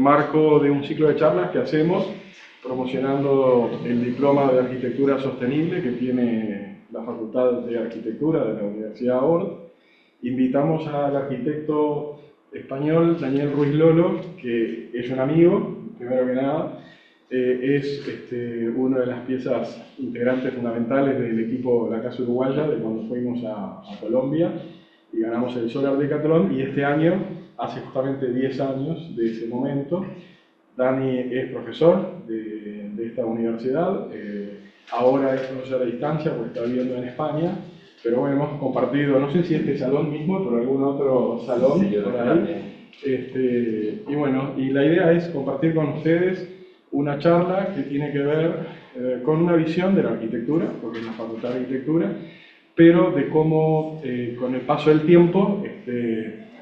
marco de un ciclo de charlas que hacemos promocionando el diploma de arquitectura sostenible que tiene la Facultad de Arquitectura de la Universidad Ord. Invitamos al arquitecto español Daniel Ruiz Lolo, que es un amigo, primero que nada, es una de las piezas integrantes fundamentales del equipo de la Casa Uruguaya de cuando fuimos a Colombia y ganamos el Solar Decathlon, y este año, hace justamente 10 años de ese momento, Dani es profesor de esta universidad, ahora es profesor a distancia porque está viviendo en España, pero bueno, hemos compartido, no sé si este salón mismo, pero algún otro salón sí, por ahí. Y bueno, y la idea es compartir con ustedes una charla que tiene que ver con una visión de la arquitectura, porque es la Facultad de Arquitectura, pero de cómo con el paso del tiempo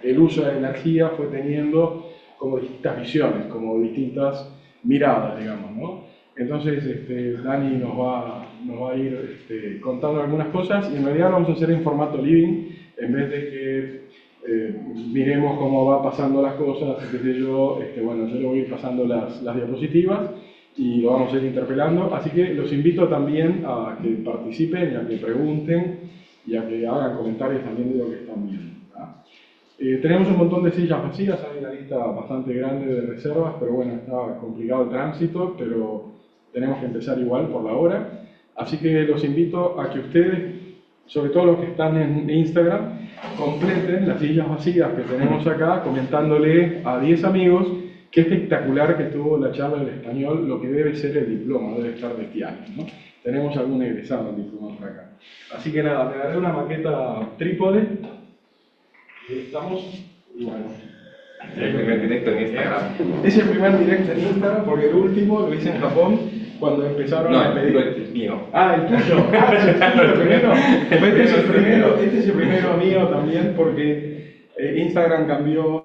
el uso de la energía fue teniendo como distintas visiones, como distintas miradas, digamos, ¿no? Entonces Dani nos va a ir contando algunas cosas, y en realidad lo vamos a hacer en formato living, en vez de que miremos cómo va pasando las cosas, bueno, yo le voy a ir pasando las diapositivas y lo vamos a ir interpelando, así que los invito también a que participen y a que pregunten y a que hagan comentarios también de lo que están viendo, ¿tá? Tenemos un montón de sillas vacías, hay una lista bastante grande de reservas, pero bueno, está complicado el tránsito, pero tenemos que empezar igual por la hora, así que los invito a que ustedes, sobre todo los que están en Instagram, completen las sillas vacías que tenemos acá, comentándole a 10 amigos qué espectacular que estuvo la charla del español, lo que debe ser el diploma, debe estar de este año, ¿no? Tenemos algún egresado en diploma por acá. Así que nada, me agarré una maqueta trípode, y estamos, y bueno. El primer directo en Instagram. Es el primer directo en Instagram, porque el último lo hice en Japón, cuando empezaron a pedir... No, el mío. Ah, el tuyo. Ah, ese es el primero. Este es el primero mío también, porque Instagram cambió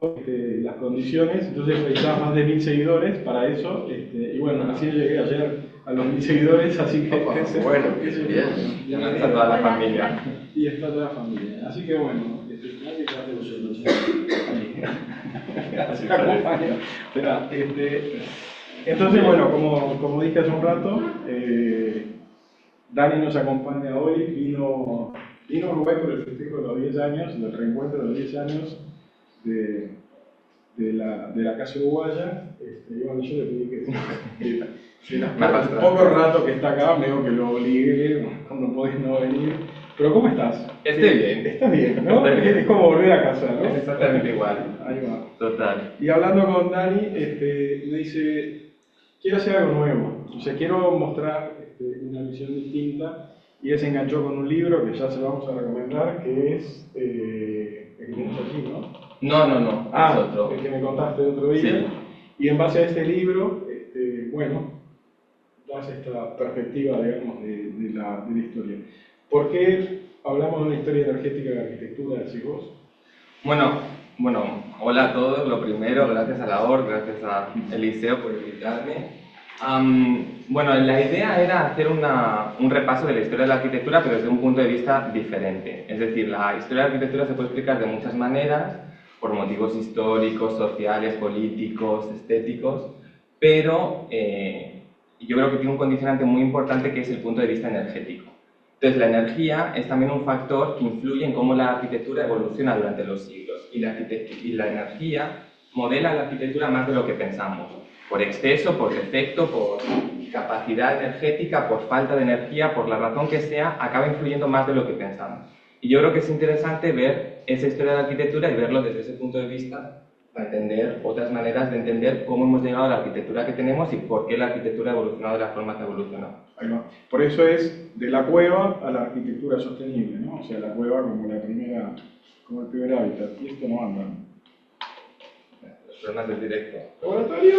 las condiciones, entonces necesitaba más de 1000 seguidores para eso, y bueno, así llegué ayer a los 1000 seguidores, así que... Bueno, bien. Ya está toda la familia. Y está toda la familia. Así que bueno, gracias, acompaño. Espera, entonces, bueno, como dije hace un rato, Dani nos acompaña hoy, vino a Uruguay por el festejo de los 10 años, del reencuentro de los 10 años de la Casa Uruguaya, y bueno, yo le pedí que el poco rato que está acá, veo que lo obligué, no podés no venir. Pero ¿cómo estás? Estoy bien. Estás bien, ¿no? Es como volver a casa, ¿no? Es exactamente igual. Ahí va. Total. Y hablando con Dani, me dice, quiero hacer algo nuevo, o sea, quiero mostrar una visión distinta, y él se enganchó con un libro que ya se lo vamos a recomendar, que es el que tienes aquí, ¿no? No, Ah, es otro. el que me contaste el otro día. Sí. Y en base a este libro, bueno, das esta perspectiva, digamos, de la historia. ¿Por qué hablamos de una historia energética de la arquitectura, decís vos? Bueno, hola a todos. Lo primero, gracias a la OR, gracias a Eliseo por invitarme. Bueno, la idea era hacer un repaso de la historia de la arquitectura, pero desde un punto de vista diferente. Es decir, la historia de la arquitectura se puede explicar de muchas maneras, por motivos históricos, sociales, políticos, estéticos, pero yo creo que tiene un condicionante muy importante, que es el punto de vista energético. Entonces, la energía es también un factor que influye en cómo la arquitectura evoluciona durante los siglos, y la energía modela la arquitectura más de lo que pensamos, por exceso, por defecto, por capacidad energética, por falta de energía, por la razón que sea, acaba influyendo más de lo que pensamos. Y yo creo que es interesante ver esa historia de la arquitectura y verlo desde ese punto de vista, para entender otras maneras de entender cómo hemos llegado a la arquitectura que tenemos y por qué la arquitectura ha evolucionado de la forma que ha evolucionado. Ahí va. Por eso es de la cueva a la arquitectura sostenible, ¿no? O sea, la cueva como el primer hábitat. Y esto no anda. Los problemas del directo. ¡Laboratorio!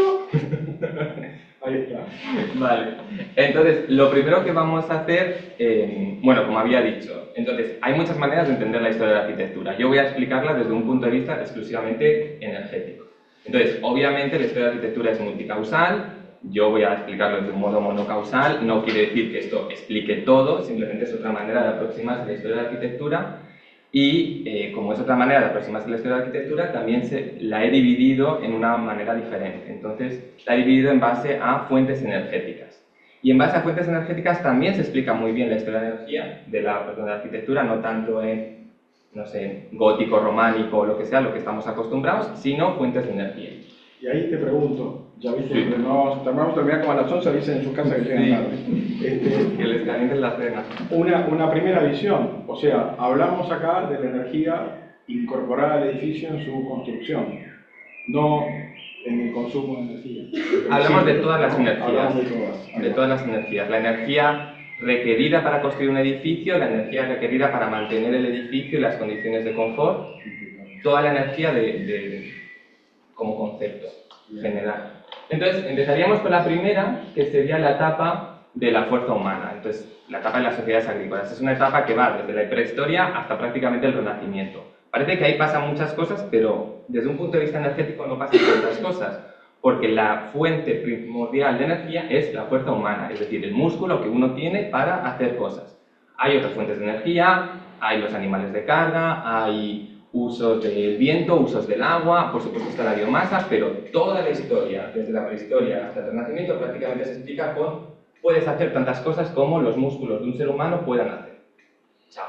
Ahí está. Vale. Entonces, lo primero que vamos a hacer, bueno, como había dicho, entonces, hay muchas maneras de entender la historia de la arquitectura. Yo voy a explicarla desde un punto de vista exclusivamente energético. Entonces, obviamente, la historia de la arquitectura es multicausal. Yo voy a explicarlo de un modo monocausal. No quiere decir que esto explique todo, simplemente es otra manera de aproximarse a la historia de la arquitectura. Y como es otra manera de aproximarse a la historia de la arquitectura, también la he dividido en una manera diferente. Entonces, la he dividido en base a fuentes energéticas. Y en base a fuentes energéticas también se explica muy bien la historia de la energía de la arquitectura, no tanto en, no sé, gótico, románico o lo que sea, lo que estamos acostumbrados, sino fuentes de energía. Y ahí te pregunto, ya viste, Sí. vamos a terminar como a las 11, dicen en su casa que llegan Sí. tarde. Que les calienten las cenas. Una primera visión, o sea, hablamos acá de la energía incorporada al edificio en su construcción, no en el consumo de energía. Hablamos de Sí, todas las energías. Hablamos de todas. De todas las energías. La energía requerida para construir un edificio, la energía requerida para mantener el edificio y las condiciones de confort, toda la energía como concepto general. Entonces, empezaríamos con la primera, que sería la etapa de la fuerza humana. Entonces, la etapa de las sociedades agrícolas. Es una etapa que va desde la prehistoria hasta prácticamente el Renacimiento. Parece que ahí pasan muchas cosas, pero desde un punto de vista energético no pasan tantas cosas, porque la fuente primordial de energía es la fuerza humana, es decir, el músculo que uno tiene para hacer cosas. Hay otras fuentes de energía, hay los animales de carga, hay usos del viento, usos del agua, por supuesto está la biomasa, pero toda la historia, desde la prehistoria hasta el Renacimiento, prácticamente se explica con puedes hacer tantas cosas como los músculos de un ser humano puedan hacer. Chao.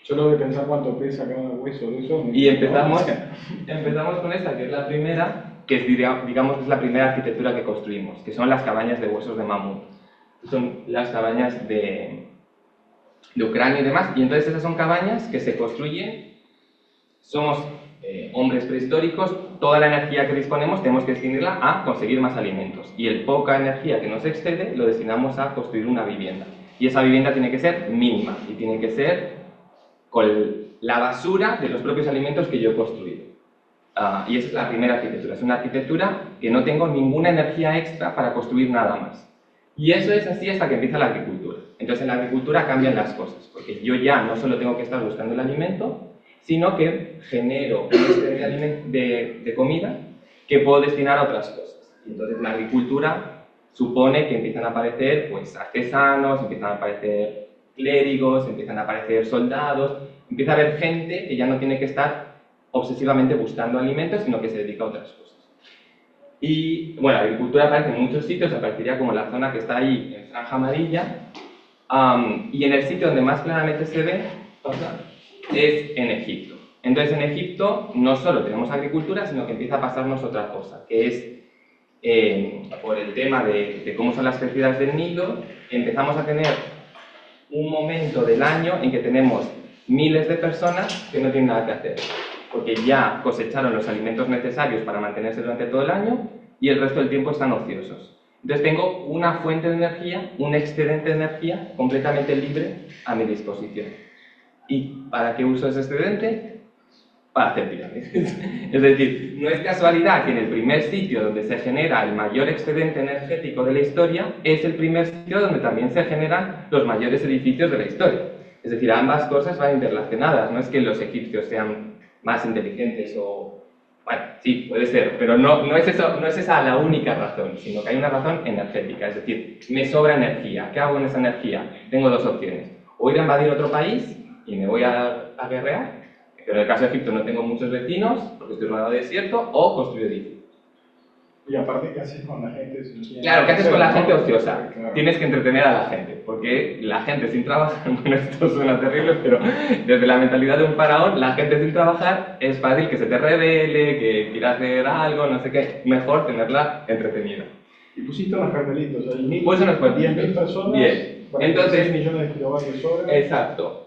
Solo de pensar cuánto pesa cada hueso de eso. Y empezamos con esta, que es la primera, que es, digamos, es la primera arquitectura que construimos, que son las cabañas de huesos de mamut. Son las cabañas de Ucrania y demás, y entonces esas son cabañas que se construyen. Somos hombres prehistóricos, toda la energía que disponemos tenemos que destinarla a conseguir más alimentos, y el poca energía que nos excede lo destinamos a construir una vivienda. Y esa vivienda tiene que ser mínima, y tiene que ser con la basura de los propios alimentos que yo he construido. Y esa es la primera arquitectura. Es una arquitectura que no tengo ninguna energía extra para construir nada más. Y eso es así hasta que empieza la agricultura. Entonces en la agricultura cambian las cosas, porque yo ya no solo tengo que estar buscando el alimento, sino que genero un excedente de comida que puedo destinar a otras cosas. Y entonces la agricultura supone que empiezan a aparecer pues, artesanos, empiezan a aparecer clérigos, empiezan a aparecer soldados, empieza a haber gente que ya no tiene que estar obsesivamente buscando alimentos, sino que se dedica a otras cosas. Y bueno, la agricultura aparece en muchos sitios, aparecería como la zona que está ahí en franja amarilla, y en el sitio donde más claramente se ve es en Egipto. Entonces en Egipto no solo tenemos agricultura, sino que empieza a pasarnos otra cosa, que es por el tema de cómo son las crecidas del Nilo, empezamos a tener un momento del año en que tenemos miles de personas que no tienen nada que hacer, porque ya cosecharon los alimentos necesarios para mantenerse durante todo el año y el resto del tiempo están ociosos. Entonces tengo una fuente de energía, un excedente de energía completamente libre a mi disposición. ¿Y para qué uso ese excedente? Para hacer pirámides. Es decir, no es casualidad que en el primer sitio donde se genera el mayor excedente energético de la historia es el primer sitio donde también se generan los mayores edificios de la historia. Es decir, ambas cosas van interrelacionadas. No es que los egipcios sean más inteligentes o... Bueno, sí, puede ser, pero no es esa la única razón, sino que hay una razón energética. Es decir, me sobra energía. ¿Qué hago con esa energía? Tengo dos opciones. O ir a invadir otro país y me voy a guerrear, pero en el caso de Egipto no tengo muchos vecinos porque estoy rodeado de desierto, o construir edificios. Y aparte, ¿qué haces con la gente? Si no tiene Claro, ¿qué haces con la gente ociosa? Claro. Tienes que entretener a la gente, porque la gente sin trabajar, bueno, esto suena terrible, pero desde la mentalidad de un faraón, la gente sin trabajar es fácil que se te revele, que quiera hacer algo, no sé qué, mejor tenerla entretenida. Y pusiste unos cartelitos ahí. Puse unos cartelitos. 10.000 personas, Bien. 46 Entonces, millones de kilovatios hora. Exacto.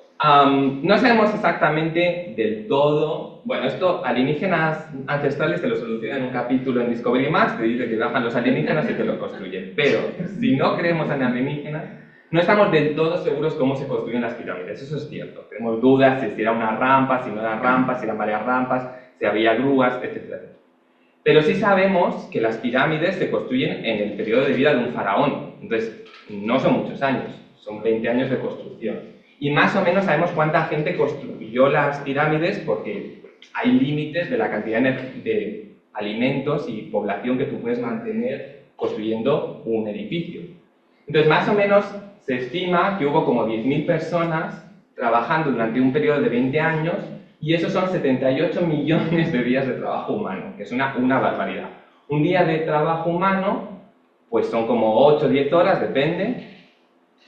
No sabemos exactamente del todo. Bueno, esto alienígenas ancestrales te lo solucionan en un capítulo en Discovery Max, te dice que bajan los alienígenas y te lo construyen. Pero si no creemos en alienígenas, no estamos del todo seguros cómo se construyen las pirámides. Eso es cierto. Tenemos dudas si era una rampa, si no eran rampas, si eran varias rampas, si había grúas, etc. Pero sí sabemos que las pirámides se construyen en el periodo de vida de un faraón. Entonces, no son muchos años, son 20 años de construcción. Y más o menos sabemos cuánta gente construyó las pirámides porque hay límites de la cantidad de alimentos y población que tú puedes mantener construyendo un edificio. Entonces, más o menos se estima que hubo como 10.000 personas trabajando durante un periodo de 20 años y esos son 78 millones de días de trabajo humano, que es una barbaridad. Un día de trabajo humano, pues son como 8 o 10 horas, depende.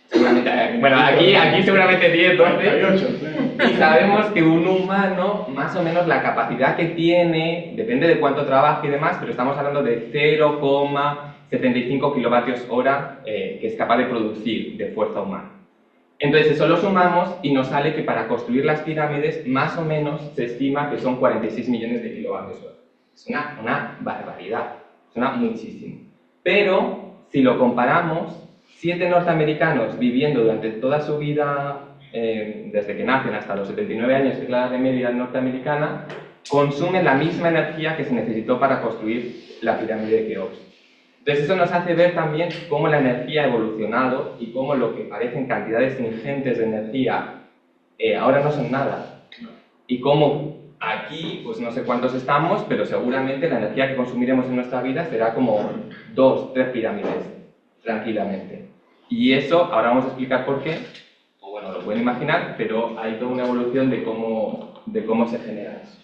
Seguramente, bueno, aquí seguramente 10, 12. 48, Y sabemos que un humano, más o menos la capacidad que tiene, depende de cuánto trabaje y demás, pero estamos hablando de 0,75 kilovatios hora que es capaz de producir de fuerza humana. Entonces eso lo sumamos y nos sale que para construir las pirámides más o menos se estima que son 46 millones de kilovatios hora. Es una barbaridad, suena muchísimo. Pero si lo comparamos, 7 norteamericanos viviendo durante toda su vida, desde que nacen hasta los 79 años, que es la edad de media norteamericana, consumen la misma energía que se necesitó para construir la pirámide de Keops. Entonces eso nos hace ver también cómo la energía ha evolucionado y cómo lo que parecen cantidades ingentes de energía ahora no son nada. Y cómo aquí, pues no sé cuántos estamos, pero seguramente la energía que consumiremos en nuestra vida será como 2, 3 pirámides, tranquilamente. Y eso, ahora vamos a explicar por qué, o bueno, lo pueden imaginar, pero hay toda una evolución de cómo se genera eso.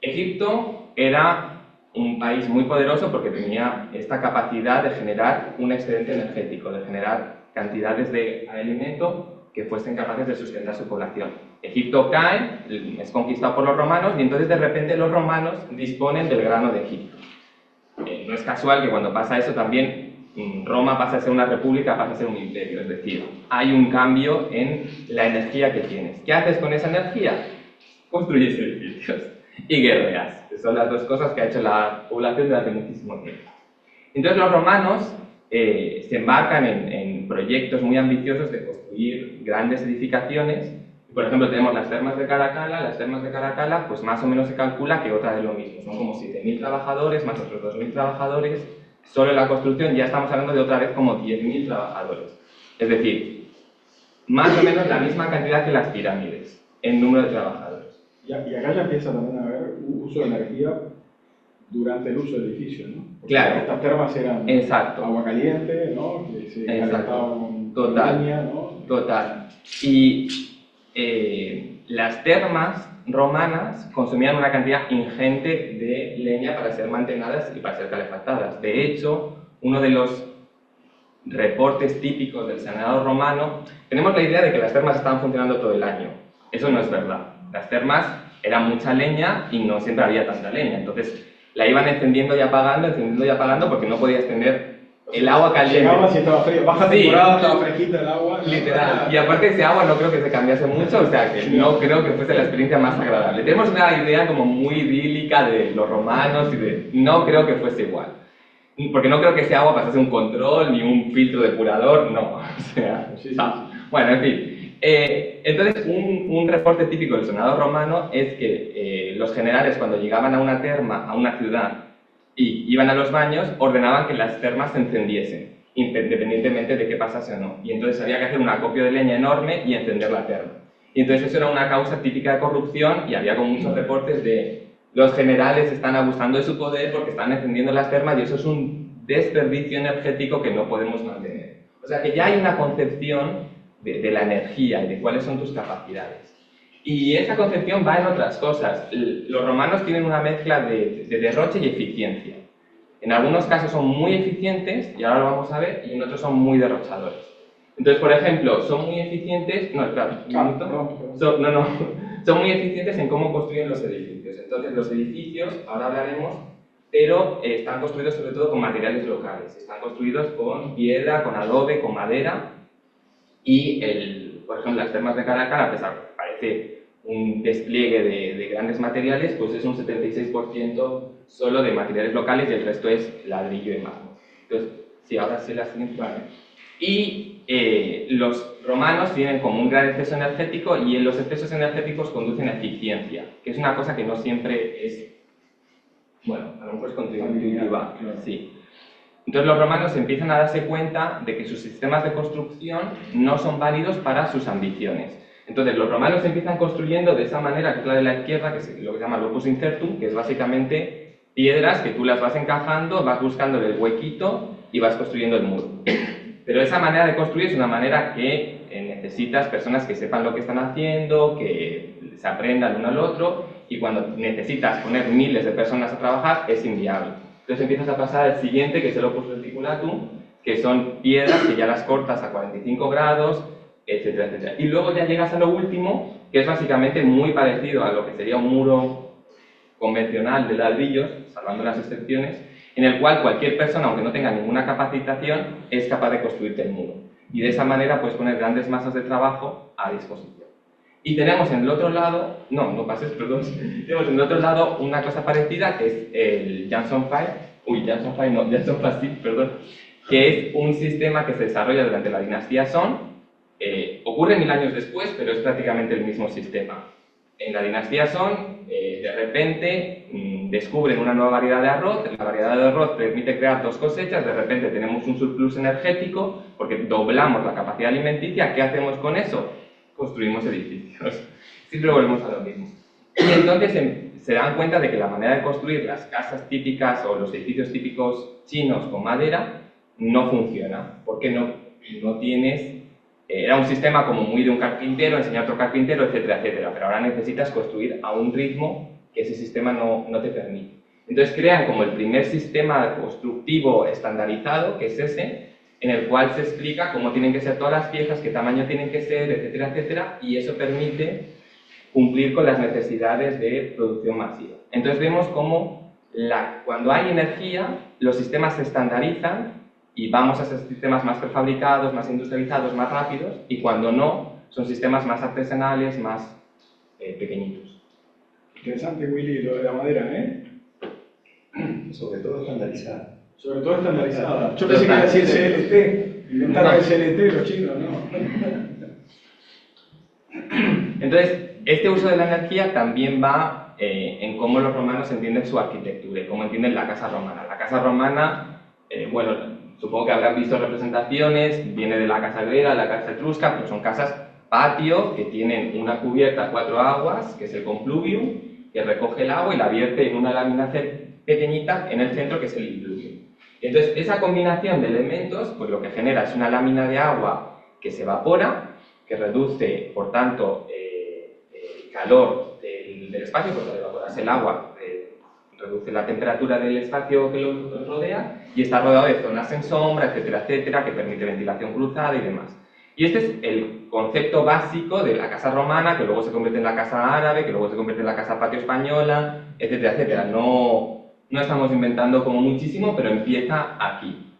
Egipto era un país muy poderoso porque tenía esta capacidad de generar un excedente energético, de generar cantidades de alimento que fuesen capaces de sustentar su población. Egipto cae, es conquistado por los romanos y entonces de repente los romanos disponen del grano de Egipto. No es casual que cuando pasa eso también Roma pasa a ser una república, pasa a ser un imperio, es decir, hay un cambio en la energía que tienes. ¿Qué haces con esa energía? Construyes edificios y guerreas, que son las dos cosas que ha hecho la población durante muchísimo tiempo. Entonces los romanos se embarcan en proyectos muy ambiciosos de construir grandes edificaciones. Por ejemplo, tenemos las termas de Caracalla, pues más o menos se calcula que otra de lo mismo, son como 7.000 trabajadores más otros 2.000 trabajadores. Solo en la construcción ya estamos hablando de otra vez como 10.000 trabajadores. Es decir, más o menos la misma cantidad que las pirámides en número de trabajadores. Y acá ya empieza también a haber uso de energía durante el uso del edificio, ¿no? Porque claro. Estas termas eran agua caliente, ¿no? Que se calentaba con leña, ¿no? Total. Y las termas romanas consumían una cantidad ingente de leña para ser mantenadas y para ser calefactadas. De hecho, uno de los reportes típicos del Senado romano, tenemos la idea de que las termas estaban funcionando todo el año. Eso no es verdad. Las termas eran mucha leña y no siempre había tanta leña. Entonces, la iban encendiendo y apagando porque no podías tener el agua caliente. Llegaba si estaba frío, baja temporada, estaba fresquita el agua. Literal. Y aparte ese agua no creo que se cambiase mucho, o sea que no creo que fuese la experiencia más agradable. Tenemos una idea como muy idílica de los romanos y de... No creo que fuese igual. Porque no creo que ese agua pasase un control ni un filtro depurador, no. O sea, bueno, en fin. Entonces, un reporte típico del Senado romano es que los generales cuando llegaban a una terma, a una ciudad, y iban a los baños, ordenaban que las termas se encendiesen, independientemente de qué pasase o no. Y entonces había que hacer un acopio de leña enorme y encender la terma. Y entonces eso era una causa típica de corrupción y había como muchos reportes de los generales están abusando de su poder porque están encendiendo las termas y eso es un desperdicio energético que no podemos mantener. O sea que ya hay una concepción de la energía y de cuáles son tus capacidades. Y esa concepción va en otras cosas. Los romanos tienen una mezcla de derroche y eficiencia. En algunos casos son muy eficientes, y ahora lo vamos a ver, y en otros son muy derrochadores. Entonces, por ejemplo, son muy eficientes... No, claro, son muy eficientes en cómo construyen los edificios. Entonces, los edificios, ahora hablaremos, pero están construidos sobre todo con materiales locales. Están construidos con piedra, con adobe, con madera, y por ejemplo, las termas de Caracalla, a pesar de que parece un despliegue de grandes materiales, pues es un 76% solo de materiales locales y el resto es ladrillo y mármol. Entonces, sí, ahora sí la siguiente. Vale. Y los romanos tienen como un gran exceso energético y los excesos energéticos conducen a eficiencia, que es una cosa que no siempre es, bueno, a lo mejor es contraintuitiva, sí. Entonces los romanos empiezan a darse cuenta de que sus sistemas de construcción no son válidos para sus ambiciones. Entonces los romanos empiezan construyendo de esa manera, que es la de la izquierda, que es lo que se llama locus incertum, que es básicamente piedras que tú las vas encajando, vas buscando el huequito y vas construyendo el muro. Pero esa manera de construir es una manera que necesitas personas que sepan lo que están haciendo, que se aprenda el uno al otro, y cuando necesitas poner miles de personas a trabajar es inviable. Entonces empiezas a pasar al siguiente, que es el opus reticulatum, que son piedras que ya las cortas a 45 grados, etcétera, etcétera. Y luego ya llegas a lo último, que es básicamente muy parecido a lo que sería un muro convencional de ladrillos, salvando las excepciones, en el cual cualquier persona, aunque no tenga ninguna capacitación, es capaz de construirte el muro. Y de esa manera puedes poner grandes masas de trabajo a disposición. Y tenemos en el otro lado, no pases, perdón, tenemos en el otro lado una cosa parecida, que es el Janson Plastic, perdón, que es un sistema que se desarrolla durante la dinastía Song. Ocurre 1000 años después, pero es prácticamente el mismo sistema. En la dinastía Song, de repente, descubren una nueva variedad de arroz. La variedad de arroz permite crear 2 cosechas. De repente tenemos un surplus energético porque doblamos la capacidad alimenticia. ¿Qué hacemos con eso? Construimos edificios. Siempre volvemos a lo mismo. Y entonces se dan cuenta de que la manera de construir las casas típicas o los edificios típicos chinos con madera no funciona, porque no tienes... Era un sistema como muy de un carpintero, enseñar a otro carpintero, etcétera, etcétera, pero ahora necesitas construir a un ritmo que ese sistema no te permite. Entonces crean como el primer sistema constructivo estandarizado, que es ese, en el cual se explica cómo tienen que ser todas las piezas, qué tamaño tienen que ser, etcétera, etcétera, y eso permite cumplir con las necesidades de producción masiva. Entonces vemos cómo cuando hay energía, los sistemas se estandarizan y vamos a esos sistemas más prefabricados, más industrializados, más rápidos, y cuando no, son sistemas más artesanales, más pequeñitos. Interesante, Willy, lo de la madera, ¿eh? Sobre todo estandarizada. Sobre todo estandarizada. Yo pensé que iba a decir CLT, inventaron el CLT los chinos, ¿no? Entonces, este uso de la energía también va en cómo los romanos entienden su arquitectura y cómo entienden la casa romana. La casa romana, bueno, supongo que habrán visto representaciones, viene de la casa griega, la casa etrusca, pero son casas patio que tienen una cubierta a 4 aguas, que es el compluvium, que recoge el agua y la vierte en una lámina pequeñita en el centro, que es el impluvium. Entonces, esa combinación de elementos, pues lo que genera es una lámina de agua que se evapora, que reduce, por tanto, el calor del espacio, porque al evaporarse el agua reduce la temperatura del espacio que lo rodea, y está rodeado de zonas en sombra, etcétera, etcétera, que permite ventilación cruzada y demás. Y este es el concepto básico de la casa romana, que luego se convierte en la casa árabe, que luego se convierte en la casa patio española, etcétera, etcétera. No estamos inventando como muchísimo, pero empieza aquí.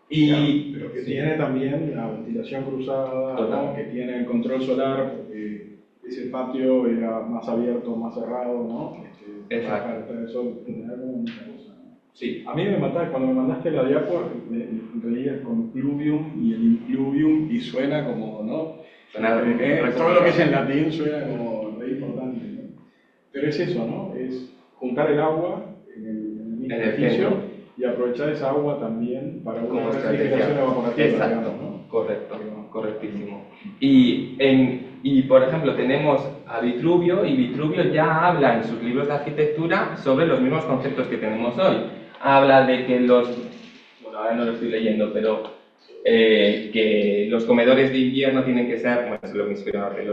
Y, pero que tiene también la ventilación cruzada, ¿no? Que tiene el control solar, porque ese patio era más abierto, más cerrado, ¿no? Exacto. Para eso tener como mucha cosa, ¿no? Sí. A mí me mataste, cuando me mandaste la diapo, leí el compluvium y el impluvium y suena como, ¿no? Suena todo lo que es en latín suena como re importante, ¿no? Pero es eso, ¿no? Es juntar el agua en el mismo edificio y aprovechar esa agua también para una refrigeración evaporativa. Exacto, digamos, ¿no? Correcto, correctísimo. Y por ejemplo tenemos a Vitruvio, y Vitruvio ya habla en sus libros de arquitectura sobre los mismos conceptos que tenemos hoy. Habla de que bueno, ahora no lo estoy leyendo, pero que los comedores de invierno tienen que ser, bueno, es el hemisferio norte,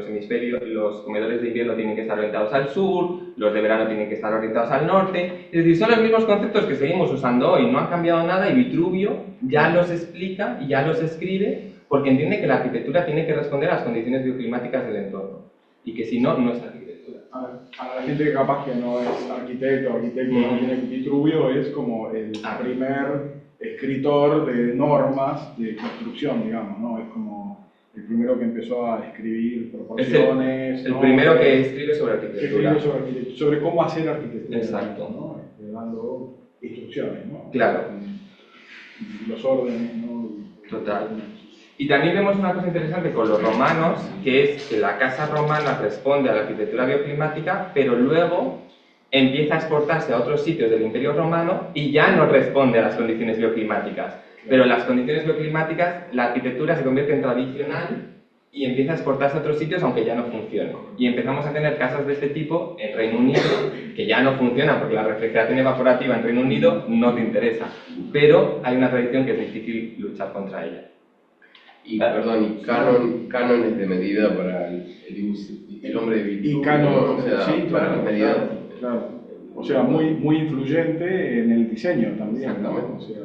los comedores de invierno tienen que estar orientados al sur, los de verano tienen que estar orientados al norte. Es decir, son los mismos conceptos que seguimos usando hoy, no han cambiado nada, y Vitruvio ya los explica y ya los escribe, porque entiende que la arquitectura tiene que responder a las condiciones bioclimáticas del entorno, y que si no, no es arquitectura. A la gente que capaz que no es arquitecto no tiene Vitruvio, es como el primer escritor de normas de construcción, digamos, ¿no? Es como el primero que empezó a escribir proporciones. Es el primero que escribe sobre arquitectura. Sobre cómo hacer arquitectura. Exacto. ¿no? Dando instrucciones, ¿no? Claro. Los órdenes, ¿no? Total. Y también vemos una cosa interesante con los romanos, que es que la casa romana responde a la arquitectura bioclimática, pero luego empieza a exportarse a otros sitios del Imperio Romano y ya no responde a las condiciones bioclimáticas. Pero en las condiciones bioclimáticas la arquitectura se convierte en tradicional y empieza a exportarse a otros sitios aunque ya no funcione. Y empezamos a tener casas de este tipo en Reino Unido que ya no funcionan porque la refrigeración evaporativa en Reino Unido no te interesa. Pero hay una tradición que es difícil luchar contra ella. Y perdón, y cánones de medida para el hombre de virtud, Y Canon, ¿no? O sea, sí, para claro, las medidas. claro. O sea, muy influyente en el diseño también, ¿no? Exactamente. O sea,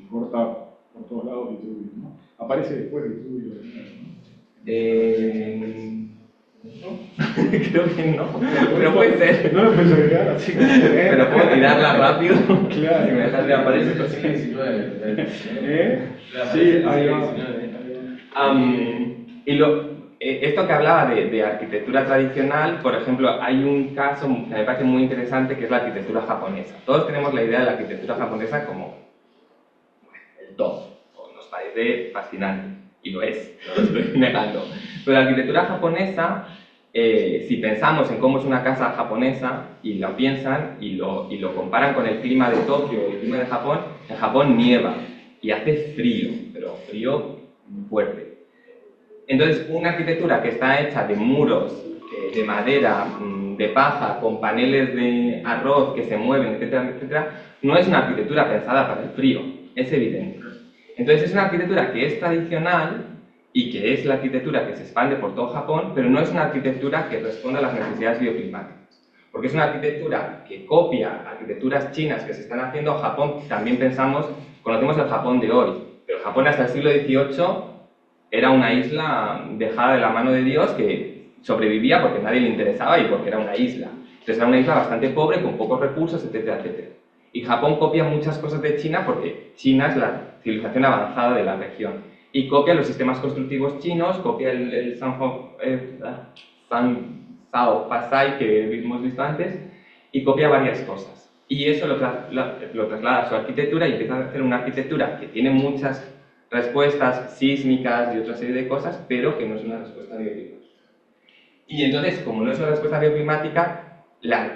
corta por todos lados Vitruvio, ¿no? Aparece después Vitruvio, No, creo que no, pero puede ser. No lo puedes agregar así como Pero puedo tirarla rápido. Claro. Si me dejas de Aparece aparecer. el siglo XIX. ¿Eh? Sí, ahí va. Esto que hablaba de arquitectura tradicional, por ejemplo, hay un caso que me parece muy interesante que es la arquitectura japonesa. Todos tenemos la idea de la arquitectura japonesa como el top, o nos parece fascinante, y lo es, no lo estoy negando. Pero la arquitectura japonesa, si pensamos en cómo es una casa japonesa y la piensan y lo comparan con el clima de Tokio y el clima de Japón, en Japón nieva y hace frío, pero frío fuerte. Entonces, una arquitectura que está hecha de muros de madera, de paja, con paneles de arroz que se mueven, etcétera, etcétera, no es una arquitectura pensada para el frío, es evidente. Entonces, es una arquitectura que es tradicional y que es la arquitectura que se expande por todo Japón, pero no es una arquitectura que responda a las necesidades bioclimáticas. Porque es una arquitectura que copia arquitecturas chinas que se están haciendo a Japón. También conocemos el Japón de hoy, pero Japón hasta el siglo XVIII era una isla dejada de la mano de Dios que sobrevivía porque nadie le interesaba y porque era una isla. Entonces era una isla bastante pobre, con pocos recursos, etcétera, etcétera. Y Japón copia muchas cosas de China porque China es la civilización avanzada de la región. Y copia los sistemas constructivos chinos, copia el Sanzhao Pasai que hemos visto antes, y copia varias cosas. Y eso lo traslada a su arquitectura y empieza a hacer una arquitectura que tiene muchas respuestas sísmicas y otra serie de cosas, pero que no es una respuesta bioclimática. Y entonces, como no es una respuesta bioclimática,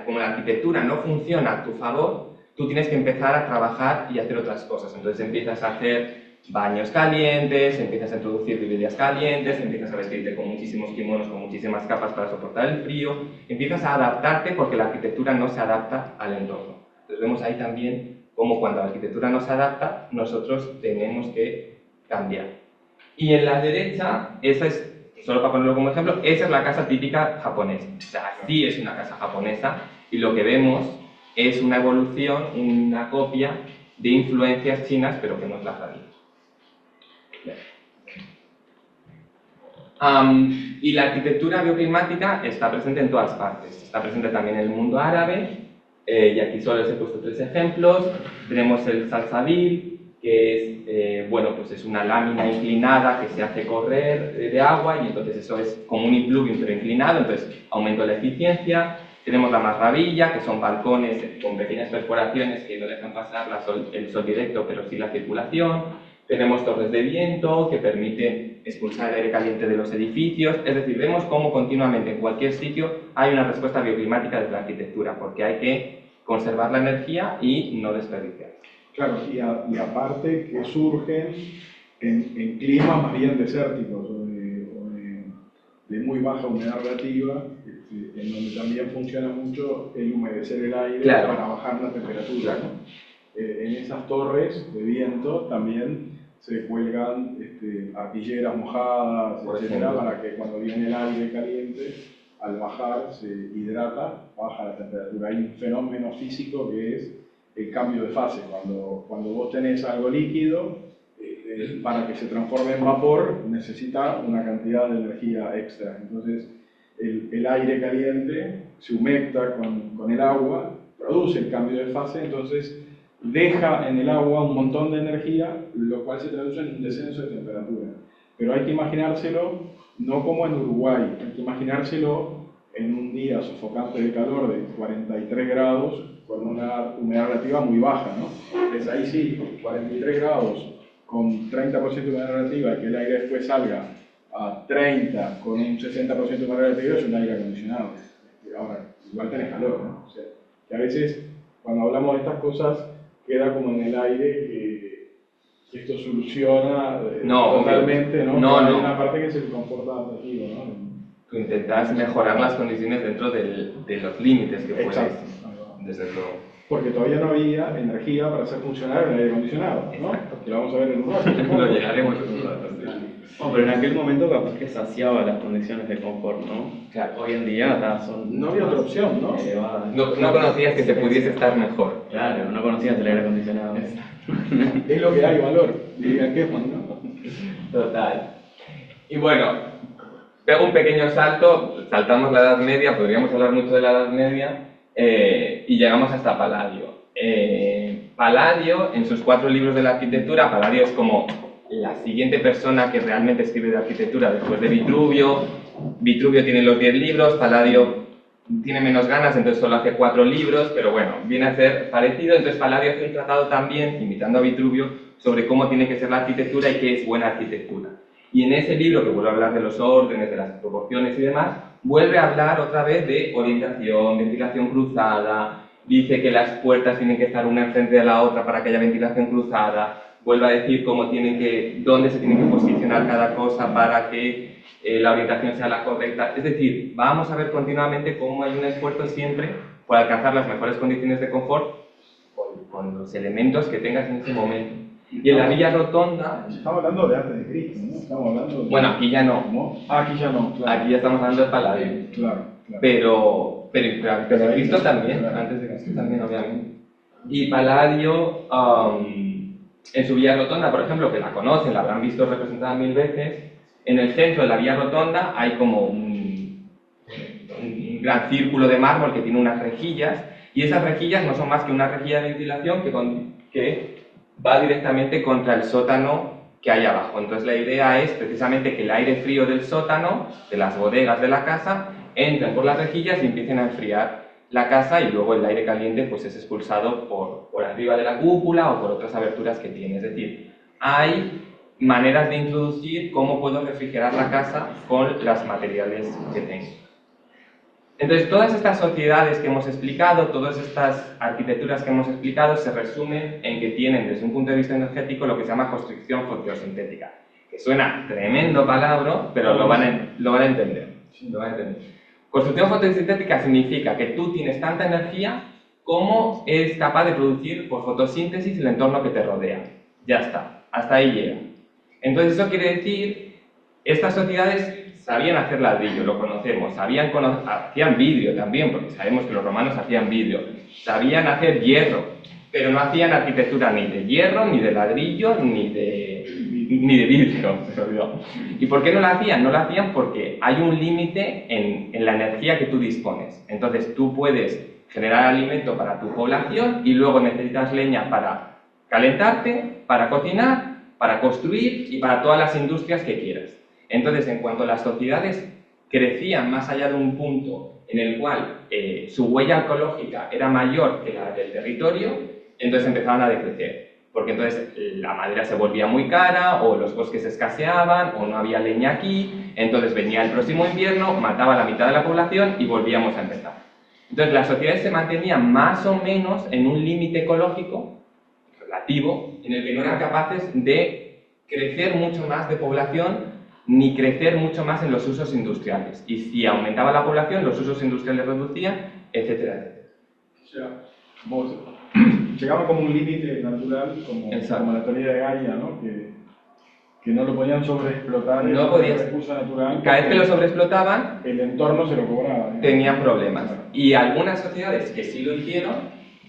como la arquitectura no funciona a tu favor, tú tienes que empezar a trabajar y hacer otras cosas. Entonces empiezas a hacer baños calientes, empiezas a introducir viviendas calientes, empiezas a vestirte con muchísimos kimonos, con muchísimas capas para soportar el frío, empiezas a adaptarte porque la arquitectura no se adapta al entorno. Entonces vemos ahí también cómo cuando la arquitectura no se adapta, nosotros tenemos que cambiar. Y en la derecha, esa es, solo para ponerlo como ejemplo, esa es la casa típica japonesa. O sea, sí es una casa japonesa y lo que vemos es una evolución, una copia de influencias chinas, pero que no es la raíz. Y la arquitectura bioclimática está presente en todas partes. Está presente también en el mundo árabe, y aquí solo les he puesto 3 ejemplos. Tenemos el salsabil, que es, bueno, pues es una lámina inclinada que se hace correr de agua y entonces eso es como un plugin pero inclinado, entonces aumenta la eficiencia. Tenemos la masravilla, que son balcones con pequeñas perforaciones que no dejan pasar el sol directo pero sí la circulación. Tenemos torres de viento que permiten expulsar el aire caliente de los edificios, es decir, vemos cómo continuamente en cualquier sitio hay una respuesta bioclimática desde la arquitectura, porque hay que conservar la energía y no desperdiciarla. Claro, y aparte que surgen en climas más bien desérticos o de muy baja humedad relativa, en donde también funciona mucho el humedecer el aire para bajar la temperatura. Claro. En esas torres de viento también se cuelgan arpilleras mojadas, etcétera, para que cuando viene el aire caliente, al bajar se hidrata, baja la temperatura. Hay un fenómeno físico que es el cambio de fase. Cuando vos tenés algo líquido, para que se transforme en vapor necesita una cantidad de energía extra. Entonces el aire caliente se humecta con el agua, produce el cambio de fase, entonces deja en el agua un montón de energía, lo cual se traduce en un descenso de temperatura. Pero hay que imaginárselo no como en Uruguay, hay que imaginárselo en un día sofocante de calor de 43 grados con una humedad relativa muy baja, ¿no? Entonces ahí sí, 43 grados con 30% de humedad relativa y que el aire después salga a 30 con un 60% de humedad relativa es un aire acondicionado. Ahora, igual tenés calor, ¿no? O sea, que a veces cuando hablamos de estas cosas queda como en el aire que esto soluciona totalmente, ¿no? No, hay no. una parte que es el confort adaptativo, ¿no? Tú intentas mejorar las condiciones dentro de los límites que puedes, Exacto. desde luego. porque todavía no había energía para hacer funcionar el aire acondicionado, ¿no? Que lo vamos a ver en un rato. Lo llegaremos en un rato, sí. No, pero en aquel momento capaz que saciaba las condiciones de confort, ¿no? Claro. Hoy en día son No había otra opción, ¿no? elevadas. No conocías que se pudiese estar mejor. Claro, no conocías el aire acondicionado. Es lo que hay valor, diría Kefman, ¿no? Total. Y bueno, pego un pequeño salto, saltamos la Edad Media, podríamos hablar mucho de la Edad Media, y llegamos hasta Palladio. Palladio, en sus 4 libros de la arquitectura, Palladio es como la siguiente persona que realmente escribe de arquitectura después de Vitruvio. Vitruvio tiene los 10 libros, Palladio tiene menos ganas, entonces solo hace 4 libros, pero bueno, viene a ser parecido. Entonces Palladio hace un tratado también, imitando a Vitruvio, sobre cómo tiene que ser la arquitectura y qué es buena arquitectura. Y en ese libro, que vuelve a hablar de los órdenes, de las proporciones y demás, vuelve a hablar otra vez de orientación, ventilación cruzada, dice que las puertas tienen que estar una enfrente de la otra para que haya ventilación cruzada, vuelve a decir dónde se tiene que posicionar cada cosa para que la orientación sea la correcta. Es decir, vamos a ver continuamente cómo hay un esfuerzo siempre por alcanzar las mejores condiciones de confort con los elementos que tengas en ese momento. Y en la Villa Rotonda... Estamos hablando de antes de Cristo, ¿no? Estamos hablando de... Bueno, aquí ya no. ¿No? Ah, aquí ya no, claro. Aquí ya estamos hablando de Palladio. Claro, claro. Pero antes de Cristo también, Claro. antes de Cristo también, obviamente. Y Palladio, en su Villa Rotonda, por ejemplo, que la conocen, la habrán visto representada 1000 veces, en el centro de la Villa Rotonda hay como un gran círculo de mármol que tiene unas rejillas, y esas rejillas no son más que una rejilla de ventilación que va directamente contra el sótano que hay abajo. Entonces la idea es precisamente que el aire frío del sótano, de las bodegas de la casa, entren por las rejillas y empiecen a enfriar la casa, y luego el aire caliente pues es expulsado por arriba de la cúpula o por otras aberturas que tiene. Es decir, hay maneras de introducir cómo puedo refrigerar la casa con los materiales que tengo. Entonces, todas estas sociedades que hemos explicado, todas estas arquitecturas que hemos explicado, se resumen en que tienen, desde un punto de vista energético, lo que se llama construcción fotosintética, que suena tremendo palabra, pero lo van a entender. Construcción fotosintética significa que tú tienes tanta energía como es capaz de producir por fotosíntesis el entorno que te rodea. Ya está, hasta ahí llega. Entonces, eso quiere decir, estas sociedades sabían hacer ladrillo, lo conocemos, hacían vidrio también, porque sabemos que los romanos hacían vidrio, sabían hacer hierro, pero no hacían arquitectura ni de hierro, ni de ladrillo, ni de vidrio. ¿Y por qué no la hacían? No la hacían porque hay un límite en la energía que tú dispones. Entonces tú puedes generar alimento para tu población y luego necesitas leña para calentarte, para cocinar, para construir y para todas las industrias que quieras. Entonces, en cuanto las sociedades crecían más allá de un punto en el cual su huella ecológica era mayor que la del territorio, entonces empezaban a decrecer. Porque entonces la madera se volvía muy cara, o los bosques escaseaban, o no había leña aquí, entonces venía el próximo invierno, mataba a la mitad de la población y volvíamos a empezar. Entonces las sociedades se mantenían más o menos en un límite ecológico relativo, en el que no eran capaces de crecer mucho más de población, ni crecer mucho más en los usos industriales. Y si aumentaba la población, los usos industriales reducían, etcétera, etcétera. O sea, llegaba como un límite natural, como la teoría de Gaia, ¿no? Que no lo podían sobreexplotar, No podías. el recurso natural. Cada vez que lo sobreexplotaban, el entorno se lo cobraba. tenían problemas. Y algunas sociedades que sí lo hicieron,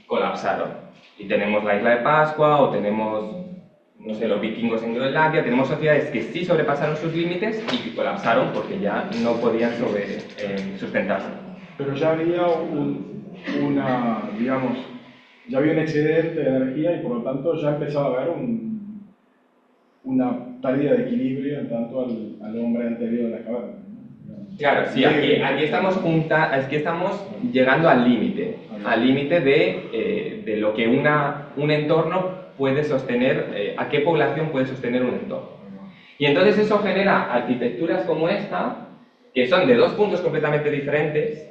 colapsaron. Y tenemos la isla de Pascua, o tenemos, no sé, los vikingos en Groenlandia. Tenemos sociedades que sí sobrepasaron sus límites y que colapsaron porque ya no podían sustentarse. Pero ya había ya había un excedente de energía y por lo tanto ya empezaba a haber una pérdida de equilibrio en tanto al hombre anterior de la caverna. Claro, sí, aquí estamos llegando al límite de lo que un entorno puede sostener, a qué población puede sostener un entorno. Y entonces eso genera arquitecturas como esta, que son de dos puntos completamente diferentes.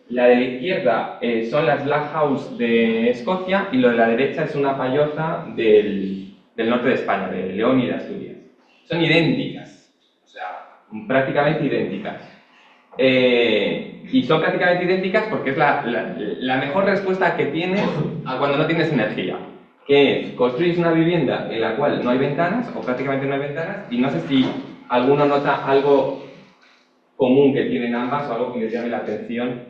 La de la izquierda son las House de Escocia, y lo de la derecha es una payosa del norte de España, de León y de Asturias. Son idénticas, o sea, prácticamente idénticas. Y son prácticamente idénticas porque es la mejor respuesta que tienes a cuando no tienes energía. Que es, construyes una vivienda en la cual no hay ventanas, o prácticamente no hay ventanas, y no sé si alguno nota algo común que tienen ambas o algo que les llame la atención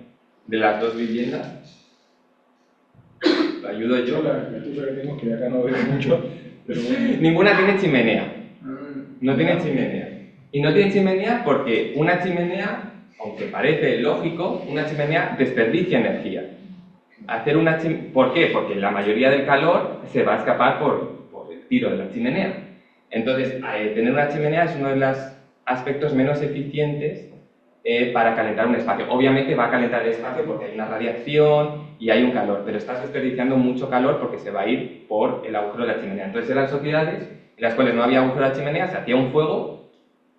de las dos viviendas. ¿Lo ayudo yo? Yo la tuya que tengo, que acá no veo mucho, pero bueno. Ninguna tiene chimenea. No tiene chimenea. Y no tiene chimenea porque una chimenea, aunque parece lógico, una chimenea desperdicia energía. ¿Por qué? Porque la mayoría del calor se va a escapar por el tiro de la chimenea. Entonces, tener una chimenea es uno de los aspectos menos eficientes para calentar un espacio. Obviamente va a calentar el espacio porque hay una radiación y hay un calor, pero estás desperdiciando mucho calor porque se va a ir por el agujero de la chimenea. Entonces, eran sociedades en las cuales no había agujero de la chimenea, se hacía un fuego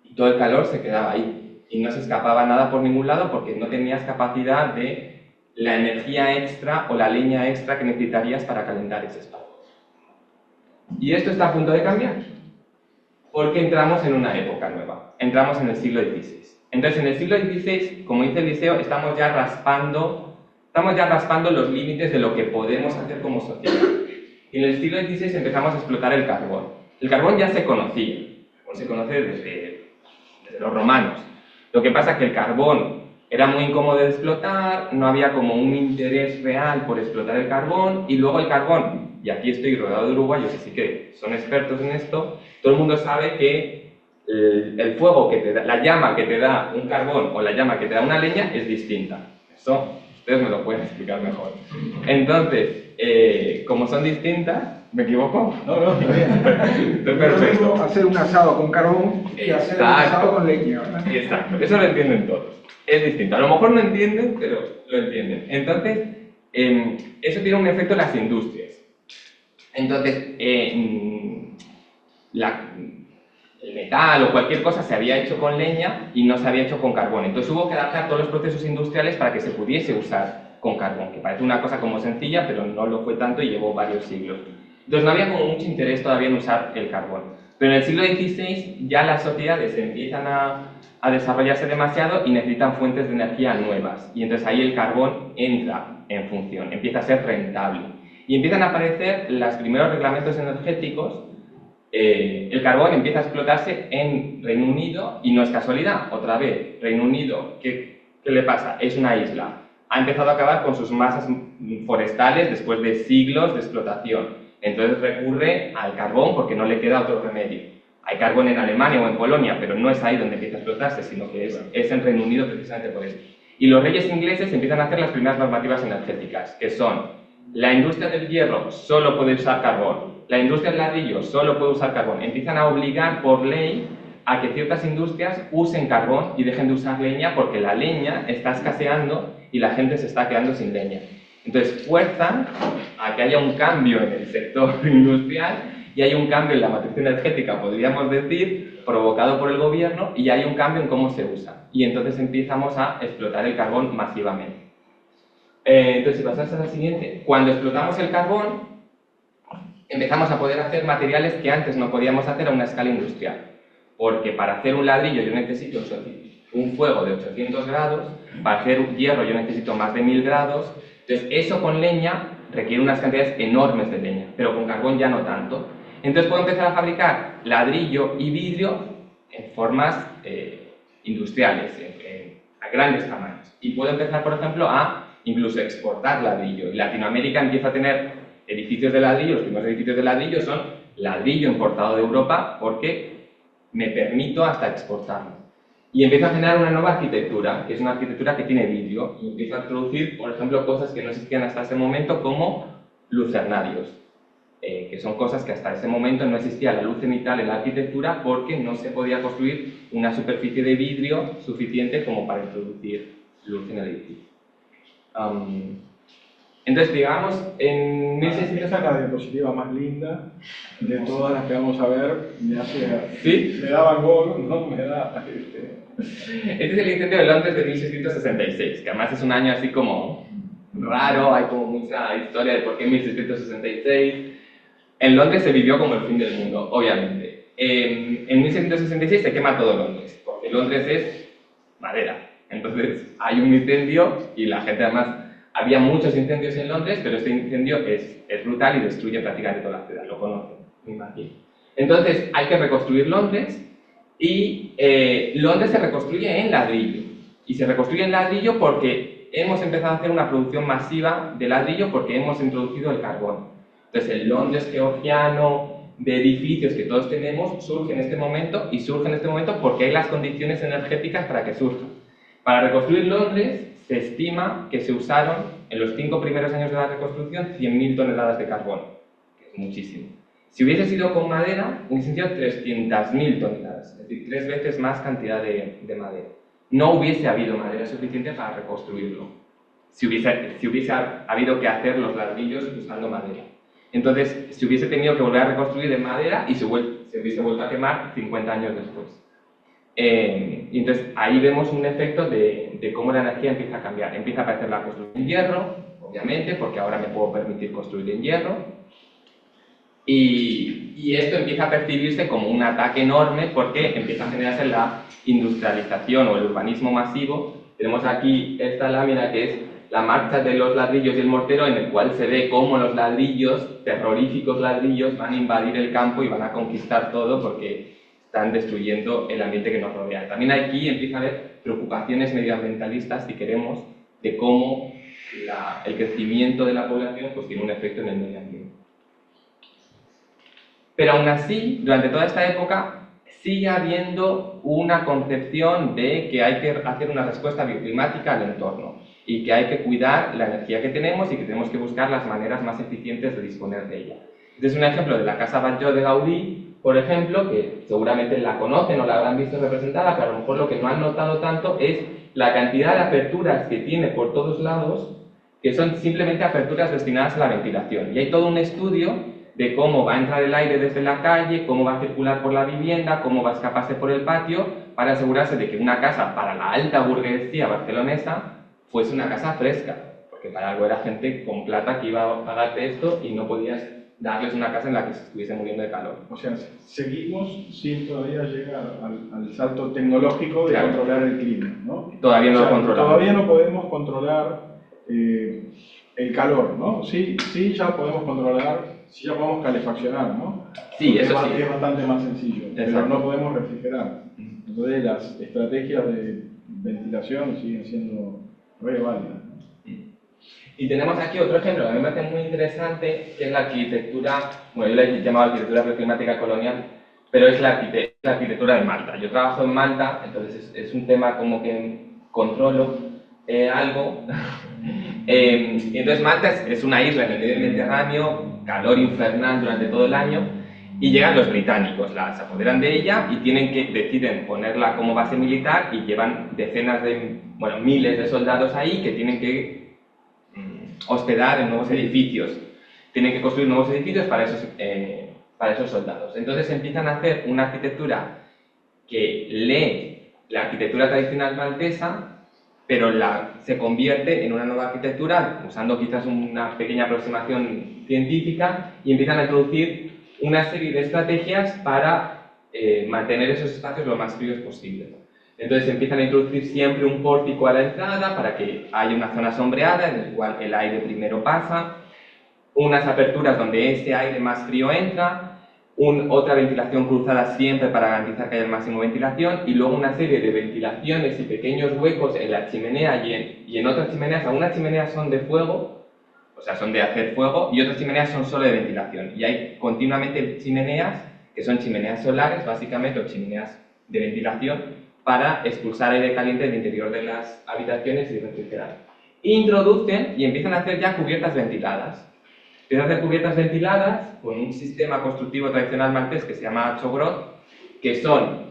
y todo el calor se quedaba ahí. Y no se escapaba nada por ningún lado porque no tenías capacidad de la energía extra o la leña extra que necesitarías para calentar ese espacio. Y esto está a punto de cambiar, porque entramos en una época nueva, entramos en el siglo XVI. Entonces, en el siglo XVI, como dice Eliseo, estamos ya raspando los límites de lo que podemos hacer como sociedad. Y en el siglo XVI empezamos a explotar el carbón. El carbón ya se conocía, se conoce desde los romanos. Lo que pasa es que el carbón era muy incómodo de explotar, no había como un interés real por explotar el carbón, y luego el carbón, y aquí estoy rodeado de uruguayos que sí que son expertos en esto, todo el mundo sabe que el fuego que te da, la llama que te da un carbón o la llama que te da una leña es distinta. Eso ustedes me lo pueden explicar mejor. Entonces, como son distintas, ¿me equivoco? No, está bien. Perfecto. Hacer un asado con carbón y hacer un asado con leña, ¿verdad? Exacto, eso lo entienden todos. Es distinto. A lo mejor no entienden, pero lo entienden. Entonces, eso tiene un efecto en las industrias. Entonces, el metal o cualquier cosa se había hecho con leña y no se había hecho con carbón. Entonces hubo que adaptar todos los procesos industriales para que se pudiese usar con carbón, que parece una cosa como sencilla, pero no lo fue tanto y llevó varios siglos. Entonces no había como mucho interés todavía en usar el carbón. Pero en el siglo XVI ya las sociedades empiezan a desarrollarse demasiado y necesitan fuentes de energía nuevas. Y entonces ahí el carbón entra en función, empieza a ser rentable. Y empiezan a aparecer los primeros reglamentos energéticos. El carbón empieza a explotarse en Reino Unido y no es casualidad. Otra vez, Reino Unido, ¿qué le pasa? Es una isla. Ha empezado a acabar con sus masas forestales después de siglos de explotación. Entonces recurre al carbón porque no le queda otro remedio. Hay carbón en Alemania o en Polonia, pero no es ahí donde empieza a explotarse, sino que es en Reino Unido precisamente por eso. Y los reyes ingleses empiezan a hacer las primeras normativas energéticas, que son: la industria del hierro solo puede usar carbón, la industria del ladrillo solo puede usar carbón. Empiezan a obligar por ley a que ciertas industrias usen carbón y dejen de usar leña porque la leña está escaseando y la gente se está quedando sin leña. Entonces fuerzan a que haya un cambio en el sector industrial y hay un cambio en la matriz energética, podríamos decir, provocado por el gobierno, y hay un cambio en cómo se usa. Y entonces empezamos a explotar el carbón masivamente. Entonces, si pasas a la siguiente, cuando explotamos el carbón, empezamos a poder hacer materiales que antes no podíamos hacer a una escala industrial. Porque para hacer un ladrillo yo necesito un fuego de 800 grados, para hacer un hierro yo necesito más de 1000 grados. Entonces, eso con leña requiere unas cantidades enormes de leña, pero con carbón ya no tanto. Entonces puedo empezar a fabricar ladrillo y vidrio en formas industriales, a grandes tamaños. Y puedo empezar, por ejemplo, a incluso exportar ladrillo. Y Latinoamérica empieza a tener edificios de ladrillo. Los primeros edificios de ladrillo son ladrillo importado de Europa porque me permito hasta exportarlo. Y empiezo a generar una nueva arquitectura, que es una arquitectura que tiene vidrio, y empiezo a introducir, por ejemplo, cosas que no existían hasta ese momento, como lucernarios, que son cosas que hasta ese momento no existía la luz cenital en la arquitectura porque no se podía construir una superficie de vidrio suficiente como para introducir luz en el edificio. Entonces, digamos, en Esa es la diapositiva más linda de todas las que vamos a ver. ¿Sí? Me da Van Gogh, ¿no? Me da... Este es el incendio de Londres de 1666, que además es un año así como raro, hay como mucha historia de por qué 1666. En Londres se vivió como el fin del mundo, obviamente. En 1666 se quema todo Londres, porque Londres es madera. Entonces hay un incendio y la gente además... Había muchos incendios en Londres, pero este incendio es brutal y destruye prácticamente toda la ciudad, lo conocen, me imagino. Entonces hay que reconstruir Londres y Londres se reconstruye en ladrillo. Y se reconstruye en ladrillo porque hemos empezado a hacer una producción masiva de ladrillo porque hemos introducido el carbón. Entonces el Londres georgiano de edificios que todos tenemos surge en este momento y surge en este momento porque hay las condiciones energéticas para que surja. Para reconstruir Londres se estima que se usaron en los 5 primeros años de la reconstrucción 100.000 toneladas de carbón, que es muchísimo. Si hubiese sido con madera, hubiesen sido 300.000 toneladas, es decir, 3 veces más cantidad de madera. No hubiese habido madera suficiente para reconstruirlo, si hubiese habido que hacer los ladrillos usando madera. Entonces, se hubiese tenido que volver a reconstruir en madera y se hubiese vuelto a quemar 50 años después. Y entonces ahí vemos un efecto de cómo la energía empieza a cambiar. Empieza a aparecer la construcción en hierro, obviamente, porque ahora me puedo permitir construir en hierro. Y esto empieza a percibirse como un ataque enorme porque empieza a generarse la industrialización o el urbanismo masivo. Tenemos aquí esta lámina que es la marcha de los ladrillos y el mortero, en el cual se ve cómo los ladrillos, terroríficos ladrillos, van a invadir el campo y van a conquistar todo porque están destruyendo el ambiente que nos rodea. También aquí empieza a haber preocupaciones medioambientalistas, si queremos, de cómo el crecimiento de la población pues, tiene un efecto en el medio ambiente. Pero aún así, durante toda esta época, sigue habiendo una concepción de que hay que hacer una respuesta bioclimática al entorno y que hay que cuidar la energía que tenemos y que tenemos que buscar las maneras más eficientes de disponer de ella. Este es un ejemplo de la Casa Batlló de Gaudí, por ejemplo, que seguramente la conocen o la habrán visto representada, pero a lo mejor lo que no han notado tanto es la cantidad de aperturas que tiene por todos lados, que son simplemente aperturas destinadas a la ventilación. Y hay todo un estudio de cómo va a entrar el aire desde la calle, cómo va a circular por la vivienda, cómo va a escaparse por el patio, para asegurarse de que una casa para la alta burguesía barcelonesa fuese una casa fresca, porque para algo era gente con plata que iba a pagarte esto y no podías darles una casa en la que se estuviese muriendo de calor. O sea, seguimos sin todavía llegar al salto tecnológico de Claro. controlar el clima, ¿no? Todavía no O sea, lo controlamos. Todavía no podemos controlar el calor, ¿no? Sí, ya podemos controlar, sí ya podemos calefaccionar, ¿no? Sí, eso sí. Es bastante más sencillo, pero Exacto. no podemos refrigerar. Entonces las estrategias de ventilación siguen siendo re válidas. Y tenemos aquí otro ejemplo que a mí me parece muy interesante, que es la arquitectura, bueno, yo la he llamado arquitectura bioclimática colonial, pero es la arquitectura de Malta. Yo trabajo en Malta, entonces es un tema como que controlo algo. Y entonces Malta es una isla en el medio del Mediterráneo, calor infernal durante todo el año, y llegan los británicos, se apoderan de ella y deciden ponerla como base militar y llevan decenas de, bueno, miles de soldados ahí que tienen que hospedar en nuevos edificios. Tienen que construir nuevos edificios para esos soldados. Entonces empiezan a hacer una arquitectura que lee la arquitectura tradicional maltesa, pero se convierte en una nueva arquitectura, usando quizás una pequeña aproximación científica, y empiezan a introducir una serie de estrategias para mantener esos espacios lo más fríos posible. Entonces empiezan a introducir siempre un pórtico a la entrada para que haya una zona sombreada en la cual el aire primero pasa, unas aperturas donde ese aire más frío entra, otra ventilación cruzada siempre para garantizar que haya el máximo de ventilación, y luego una serie de ventilaciones y pequeños huecos en la chimenea y en otras chimeneas. Algunas chimeneas son de fuego, o sea, son de hacer fuego, y otras chimeneas son solo de ventilación. Y hay continuamente chimeneas que son chimeneas solares, básicamente, o chimeneas de ventilación, para expulsar aire caliente del interior de las habitaciones y refrigerar. Introducen y empiezan a hacer ya cubiertas ventiladas. Empiezan a hacer cubiertas ventiladas con un sistema constructivo tradicional maltés que se llama Chogrot, que son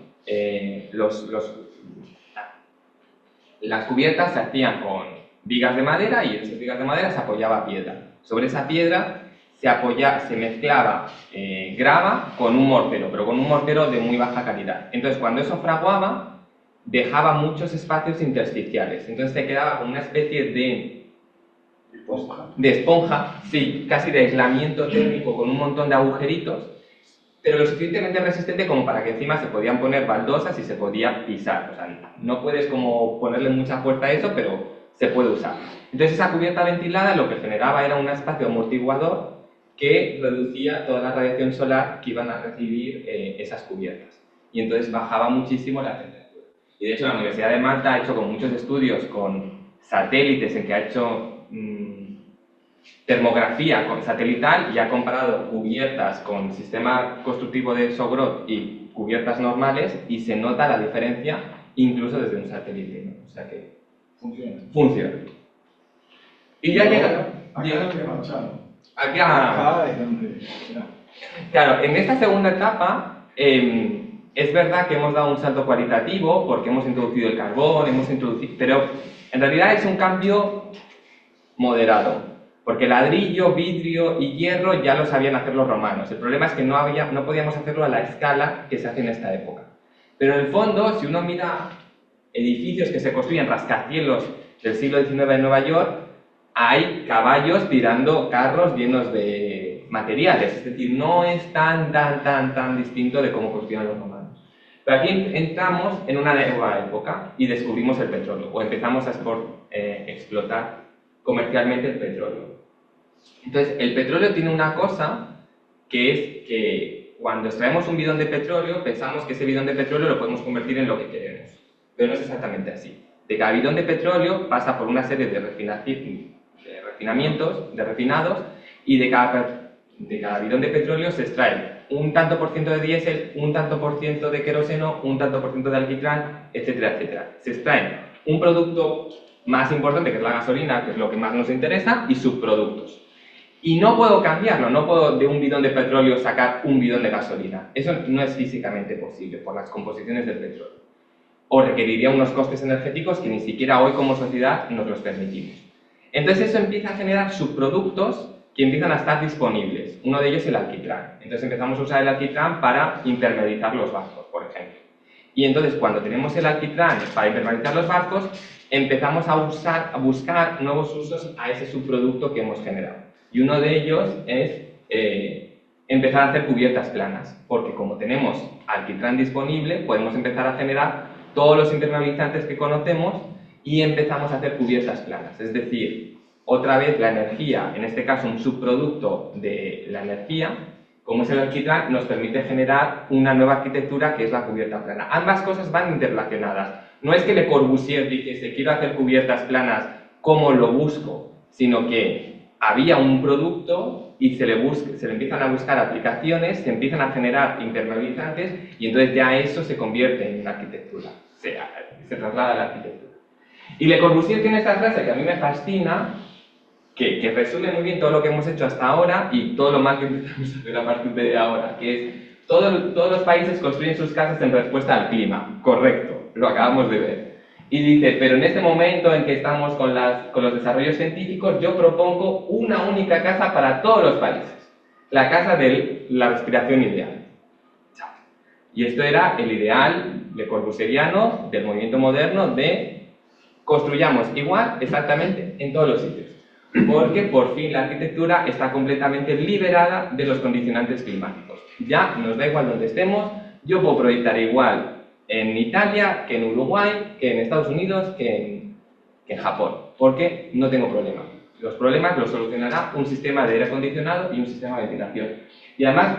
las cubiertas se hacían con vigas de madera y en esas vigas de madera se apoyaba piedra. Sobre esa piedra se mezclaba grava con un mortero, pero con un mortero de muy baja calidad. Entonces, cuando eso fraguaba, dejaba muchos espacios intersticiales. Entonces se quedaba con una especie de esponja, sí, casi de aislamiento térmico con un montón de agujeritos, pero lo suficientemente resistente como para que encima se podían poner baldosas y se podía pisar. O sea, no puedes como ponerle mucha fuerza a eso, pero se puede usar. Entonces esa cubierta ventilada lo que generaba era un espacio amortiguador que reducía toda la radiación solar que iban a recibir esas cubiertas. Y entonces bajaba muchísimo la temperatura. Y de hecho la Universidad de Malta ha hecho con muchos estudios con satélites en que ha hecho termografía satelital y ha comparado cubiertas con sistema constructivo de Sogrod y cubiertas normales y se nota la diferencia incluso desde un satélite, ¿no? O sea que funciona. Y ya llega... Acá es donde marcharon. Acá es donde... Claro, en esta segunda etapa es verdad que hemos dado un salto cualitativo porque hemos introducido el carbón, pero en realidad es un cambio moderado. Porque ladrillo, vidrio y hierro ya lo sabían hacer los romanos. El problema es que no podíamos hacerlo a la escala que se hace en esta época. Pero en el fondo, si uno mira edificios que se construyen rascacielos del siglo XIX en Nueva York, hay caballos tirando carros llenos de materiales. Es decir, no es tan distinto de cómo construían los romanos. Pero aquí entramos en una nueva época y descubrimos el petróleo, o empezamos a explotar comercialmente el petróleo. Entonces, el petróleo tiene una cosa que es que cuando extraemos un bidón de petróleo, pensamos que ese bidón de petróleo lo podemos convertir en lo que queremos. Pero no es exactamente así. De cada bidón de petróleo pasa por una serie de refinados, y de cada bidón de petróleo se extrae un tanto por ciento de diésel, un tanto por ciento de queroseno, un tanto por ciento de alquitrán, etcétera, etcétera. Se extrae un producto más importante, que es la gasolina, que es lo que más nos interesa, y subproductos. Y no puedo cambiarlo, no puedo de un bidón de petróleo sacar un bidón de gasolina. Eso no es físicamente posible por las composiciones del petróleo. O requeriría unos costes energéticos que ni siquiera hoy como sociedad nos los permitimos. Entonces eso empieza a generar subproductos que empiezan a estar disponibles. Uno de ellos es el alquitrán. Entonces empezamos a usar el alquitrán para impermeabilizar los barcos, por ejemplo. Y entonces cuando tenemos el alquitrán para impermeabilizar los barcos, empezamos a buscar nuevos usos a ese subproducto que hemos generado. Y uno de ellos es empezar a hacer cubiertas planas, porque como tenemos alquitrán disponible, podemos empezar a generar todos los impermeabilizantes que conocemos y empezamos a hacer cubiertas planas. Es decir, otra vez la energía, en este caso un subproducto de la energía, como es el alquitrán, nos permite generar una nueva arquitectura que es la cubierta plana. Ambas cosas van interrelacionadas. No es que Le Corbusier dijese quiero hacer cubiertas planas, ¿cómo lo busco? Sino que había un producto y se le empiezan a buscar aplicaciones, se empiezan a generar impermeabilizantes y entonces ya eso se convierte en una arquitectura, se traslada a la arquitectura. Y Le Corbusier tiene esta frase que a mí me fascina, que resume muy bien todo lo que hemos hecho hasta ahora y todo lo más que empezamos a hacer a partir de ahora, que es todos los países construyen sus casas en respuesta al clima. Correcto, lo acabamos de ver. Y dice, pero en este momento en que estamos con los desarrollos científicos, yo propongo una única casa para todos los países. La casa de la respiración ideal. Y esto era el ideal Le Corbusieriano del movimiento moderno de construyamos igual exactamente en todos los sitios. Porque por fin la arquitectura está completamente liberada de los condicionantes climáticos. Ya nos da igual donde estemos, yo puedo proyectar igual en Italia, que en Uruguay, que en Estados Unidos, que en Japón, porque no tengo problema. Los problemas los solucionará un sistema de aire acondicionado y un sistema de ventilación. Y además,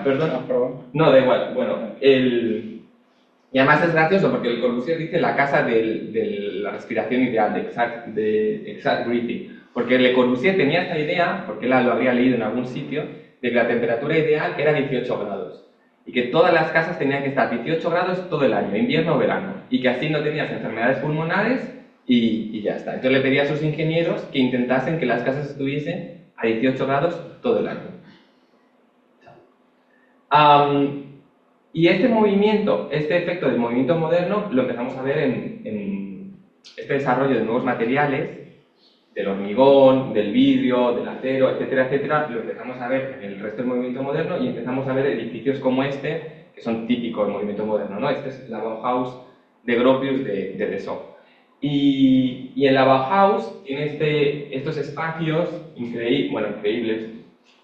no, da igual, bueno, y además es gracioso porque Le Corbusier dice la casa de la respiración ideal, de exact breathing, porque Le Corbusier tenía esta idea, porque él lo había leído en algún sitio, de que la temperatura ideal era 18 grados. Y que todas las casas tenían que estar 18 grados todo el año, invierno o verano, y que así no tenías enfermedades pulmonares y ya está. Entonces le pedía a sus ingenieros que intentasen que las casas estuviesen a 18 grados todo el año. Y este movimiento, este efecto del movimiento moderno, lo empezamos a ver en este desarrollo de nuevos materiales, del hormigón, del vidrio, del acero, etcétera, etcétera, lo empezamos a ver en el resto del movimiento moderno y empezamos a ver edificios como este, que son típicos del movimiento moderno, ¿no? Este es la Bauhaus de Gropius de Dessau. Y en la Bauhaus tiene estos espacios increíbles,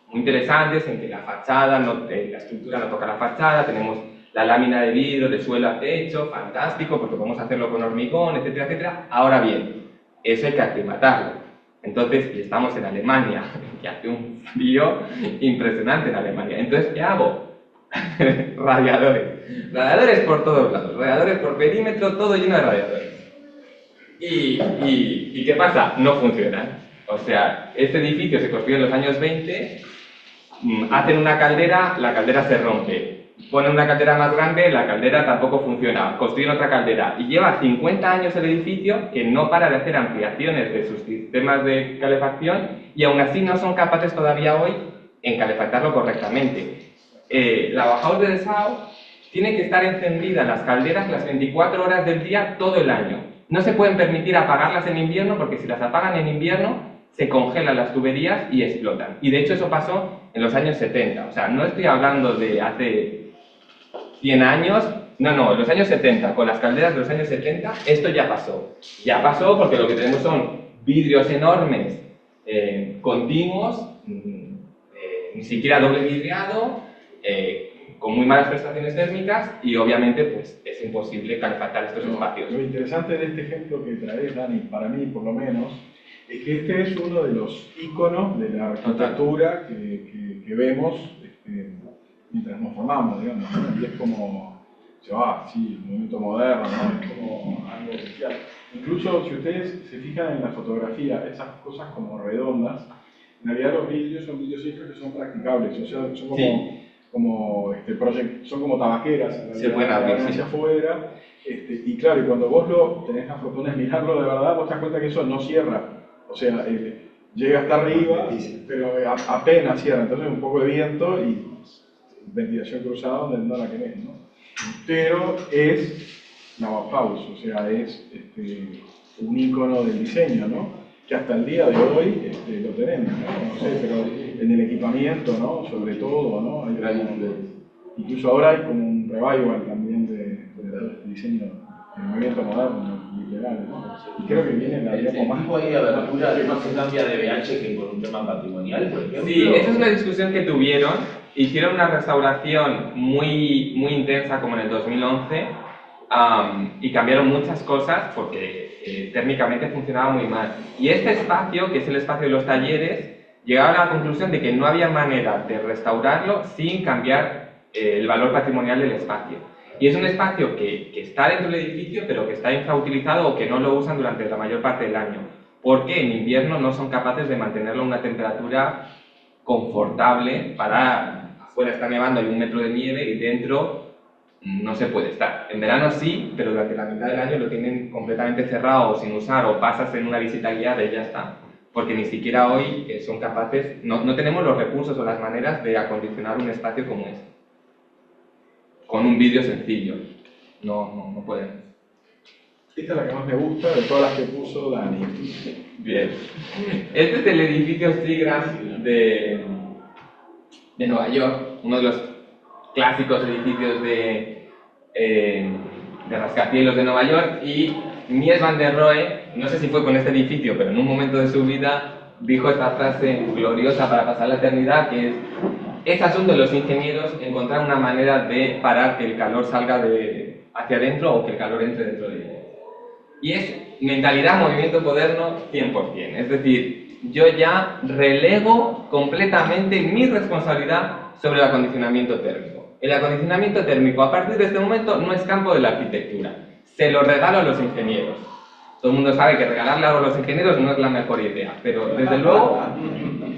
muy interesantes en que la fachada, la estructura no toca la fachada, tenemos la lámina de vidrio de suelo a techo, fantástico, porque podemos hacerlo con hormigón, etcétera, etcétera. Ahora bien, eso hay que aclimatarlo. Entonces, y estamos en Alemania, que hace un frío impresionante en Alemania. Entonces, ¿qué hago? Radiadores. Radiadores por todos lados, radiadores por perímetro, todo lleno de radiadores. ¿Y qué pasa? No funcionan. O sea, este edificio se construyó en los años 20, hacen una caldera, la caldera se rompe. Ponen una caldera más grande, la caldera tampoco funciona. Construyen otra caldera. Y lleva 50 años el edificio que no para de hacer ampliaciones de sus sistemas de calefacción y aún así no son capaces todavía hoy en calefactarlo correctamente. La Bauhaus de Dessau tiene que estar encendida las calderas las 24 horas del día todo el año. No se pueden permitir apagarlas en invierno porque si las apagan en invierno se congelan las tuberías y explotan. Y de hecho eso pasó en los años 70. O sea, no estoy hablando de hace 100 años, no, en los años 70, con las calderas de los años 70, esto ya pasó. Ya pasó porque lo que tenemos son vidrios enormes, continuos, ni siquiera doble vidriado, con muy malas prestaciones térmicas y obviamente pues es imposible calefactar estos espacios. Lo interesante de este ejemplo que traes, Dani, para mí por lo menos, es que este es uno de los íconos de la arquitectura que vemos mientras nos formamos, digamos, ¿no? Y es como, sí, el movimiento moderno, ¿no? Es como algo especial. Incluso si ustedes se fijan en la fotografía, esas cosas como redondas, en realidad los vidrios son vidrios hijos que son practicables, o sea, son como, son como tabaqueras, se pueden abrir hacia afuera, y claro, y cuando vos lo tenés la fortuna de mirarlo de verdad, vos te das cuenta que eso no cierra, o sea, llega hasta arriba, pero apenas cierra, entonces un poco de viento y ventilación cruzada donde no la querés, ¿no? Pero es la Bauhaus, o sea, es un ícono del diseño, ¿no? Que hasta el día de hoy lo tenemos, ¿no? No sé, pero en el equipamiento, ¿no? Sobre todo, ¿no? Incluso ahora hay como un revival también de diseño, de movimiento moderno, literal, ¿no? Y creo que viene la ¿El tipo ahí de abertura no se cambia de BH que por un tema patrimonial, por ejemplo? Sí, esa es una discusión que tuvieron. Hicieron una restauración muy intensa como en el 2011 y cambiaron muchas cosas porque térmicamente funcionaba muy mal. Y este espacio, que es el espacio de los talleres, llegaba a la conclusión de que no había manera de restaurarlo sin cambiar el valor patrimonial del espacio. Y es un espacio que está dentro del edificio, pero que está infrautilizado o que no lo usan durante la mayor parte del año, porque en invierno no son capaces de mantenerlo a una temperatura confortable para... Afuera está nevando, hay 1 metro de nieve y dentro no se puede estar. En verano sí, pero durante la mitad del año lo tienen completamente cerrado o sin usar, o pasas en una visita guiada y ya está. Porque ni siquiera hoy son capaces, no tenemos los recursos o las maneras de acondicionar un espacio como este. Con un vídeo sencillo. No podemos. Esta es la que más me gusta de todas las que puso Dani. Bien. Este es el edificio Seagram de Nueva York, uno de los clásicos edificios de rascacielos de Nueva York, y Mies van der Rohe, no sé si fue con este edificio, pero en un momento de su vida dijo esta frase gloriosa para pasar la eternidad, que es asunto de los ingenieros encontrar una manera de parar que el calor salga hacia adentro o que el calor entre dentro de él. Y es mentalidad, movimiento moderno 100%, es decir, yo ya relego completamente mi responsabilidad sobre el acondicionamiento térmico. El acondicionamiento térmico a partir de este momento no es campo de la arquitectura, se lo regalo a los ingenieros. Todo el mundo sabe que regalarle algo a los ingenieros no es la mejor idea, pero desde luego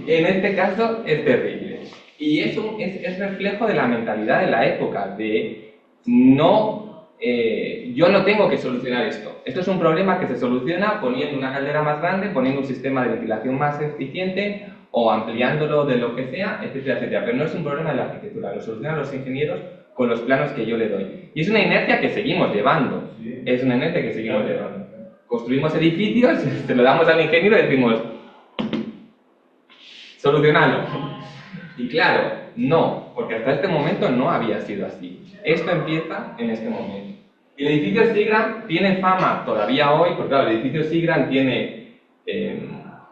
en este caso es terrible. Y eso es reflejo de la mentalidad de la época, de yo no tengo que solucionar esto. Esto es un problema que se soluciona poniendo una caldera más grande, poniendo un sistema de ventilación más eficiente o ampliándolo de lo que sea, etcétera, etcétera. Pero no es un problema de la arquitectura, lo solucionan los ingenieros con los planos que yo le doy. Y es una inercia que seguimos llevando. Es una inercia que seguimos llevando. Construimos edificios, se lo damos al ingeniero y decimos, solucionalo. Y claro, no, porque hasta este momento no había sido así. Esto empieza en este momento. Y el edificio Seagram tiene fama todavía hoy, porque claro, el edificio Seagram tiene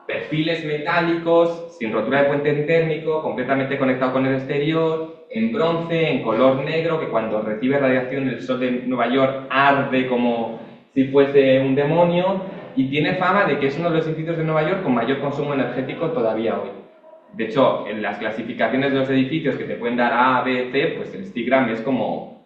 perfiles metálicos, sin rotura de puente térmico, completamente conectado con el exterior, en bronce, en color negro, que cuando recibe radiación del sol de Nueva York arde como si fuese un demonio, y tiene fama de que es uno de los edificios de Nueva York con mayor consumo energético todavía hoy. De hecho, en las clasificaciones de los edificios que te pueden dar A, B, C, pues el Stigram es como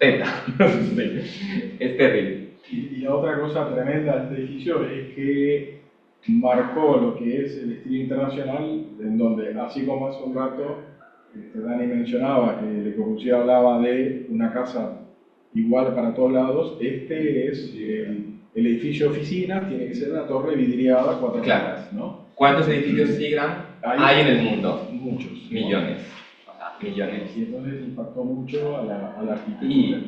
Z. Sí, es terrible. Y la otra cosa tremenda de este edificio es que marcó lo que es el estilo internacional, en donde, así como hace un rato Dani mencionaba que Le Corbusier hablaba de una casa igual para todos lados, este es el edificio de oficinas, tiene que ser una torre vidriada, 4 Claro. plantas, ¿no? ¿Cuántos edificios Stigram hay en el mundo? Muchos. ¿no? Millones. O sea, millones. Y entonces impactó mucho a la arquitectura.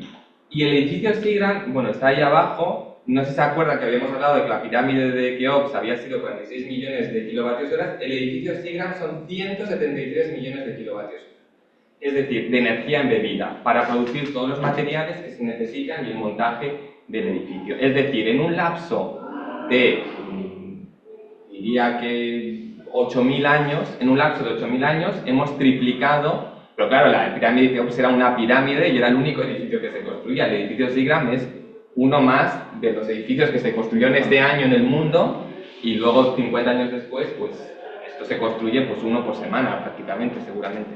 Y el edificio Stigram, bueno, está ahí abajo. No sé si se acuerdan que habíamos hablado de que la pirámide de Keops había sido 46 millones de kilovatios hora. El edificio Stigram son 173 millones de kilovatios hora. Es decir, de energía embebida para producir todos los materiales que se necesitan y el montaje del edificio. Es decir, en un lapso de, diría que 8.000 años, en un lapso de 8.000 años hemos triplicado. Pero claro, la pirámide de Keops era una pirámide y era el único edificio que se construía. El edificio Stigram es uno más de los edificios que se construyeron este año en el mundo, y luego 50 años después, pues esto se construye pues uno por semana prácticamente, seguramente.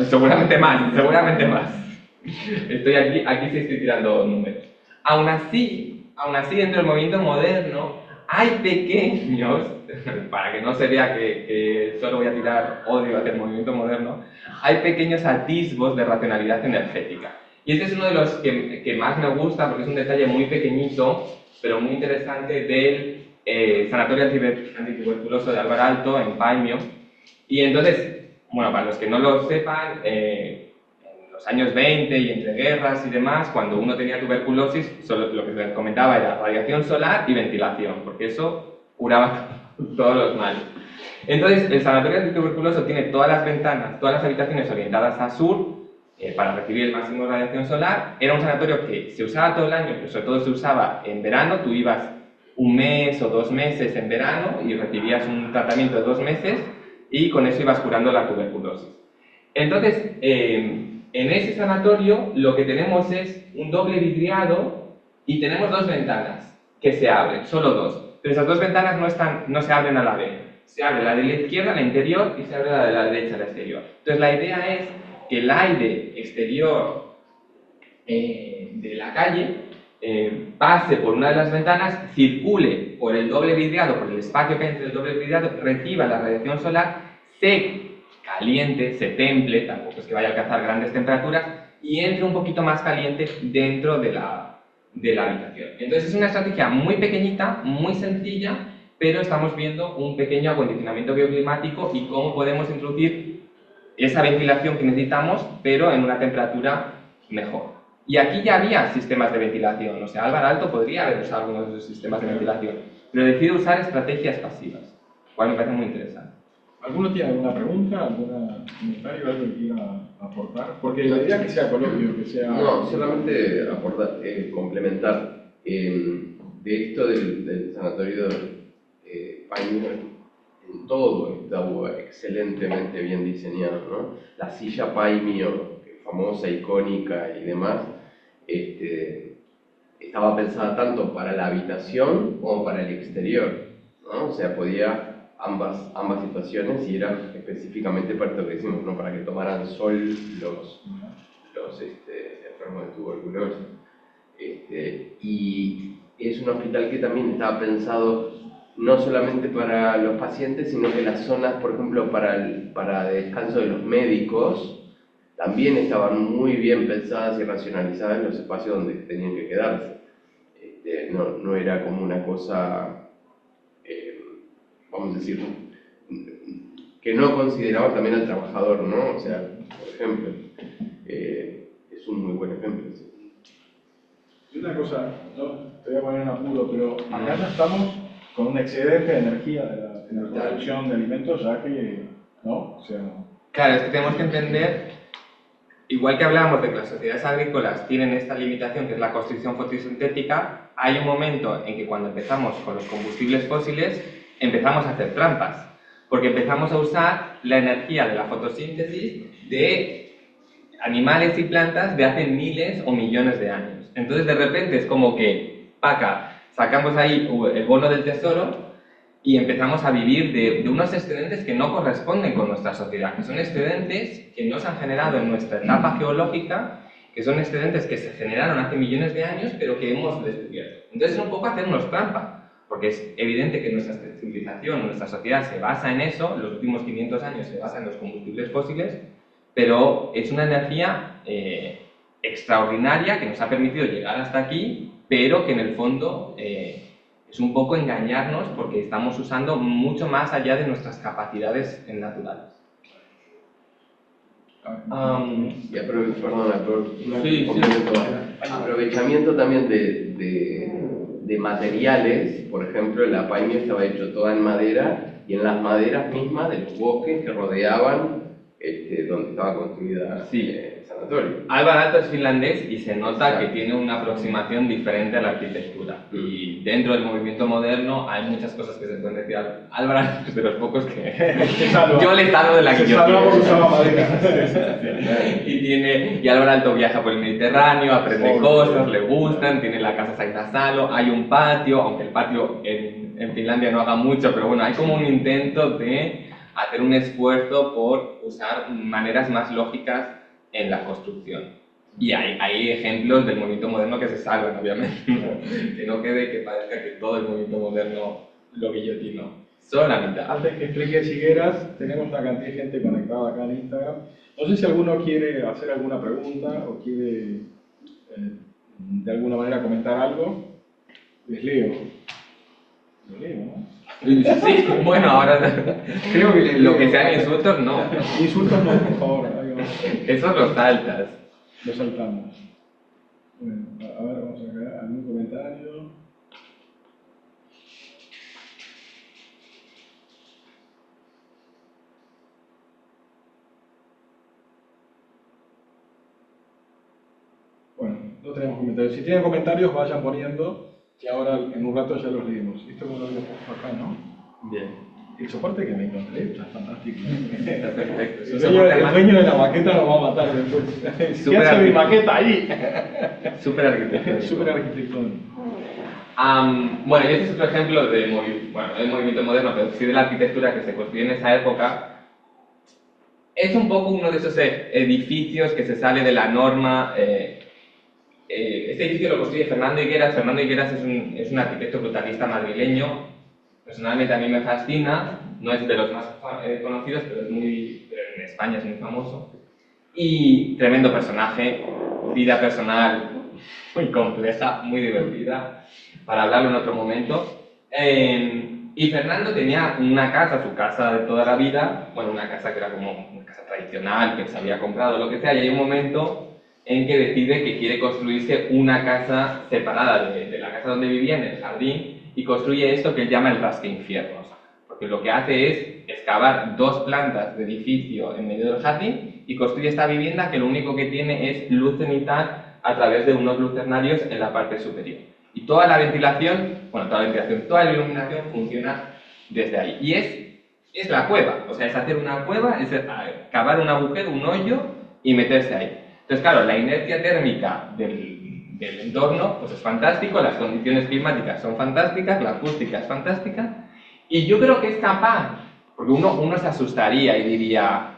Seguramente más, seguramente más. Aquí sí estoy tirando números. Aún así dentro del movimiento moderno hay pequeños, para que no se vea que solo voy a tirar odio hacia el movimiento moderno, hay pequeños atisbos de racionalidad energética. Y este es uno de los que más me gusta, porque es un detalle muy pequeñito, pero muy interesante, del Sanatorio Antituberculoso de Álvaro Alto, en Paimio. Y entonces, bueno, para los que no lo sepan, en los años 20 y entre guerras y demás, cuando uno tenía tuberculosis, solo lo que se les comentaba era radiación solar y ventilación, porque eso curaba todos los males. Entonces, el Sanatorio Antituberculoso tiene todas las ventanas, todas las habitaciones orientadas a sur, para recibir el máximo de radiación solar. Era un sanatorio que se usaba todo el año, pero sobre todo se usaba en verano. Tú ibas un mes o 2 meses en verano y recibías un tratamiento de 2 meses y con eso ibas curando la tuberculosis. Entonces, en ese sanatorio lo que tenemos es un doble vidriado y tenemos 2 ventanas que se abren, solo 2. Pero esas 2 ventanas no se abren a la vez. Se abre la de la izquierda, la interior, y se abre la de la derecha, la exterior. Entonces la idea es que el aire exterior de la calle pase por una de las ventanas, circule por el doble vidriado, por el espacio que hay entre el doble vidriado, reciba la radiación solar, se caliente, se temple, tampoco es que vaya a alcanzar grandes temperaturas, y entre un poquito más caliente dentro de la habitación. Entonces es una estrategia muy pequeñita, muy sencilla, pero estamos viendo un pequeño acondicionamiento bioclimático y cómo podemos introducir esa ventilación que necesitamos, pero en una temperatura mejor. Y aquí ya había sistemas de ventilación, o sea, Álvaro Alto podría haber usado algunos de esos sistemas de ventilación, pero decide usar estrategias pasivas, lo cual me parece muy interesante. ¿Alguno tiene alguna pregunta, algún comentario, algo que quiera aportar? Porque la idea es que sea coloquio, que sea... No, solamente complementar. De esto del sanatorio Paimio, en todo estaba excelentemente bien diseñado, ¿no? La silla Paimio, famosa, icónica y demás, estaba pensada tanto para la habitación como para el exterior, ¿no? O sea, podía ambas situaciones, y era específicamente para esto que decimos, ¿no? Para que tomaran sol los enfermos de tuberculosis. Y es un hospital que también estaba pensado no solamente para los pacientes, sino que las zonas, por ejemplo, para descanso de los médicos, también estaban muy bien pensadas y racionalizadas en los espacios donde tenían que quedarse. No era como una cosa, vamos a decir, que no consideraba también al trabajador, ¿no? O sea, por ejemplo, es un muy buen ejemplo. ¿Sí? Y una cosa, no te voy a poner en apuro, pero acá ya estamos con un excedente de energía de la producción de alimentos, ya que, ¿no? O sea, Claro, es que tenemos que entender, igual que hablábamos de que las sociedades agrícolas tienen esta limitación que es la construcción fotosintética, hay un momento en que cuando empezamos con los combustibles fósiles, empezamos a hacer trampas, porque empezamos a usar la energía de la fotosíntesis de animales y plantas de hace miles o millones de años. Entonces, de repente es como que, paca, sacamos ahí el bono del tesoro y empezamos a vivir de unos excedentes que no corresponden con nuestra sociedad, que son excedentes que no se han generado en nuestra etapa geológica, que son excedentes que se generaron hace millones de años, pero que hemos descubierto. Entonces es un poco hacernos trampa, porque es evidente que nuestra civilización, nuestra sociedad se basa en eso, los últimos 500 años se basa en los combustibles fósiles, pero es una energía extraordinaria que nos ha permitido llegar hasta aquí, pero que en el fondo es un poco engañarnos porque estamos usando mucho más allá de nuestras capacidades naturales. Y aprovechamiento también de materiales, por ejemplo, el apaño estaba hecho toda en madera y en las maderas mismas de los bosques que rodeaban donde estaba construida el sanatorio. Alvar Aalto es finlandés y se nota que tiene una aproximación diferente a la arquitectura. Y dentro del movimiento moderno hay muchas cosas que se pueden decir. Alvar Aalto es de los pocos que yo le salvo de la que yo y Alvar Aalto viaja por el Mediterráneo, aprende cosas, le gustan, tiene la casa Sainasalo, hay un patio, aunque el patio en Finlandia no haga mucho, pero bueno, hay como un intento de hacer un esfuerzo por usar maneras más lógicas en la construcción. Y hay ejemplos del movimiento moderno que se salvan, obviamente. Que no quede que parezca que todo el movimiento moderno lo guillotinó. Solo la mitad. Antes que explique Higueras, tenemos una cantidad de gente conectada acá en Instagram. No sé si alguno quiere hacer alguna pregunta o quiere de alguna manera comentar algo. Les leo. Les leo, ¿no? Sí, bueno, ahora creo que lo que sean insultos, no. Insultos no, por favor. Esos los saltas. Los saltamos. Bueno, a ver, vamos a ver algún comentario. Bueno, no tenemos comentarios. Si tienen comentarios, vayan poniendo, que ahora en un rato ya los leemos. Esto como lo había puesto acá, ¿no? Bien. El soporte que me encontré está fantástico. Está perfecto. El dueño de la maqueta nos va a matar después. ¿Qué hace mi maqueta ahí? Súper arquitectónico. Súper arquitectónico. Bueno, y este es otro ejemplo del movimiento moderno, pero sí de la arquitectura que se construyó en esa época. Es un poco uno de esos edificios que se sale de la norma. Este edificio lo construye Fernando Higueras. Fernando Higueras es un arquitecto brutalista madrileño. Personalmente a mí me fascina, no es de los más conocidos, pero en España es muy famoso. Y tremendo personaje, vida personal muy compleja, muy divertida, para hablarlo en otro momento. Y Fernando tenía una casa, su casa de toda la vida, bueno, una casa que era como una casa tradicional, que se había comprado, lo que sea, y hay un momento en que decide que quiere construirse una casa separada de la casa donde vivía, en el jardín, y construye esto que él llama el rasquinfiernos, porque lo que hace es excavar 2 plantas de edificio en medio del jardín y construye esta vivienda que lo único que tiene es luz cenital a través de unos lucernarios en la parte superior. Y toda la ventilación, toda la iluminación funciona desde ahí. Y es la cueva, o sea, es hacer una cueva, es cavar un agujero, un hoyo y meterse ahí. Entonces, claro, la inercia térmica del entorno pues es fantástico, las condiciones climáticas son fantásticas, la acústica es fantástica, y yo creo que es capaz, porque uno se asustaría y diría,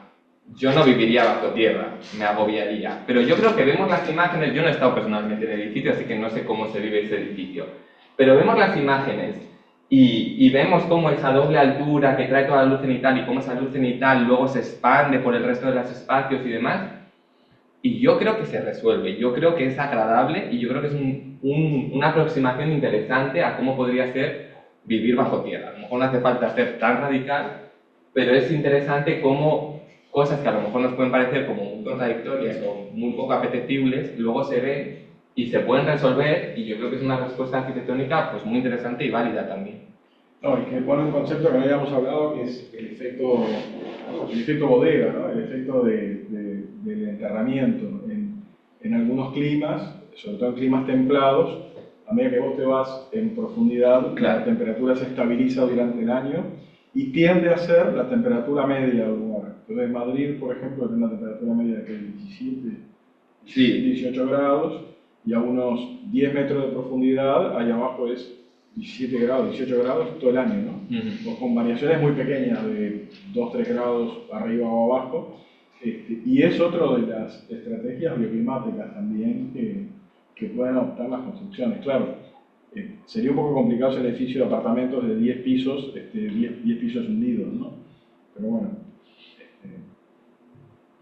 yo no viviría bajo tierra, me agobiaría, pero yo creo que vemos las imágenes, yo no he estado personalmente en el edificio, así que no sé cómo se vive ese edificio, pero vemos las imágenes y vemos cómo esa doble altura que trae toda la luz cenital y cómo esa luz cenital luego se expande por el resto de los espacios y demás. Y yo creo que se resuelve, yo creo que es agradable y yo creo que es una aproximación interesante a cómo podría ser vivir bajo tierra. A lo mejor no hace falta ser tan radical, pero es interesante cómo cosas que a lo mejor nos pueden parecer como muy contradictorias o muy poco apetecibles, luego se ven y se pueden resolver, y yo creo que es una respuesta arquitectónica pues muy interesante y válida también. No, y que pone un concepto que no habíamos hablado, que es el efecto bodega, ¿no? El efecto del enterramiento. En algunos climas, sobre todo en climas templados, a medida que vos te vas en profundidad, Claro. la temperatura se estabiliza durante el año y tiende a ser la temperatura media del lugar. Entonces Madrid, por ejemplo, tiene una temperatura media de 17, Sí. 18 grados, y a unos 10 metros de profundidad, ahí abajo es 17 grados, 18 grados todo el año, ¿no? Ujú. Con variaciones muy pequeñas de 2-3 grados arriba o abajo. Y es otro de las estrategias bioclimáticas también que pueden adoptar las construcciones. Claro, sería un poco complicado ese edificio de apartamentos de 10 pisos, 10 pisos hundidos, ¿no? Pero bueno,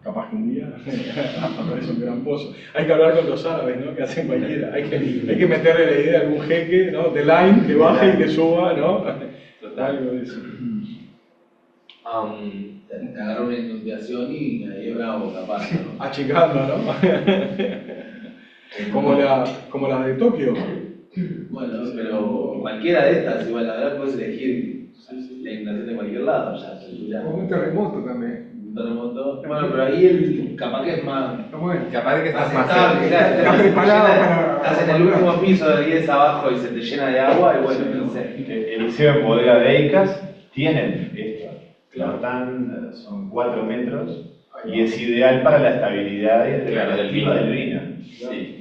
capaz que un día aparece un gran pozo. Hay que hablar con los árabes, ¿no? Que hacen cualquiera. Hay que meterle la idea a algún jeque, ¿no? De line, que baje y que suba, ¿no? Total. Algo de eso. Te agarra una inundación y ahí es bravo, capaz, ¿no? Achicando, ¿no? como la de Tokio. Bueno, pero cualquiera de estas, igual la verdad puedes elegir la inundación de cualquier lado, ya es el tuyo. Como un terremoto también. Un terremoto. Bueno, pero ahí el capaz que es más. Está bueno. Capaz de que estás más estable, cerca. claro, Está se te preparado llena- para- Estás en el último piso de 10 abajo y se te llena de agua, y bueno, no sé. Eliseo en Bodega de Eicas tienen esto. Son 4 metros y es ideal para la estabilidad Claro, del relativa vino. del vino. Sí.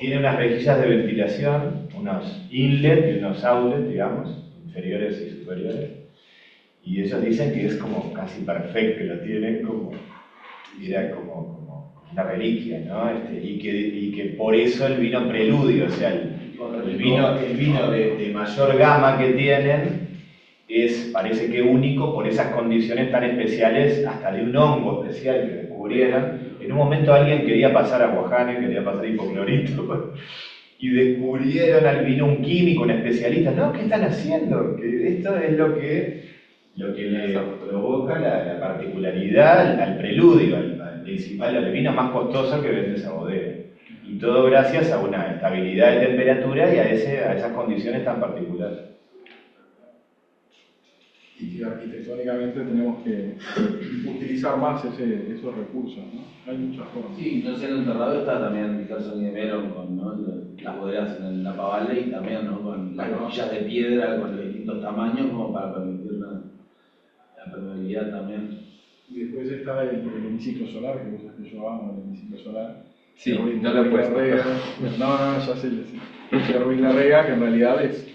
Tiene unas rejillas de ventilación, unos inlet y unos outlet, digamos, inferiores y superiores. Y ellos dicen que es como casi perfecto, que lo tienen como una reliquia, ¿no? Y que por eso el vino preludio, o sea, el vino de mayor gama que tienen parece que único por esas condiciones tan especiales, hasta de un hongo especial que descubrieron. En un momento alguien quería pasar aguajane, quería pasar hipoclorito, y descubrieron al vino un químico, un especialista. No, ¿qué están haciendo? Que esto es lo que le provoca la particularidad al preludio, al principal, al vino más costoso que vende esa bodega. Y todo gracias a una estabilidad de temperatura y a esas condiciones tan particulares. Y que arquitectónicamente tenemos que utilizar más esos recursos, ¿no? Hay muchas formas. Sí, no sé, en Enterrado está también Gerson y Meron con, ¿no? Las bodegas en el Napa Valley y también, ¿no? Con las rejillas de piedra con los distintos tamaños como para permitir la permeabilidad también. Y después está el hemiciclo solar, que vos sabés que yo amo el hemiciclo solar. Sí, De no lo he puesto. Larrega. No, ya sé. De Ruiz Larrega, que en realidad es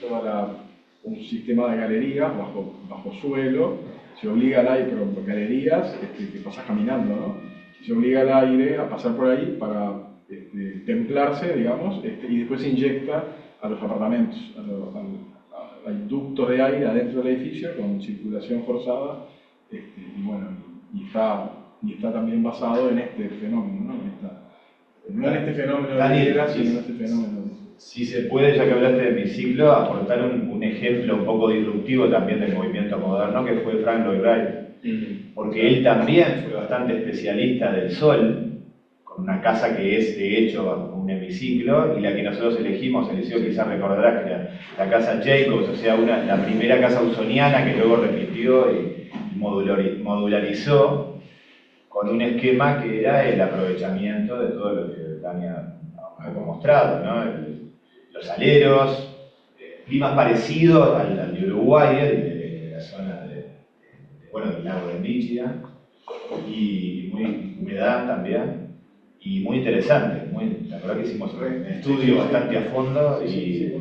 un sistema de galerías bajo suelo. Se obliga al aire, pero por galerías que pasas caminando, ¿no? Se obliga al aire a pasar por ahí para templarse, digamos, y después se inyecta a los apartamentos. Hay ductos de aire adentro del edificio con circulación forzada, y bueno, y está también basado en este fenómeno, ¿no? En este fenómeno de Daniel, hiela, sino en este fenómeno de... Si se puede, ya que hablaste de mi ciclo, aportar un ejemplo un poco disruptivo también del movimiento moderno, que fue Frank Lloyd Wright. Porque él también fue bastante especialista del sol, con una casa que es de hecho un hemiciclo, y la que nosotros elegimos, Eliseo quizás recordarás que era la casa Jacobs, o sea, la primera casa ausoniana que luego repitió y modularizó con un esquema que era el aprovechamiento de todo lo que Tania ha mostrado, ¿no? Los aleros, climas parecidos al de Uruguay, de la zona del lago de Míchigan, y muy humedad también, y muy interesante. La verdad que hicimos un estudio bastante a fondo Sí,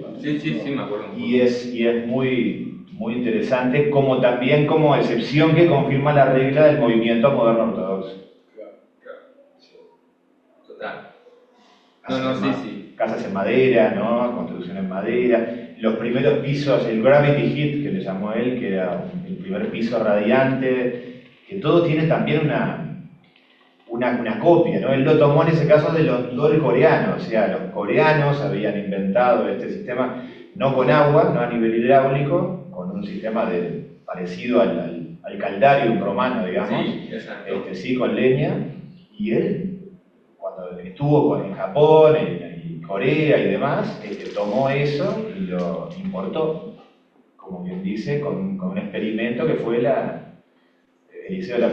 me acuerdo. y es muy interesante, como también como excepción que confirma la regla del movimiento moderno ortodoxo. Total. Sí. Casas en madera, ¿no? Construcción en madera. Los primeros pisos, el Gravity Hit, que le llamó él, que era el primer piso radiante, que todo tiene también una copia, ¿no? Él lo tomó en ese caso del coreano, o sea, los coreanos habían inventado este sistema, no con agua, no a nivel hidráulico, con un sistema parecido al caldarium romano, digamos, Sí, exacto. sí, con leña, y él, cuando estuvo en Japón, en Corea y demás, tomó eso y lo importó, como bien dice, con un experimento que fue la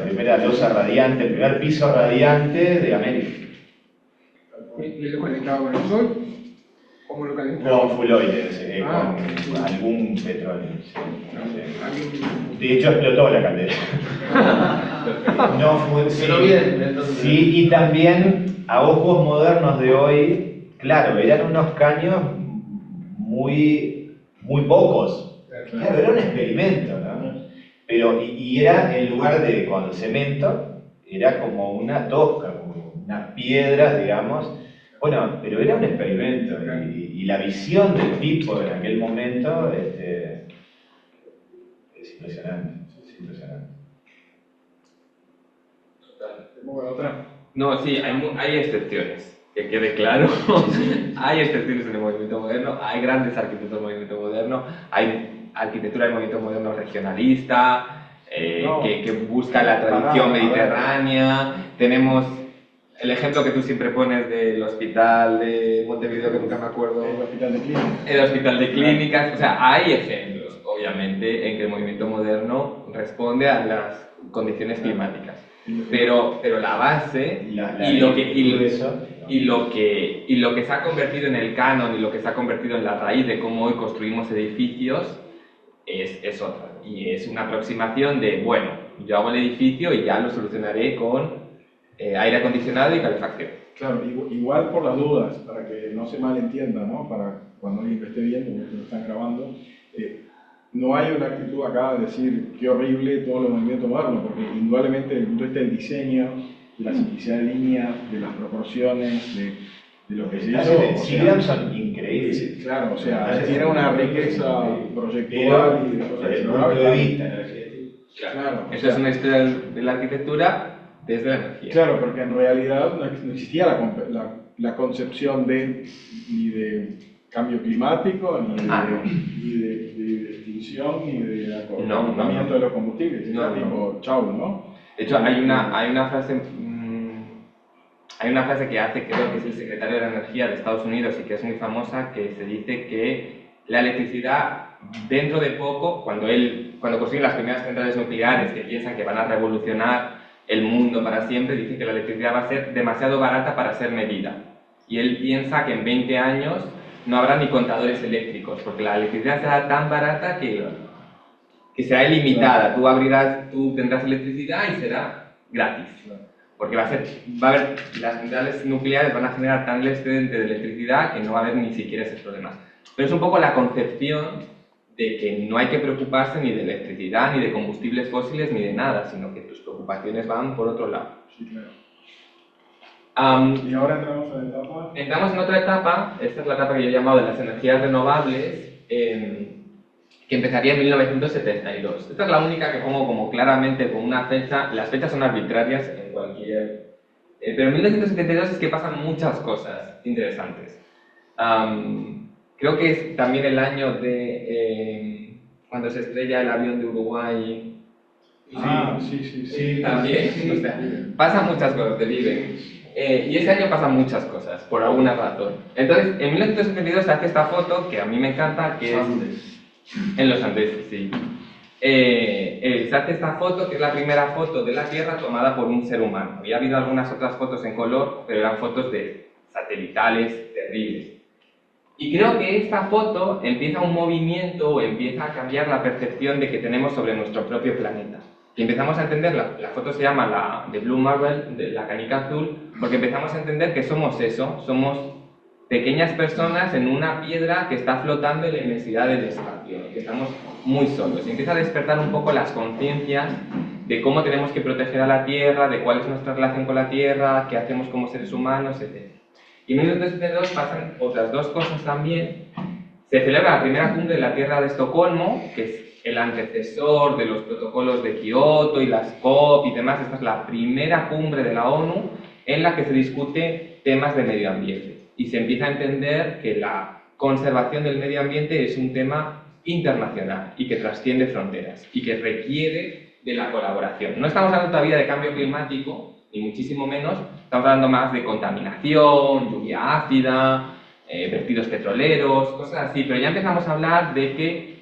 primera losa radiante, el primer piso radiante de América. ¿Y lo conectaba con el sol? ¿Cómo lo calentamos? Con full oil, Ah. con algún petróleo. Sí, de hecho explotó la caldera. No fue, Pero bien, entonces. sí, y también a ojos modernos de hoy, claro, eran unos caños muy pocos. Claro, era un experimento, ¿no? Pero, y era en lugar de con cemento, era como una tosca, como unas piedras, digamos. Bueno, pero era un experimento y la visión del tipo en aquel momento es impresionante, es impresionante. ¿Tenemos otra? No, sí, hay excepciones, que quede claro. Hay excepciones en el movimiento moderno, hay grandes arquitectos del movimiento moderno, hay arquitectura del movimiento moderno regionalista, que busca la tradición mediterránea. Tenemos el ejemplo que tú siempre pones del hospital de Montevideo, que nunca me acuerdo. El hospital de clínicas. El hospital de clínicas. O sea, hay ejemplos, obviamente, en que el movimiento moderno responde a las condiciones climáticas. Pero la base y lo que se ha convertido en el canon y lo que se ha convertido en la raíz de cómo hoy construimos edificios es otra. Y es una aproximación de, bueno, yo hago el edificio y ya lo solucionaré con aire acondicionado y calefacción. Claro, igual por las dudas, para que no se malentienda, ¿no? Para cuando alguien lo esté viendo, porque lo están grabando, no hay una actitud acá de decir qué horrible todos los movimientos modernos, porque indudablemente desde el punto de vista del diseño, de la simplicidad de líneas, de las proporciones, de lo que se hizo. Sigran son increíbles. Claro, o sea, tiene una riqueza proyectual y de cosas desde el que punto de se vista graban. energético. Claro, Esto es una historia de la arquitectura desde la energía. claro, porque en realidad no existía la concepción ni de cambio climático, ni de extinción, ni de agotamiento de los combustibles. Era tipo, chau, ¿no? De hecho, hay una frase que hace, creo que es el secretario de la Energía de Estados Unidos y que es muy famosa, que se dice que la electricidad, dentro de poco, cuando construyen las primeras centrales nucleares que piensan que van a revolucionar el mundo para siempre, dice que la electricidad va a ser demasiado barata para ser medida. Y él piensa que en 20 años no habrá ni contadores eléctricos, porque la electricidad será tan barata que será ilimitada. Tú tendrás electricidad y será gratis. Porque las centrales nucleares van a generar tal excedente de electricidad que no va a haber ni siquiera esos problemas. Pero es un poco la concepción de que no hay que preocuparse ni de electricidad, ni de combustibles fósiles, ni de nada, sino que tus preocupaciones van por otro lado. Sí, claro. Y ahora entramos en la etapa. Entramos en otra etapa, esta es la etapa que yo he llamado de las energías renovables, que empezaría en 1972. Esta es la única que pongo como claramente con una fecha. Las fechas son arbitrarias en cualquier... pero en 1972 es que pasan muchas cosas interesantes. Creo que es también el año de cuando se estrella el avión de Uruguay. Sí, también. O sea, pasan muchas cosas, te viven. Y ese año pasan muchas cosas, por alguna razón. Entonces, en 1972 se hace esta foto que a mí me encanta, que es en los Andes, sí. Se hace esta foto, que es la primera foto de la Tierra tomada por un ser humano. Había habido algunas otras fotos en color, pero eran fotos de satelitales terribles. Y creo que esta foto empieza un movimiento o empieza a cambiar la percepción de que tenemos sobre nuestro propio planeta. Y empezamos a entender, la foto se llama la de Blue Marble, de la canica azul, porque empezamos a entender que somos eso, somos pequeñas personas en una piedra que está flotando en la inmensidad del espacio, que estamos muy solos. Y empieza a despertar un poco las conciencias de cómo tenemos que proteger a la Tierra, de cuál es nuestra relación con la Tierra, qué hacemos como seres humanos, etc. Y en 1972 pasan otras dos cosas también. Se celebra la primera cumbre de la Tierra de Estocolmo, que es el antecesor de los protocolos de Kioto y las COP y demás. Esta es la primera cumbre de la ONU en la que se discute temas de medio ambiente. Y se empieza a entender que la conservación del medio ambiente es un tema internacional y que trasciende fronteras y que requiere de la colaboración. No estamos hablando todavía de cambio climático, ni muchísimo menos, estamos hablando más de contaminación, lluvia ácida, vertidos petroleros, cosas así, pero ya empezamos a hablar de que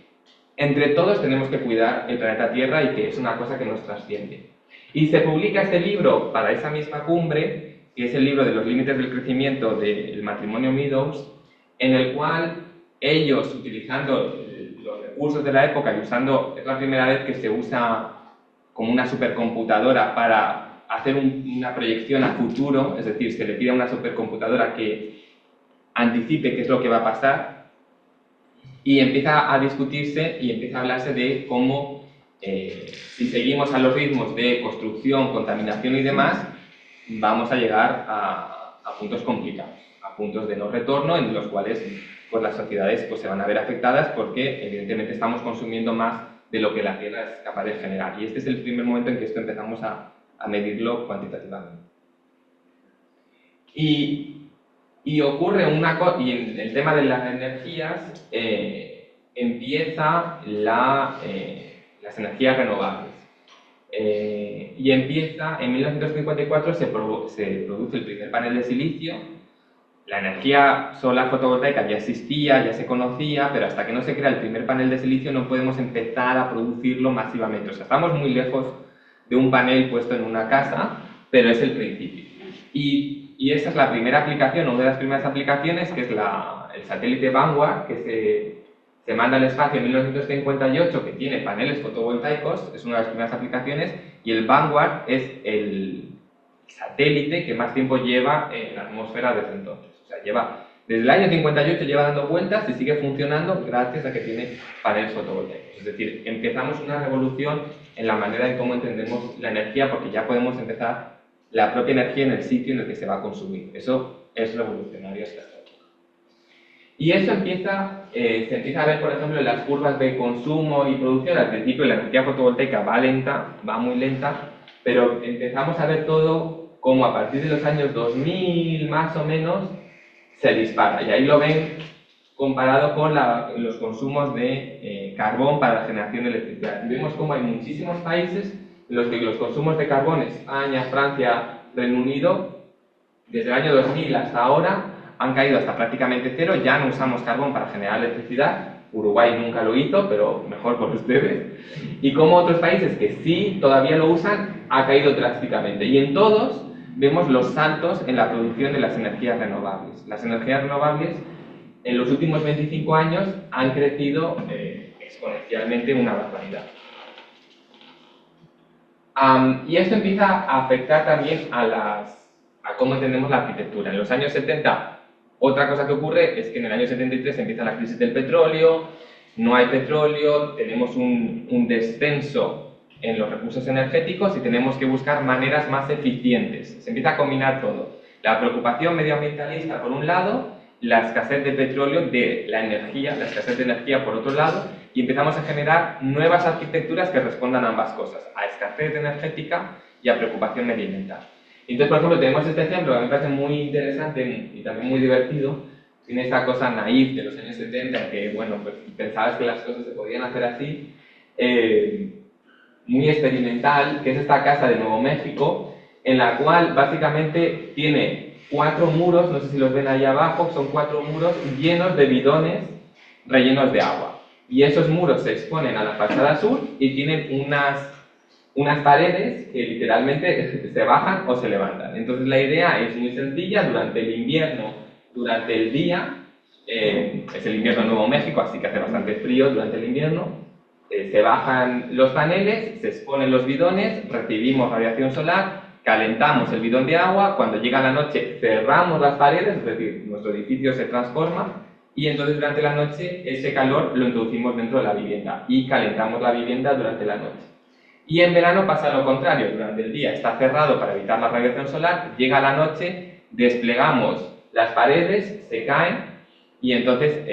entre todos tenemos que cuidar el planeta Tierra y que es una cosa que nos trasciende. Y se publica este libro para esa misma cumbre, que es el libro de los límites del crecimiento del matrimonio Meadows, en el cual ellos, utilizando los recursos de la época y usando, es la primera vez que se usa como una supercomputadora para hacer una proyección a futuro, es decir, se le pide a una supercomputadora que anticipe qué es lo que va a pasar, y empieza a discutirse y empieza a hablarse de cómo, si seguimos a los ritmos de construcción, contaminación y demás, vamos a llegar a puntos complicados, a puntos de no retorno en los cuales pues, las sociedades pues, se van a ver afectadas porque evidentemente estamos consumiendo más de lo que la Tierra es capaz de generar. Y este es el primer momento en que esto empezamos a medirlo cuantitativamente. Y ocurre una cosa, y en el tema de las energías empieza las energías renovables. Y empieza, en 1954 se produce el primer panel de silicio. La energía solar fotovoltaica ya existía, ya se conocía, pero hasta que no se crea el primer panel de silicio no podemos empezar a producirlo masivamente. O sea, estamos muy lejos de un panel puesto en una casa, pero es el principio. Y esa es la primera aplicación, una de las primeras aplicaciones, que es el satélite Vanguard, que se manda al espacio en 1958, que tiene paneles fotovoltaicos, es una de las primeras aplicaciones, y el Vanguard es el satélite que más tiempo lleva en la atmósfera desde entonces. O sea, desde el año 58 lleva dando vueltas y sigue funcionando gracias a que tiene paneles fotovoltaicos. Es decir, empezamos una revolución en la manera en cómo entendemos la energía, porque ya podemos empezar la propia energía en el sitio en el que se va a consumir. Eso es revolucionario hasta ahora. Y eso se empieza a ver, por ejemplo, en las curvas de consumo y producción. Al principio la energía fotovoltaica va muy lenta, pero empezamos a ver todo como a partir de los años 2000 más o menos se dispara. Y ahí lo ven comparado con los consumos de carbón para la generación de electricidad. Y vemos como hay muchísimos países en los que los consumos de carbón, España, Francia, Reino Unido, desde el año 2000 hasta ahora, han caído hasta prácticamente cero. Ya no usamos carbón para generar electricidad. Uruguay nunca lo hizo, pero mejor por ustedes. Y como otros países que sí todavía lo usan, ha caído drásticamente. Y en todos vemos los saltos en la producción de las energías renovables. Las energías renovables en los últimos 25 años han crecido exponencialmente una barbaridad. Y esto empieza a afectar también a cómo entendemos la arquitectura. En los años 70, otra cosa que ocurre es que en el año 73 empieza la crisis del petróleo, no hay petróleo, tenemos un descenso en los recursos energéticos y tenemos que buscar maneras más eficientes. Se empieza a combinar todo. La preocupación medioambientalista por un lado, la escasez de petróleo, de la energía, la escasez de energía por otro lado, y empezamos a generar nuevas arquitecturas que respondan a ambas cosas, a escasez energética y a preocupación medioambiental. Entonces, por ejemplo, tenemos este ejemplo que a mí me parece muy interesante y también muy divertido. Tiene esta cosa naif de los años 70 en que, bueno, pues pensabas que las cosas se podían hacer así, muy experimental, que es esta casa de Nuevo México, en la cual básicamente tiene 4 muros, no sé si los ven ahí abajo, son 4 muros llenos de bidones rellenos de agua. Y esos muros se exponen a la fachada sur y tienen unas paredes que literalmente se bajan o se levantan. Entonces la idea es muy sencilla. Durante el invierno, durante el día, es el invierno en Nuevo México, así que hace bastante frío durante el invierno, se bajan los paneles, se exponen los bidones, recibimos radiación solar, calentamos el bidón de agua, cuando llega la noche cerramos las paredes, es decir, nuestro edificio se transforma y entonces durante la noche ese calor lo introducimos dentro de la vivienda y calentamos la vivienda durante la noche. Y en verano pasa lo contrario, durante el día está cerrado para evitar la radiación solar, llega la noche, desplegamos las paredes, se caen y entonces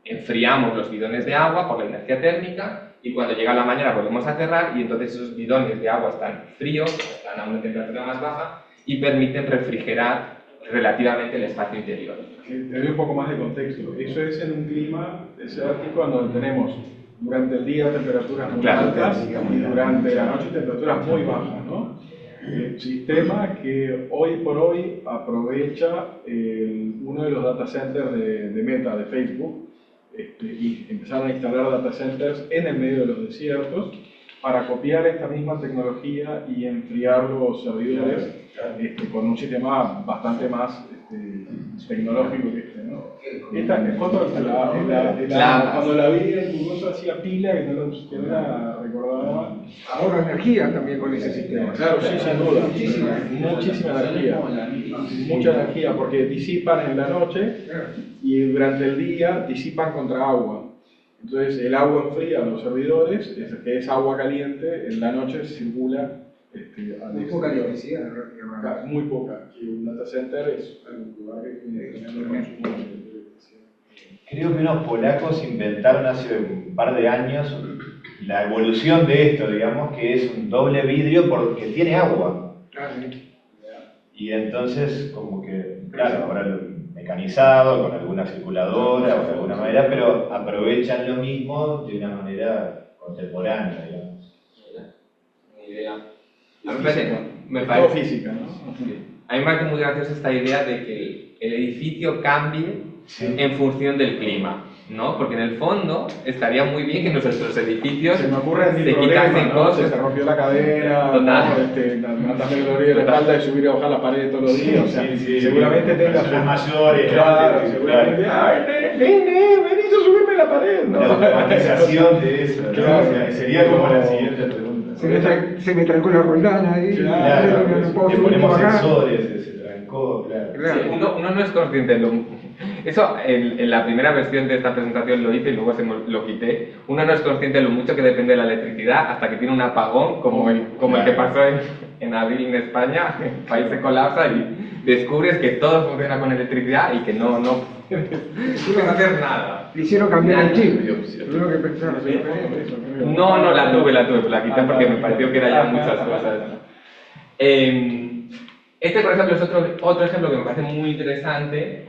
enfriamos los bidones de agua por la energía térmica y cuando llega la mañana volvemos a cerrar y entonces esos bidones de agua están fríos, están a una temperatura más baja y permiten refrigerar relativamente el espacio interior. Te doy un poco más de contexto. Eso es en un clima desértico donde tenemos durante el día temperaturas muy altas y durante la noche temperaturas muy bajas, ¿no? El sistema que hoy por hoy aprovecha uno de los data centers de Meta, de Facebook, y empezaron a instalar data centers en el medio de los desiertos para copiar esta misma tecnología y enfriar los servidores con un sistema bastante más tecnológico que esté, ¿no? Esta foto, Claro. cuando la vi en tu cosa hacía pila que no la recordaba. Ahorra energía también con ese sistema. Claro, sí, sin duda. Muchísima energía. Mucha energía, porque disipan en la noche y durante el día disipan contra agua. Entonces el agua enfría a los servidores, que es agua caliente, en la noche circula al Muy poca exterior. electricidad. Muy poca. Y un data center es un lugar que tiene tremendo consumo de electricidad. Creo que unos polacos inventaron hace un par de años la evolución de esto, digamos, que es un doble vidrio porque tiene agua. Y entonces, como que, claro, ahora lo mecanizado, con alguna circuladora o de alguna manera, pero aprovechan lo mismo de una manera contemporánea, digamos. Ni idea. A mí me Es parece, todo física, ¿no? a mí me parece muy graciosa esta idea de que el edificio cambie Sí. en función del clima, ¿no? Porque en el fondo estaría muy bien que nuestros edificios Se me ocurren se mil quitasen problemas, ¿no? cosas. Se rompió la cadera, Total. ¿no? Matarme el dolor de la espalda y subir a bajar la pared todos los días. O sea, Sí, sí, seguramente tenga personas mayores, Claro, ¿no? seguramente. Claro. ¡Ay, venís a subirme la pared! ¿no? La automatización de eso, ¿no? Claro. O sea, sería como la siguiente pregunta. Se me trancó la roldana ahí. Claro, no puedo le subir ponemos por acá. sensores, se trancó, claro. Claro. Sí, uno no es consciente de lo... Eso en la primera versión de esta presentación lo hice y luego lo quité. Uno no es consciente de lo mucho que depende de la electricidad hasta que tiene un apagón como el que pasó en abril en España. El país se colapsa y descubres que todo funciona con electricidad y que no puedes hacer nada. Le hicieron cambiar el chip. Lo que pensaba. No, la tuve, la quité porque me pareció que era ya muchas cosas. Este, por ejemplo, es otro ejemplo que me parece muy interesante,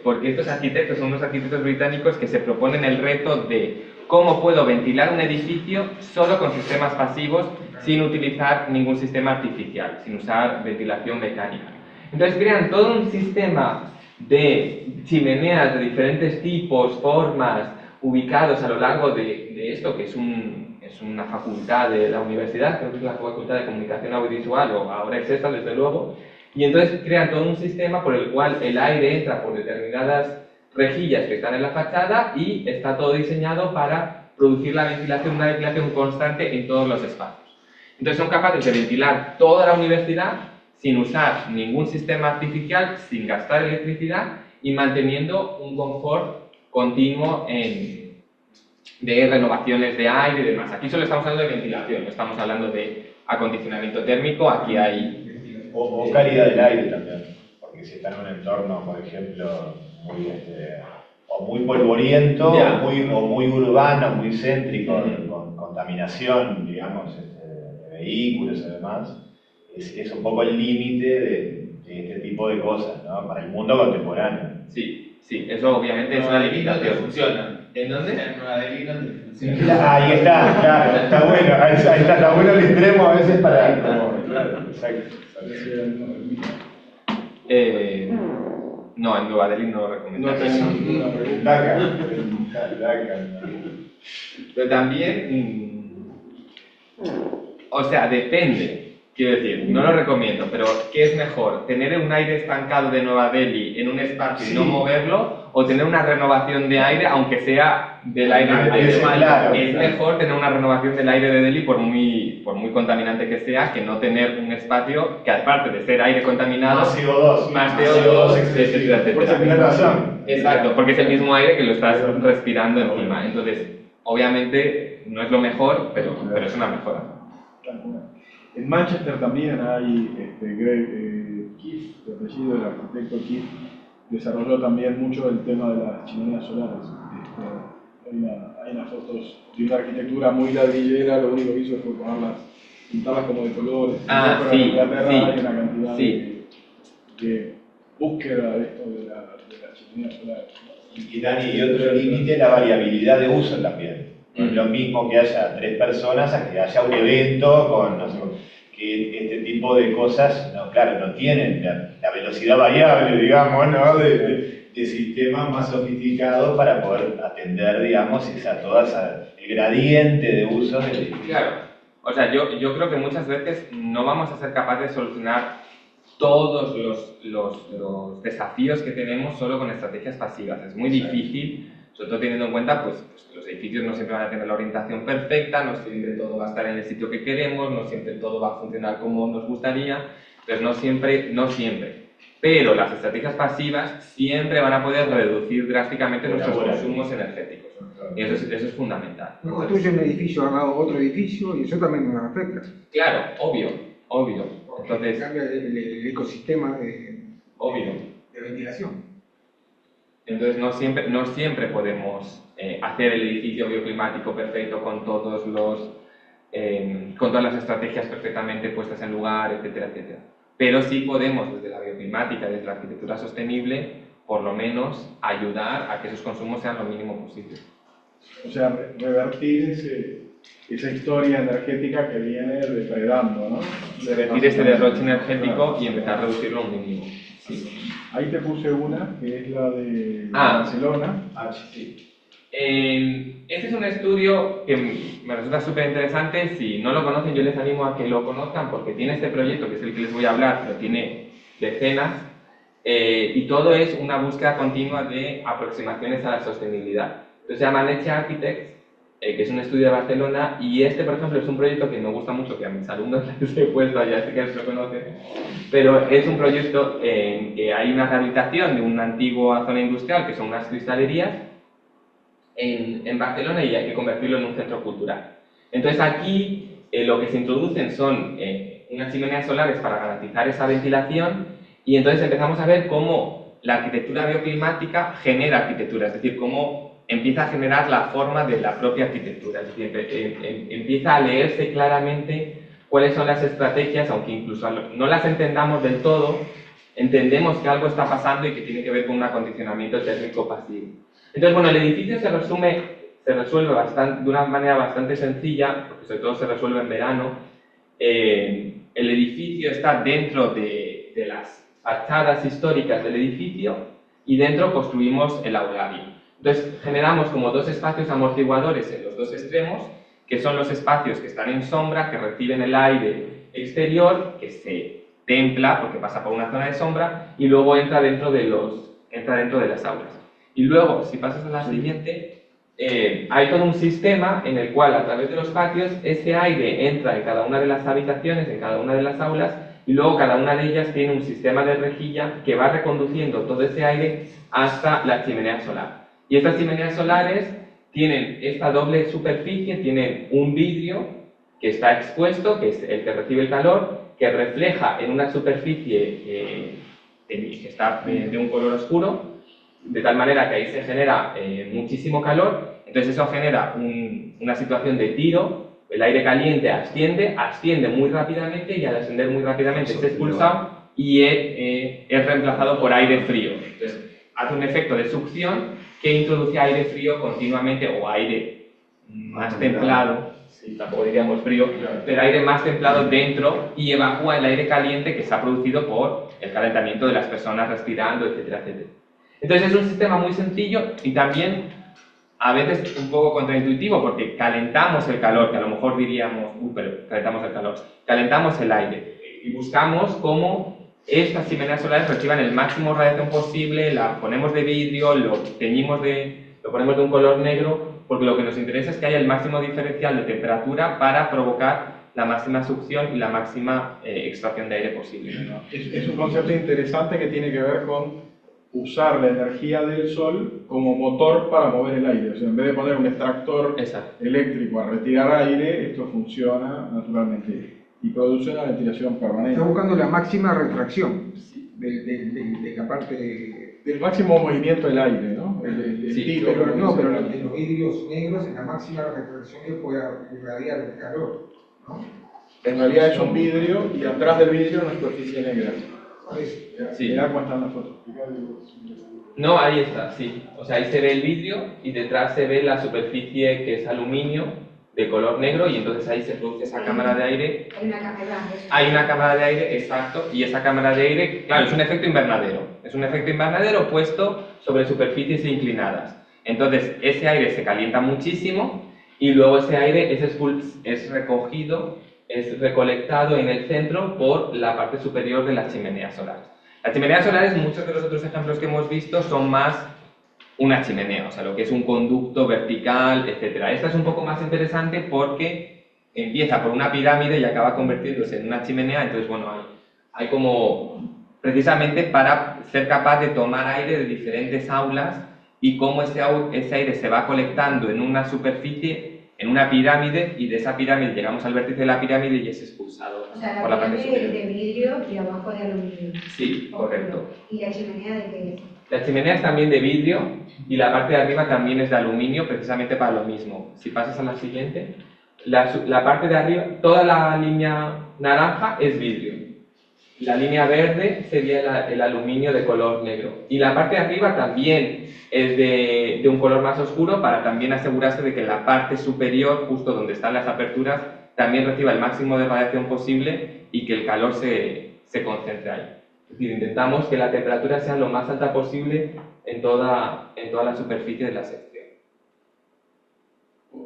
porque estos arquitectos son unos arquitectos británicos que se proponen el reto de cómo puedo ventilar un edificio solo con sistemas pasivos sin utilizar ningún sistema artificial, sin usar ventilación mecánica. Entonces crean todo un sistema de chimeneas de diferentes tipos, formas, ubicados a lo largo de esto, que es una facultad de la universidad, creo que es la Facultad de Comunicación Audiovisual, o ahora es esta, desde luego, y entonces crean todo un sistema por el cual el aire entra por determinadas rejillas que están en la fachada y está todo diseñado para producir una ventilación constante en todos los espacios. Entonces son capaces de ventilar toda la universidad sin usar ningún sistema artificial, sin gastar electricidad y manteniendo un confort continuo de renovaciones de aire y demás. Aquí solo estamos hablando de ventilación, no estamos hablando de acondicionamiento térmico, aquí hay... O calidad del aire también, porque si está en un entorno, por ejemplo, muy polvoriento, Ya. o muy urbano, muy céntrico, con contaminación, digamos, de vehículos y demás, es un poco el límite de este tipo de cosas, ¿no? Para el mundo contemporáneo. Sí, eso obviamente es una limitación. Funciona. ¿En dónde? En Nueva Delhi donde funciona. Ahí está, claro, está bueno, ahí está bueno el extremo a veces para... Claro, exacto. No, en Nueva Delhi no lo recomiendo. No tenemos ninguna pregunta. Dakar. Pero también, o sea, depende. Quiero decir, no lo recomiendo, pero ¿qué es mejor? ¿Tener un aire estancado de Nueva Delhi en un espacio y no moverlo? ¿O tener una renovación de aire, aunque sea del aire de Delhi? Claro, Es mejor tener una renovación del aire de Delhi, por muy contaminante que sea, que no tener un espacio que, aparte de ser aire contaminado, Más CO2. más CO2, etcétera, Pues etcétera. tienes razón. Exacto, porque es el mismo aire que lo estás respirando encima. Entonces, obviamente, no es lo mejor, pero es una mejora. En Manchester también hay Greg Keith, de apellido del arquitecto Keith, desarrolló también mucho el tema de las chimeneas solares. Hay unas fotos de una arquitectura muy ladrillera, lo único que hizo fue pintarlas como de colores. Ah, Pero sí, en Inglaterra sí, hay una cantidad sí. de búsqueda de esto de las chimeneas solares. Y Dani, y otro límite es la variabilidad de uso también. No es lo mismo que haya 3 personas a que haya un evento con, no sé, que este tipo de cosas, no, claro, no tienen la velocidad variable, digamos, ¿no? de sistemas más sofisticados para poder atender, digamos, el gradiente de uso del edificio. Claro, o sea, yo creo que muchas veces no vamos a ser capaces de solucionar todos los desafíos que tenemos solo con estrategias pasivas. Es muy difícil, sobre todo teniendo en cuenta pues que los edificios no siempre van a tener la orientación perfecta, no siempre todo va a estar en el sitio que queremos, no siempre todo va a funcionar como nos gustaría, entonces no siempre. Pero las estrategias pasivas siempre van a poder reducir drásticamente nuestros consumos energéticos. Y eso es fundamental. Construye un edificio al lado de otro edificio y eso también nos afecta. Claro, obvio. Entonces, Cambia el ecosistema de ventilación. Entonces no siempre podemos hacer el edificio bioclimático perfecto con todas las estrategias perfectamente puestas en lugar, etcétera, etcétera. Pero sí podemos, desde la bioclimática, desde la arquitectura sostenible, por lo menos ayudar a que esos consumos sean lo mínimo posible. O sea, revertir esa historia energética que viene depredando, ¿no? Revertir ese derroche energético y empezar a reducirlo a un mínimo. Sí. Ahí te puse una, que es la de Barcelona. Sí. Este es un estudio que me resulta súper interesante. Si no lo conocen, yo les animo a que lo conozcan porque tiene este proyecto, que es el que les voy a hablar, pero tiene decenas, y todo es una búsqueda continua de aproximaciones a la sostenibilidad. Entonces se llama Nexe Architects, que es un estudio de Barcelona, y este, por ejemplo, es un proyecto que me gusta mucho, que a mis alumnos les he puesto, ya sé que lo conocen, pero es un proyecto en que hay una rehabilitación de una antigua zona industrial, que son unas cristalerías, en Barcelona, y hay que convertirlo en un centro cultural. Entonces aquí lo que se introducen son unas chimeneas solares para garantizar esa ventilación, y entonces empezamos a ver cómo la arquitectura bioclimática genera arquitectura, es decir, cómo empieza a generar la forma de la propia arquitectura, es decir, empieza a leerse claramente cuáles son las estrategias, aunque incluso no las entendamos del todo, entendemos que algo está pasando y que tiene que ver con un acondicionamiento térmico pasivo. Entonces, bueno, el edificio se resuelve de una manera bastante sencilla, porque sobre todo se resuelve en verano. El edificio está dentro de las fachadas históricas del edificio y dentro construimos el aulario. Entonces generamos como dos espacios amortiguadores en los dos extremos, que son los espacios que están en sombra, que reciben el aire exterior, que se templa porque pasa por una zona de sombra y luego entra dentro de las aulas. Y luego, si pasas a la siguiente, hay todo un sistema en el cual a través de los patios ese aire entra en cada una de las habitaciones, en cada una de las aulas, y luego cada una de ellas tiene un sistema de rejilla que va reconduciendo todo ese aire hasta la chimenea solar. Y estas chimeneas solares tienen esta doble superficie, tienen un vidrio que está expuesto, que es el que recibe el calor, que refleja en una superficie que está de un color oscuro, de tal manera que ahí se genera muchísimo calor. Entonces eso genera una situación de tiro, el aire caliente asciende muy rápidamente y al ascender muy rápidamente es expulsado y es reemplazado por aire frío. Entonces hace un efecto de succión que introduce aire frío continuamente, o aire más templado, sí, tampoco diríamos frío, pero aire más templado dentro y evacúa el aire caliente que se ha producido por el calentamiento de las personas respirando, etcétera, etcétera. Entonces es un sistema muy sencillo y también a veces un poco contraintuitivo porque calentamos el calor, que a lo mejor diríamos, pero calentamos el calor, calentamos el aire y buscamos cómo estas chimeneas solares reciban el máximo radiación posible, la ponemos de vidrio, lo ponemos de un color negro, porque lo que nos interesa es que haya el máximo diferencial de temperatura para provocar la máxima succión y la máxima extracción de aire posible. Es un concepto interesante que tiene que ver con usar la energía del sol como motor para mover el aire. O sea, en vez de poner un extractor eléctrico a retirar aire, esto funciona naturalmente y produce una ventilación permanente. Está buscando la máxima retracción de la parte del máximo movimiento del aire, ¿no? El sí, tiro, pero no, pero en los vidrios negros es la máxima retracción que pueda irradiar el calor, ¿no? En realidad es un vidrio y atrás del vidrio una superficie negra. Sí. Mirá cómo está en la foto. No, ahí está, sí. O sea, ahí se ve el vidrio y detrás se ve la superficie que es aluminio de color negro y entonces ahí se produce esa cámara de aire. Hay una cámara. Hay una cámara de aire, exacto, y esa cámara de aire, claro, es un efecto invernadero. Es un efecto invernadero puesto sobre superficies inclinadas. Entonces, ese aire se calienta muchísimo y luego ese aire es recogido es recolectado en el centro por la parte superior de las chimeneas solares. Las chimeneas solares, muchos de los otros ejemplos que hemos visto, son más una chimenea, o sea, lo que es un conducto vertical, etc. Esta es un poco más interesante porque empieza por una pirámide y acaba convirtiéndose en una chimenea, entonces, bueno, hay como, precisamente para ser capaz de tomar aire de diferentes aulas y cómo ese aire se va colectando en una superficie, en una pirámide, y de esa pirámide llegamos al vértice de la pirámide y es expulsado O sea, por la la parte pirámide superior. es de vidrio y abajo de aluminio. Sí, correcto. ¿Y la chimenea de qué es? La chimenea es también de vidrio y la parte de arriba también es de aluminio, precisamente para lo mismo. Si pasas a la siguiente, la parte de arriba, toda la línea naranja es vidrio. La línea verde sería el aluminio de color negro. Y la parte de arriba también es de un color más oscuro para también asegurarse de que la parte superior, justo donde están las aperturas, también reciba el máximo de radiación posible y que el calor se concentre ahí. Es decir, intentamos que la temperatura sea lo más alta posible en toda la superficie de la sección.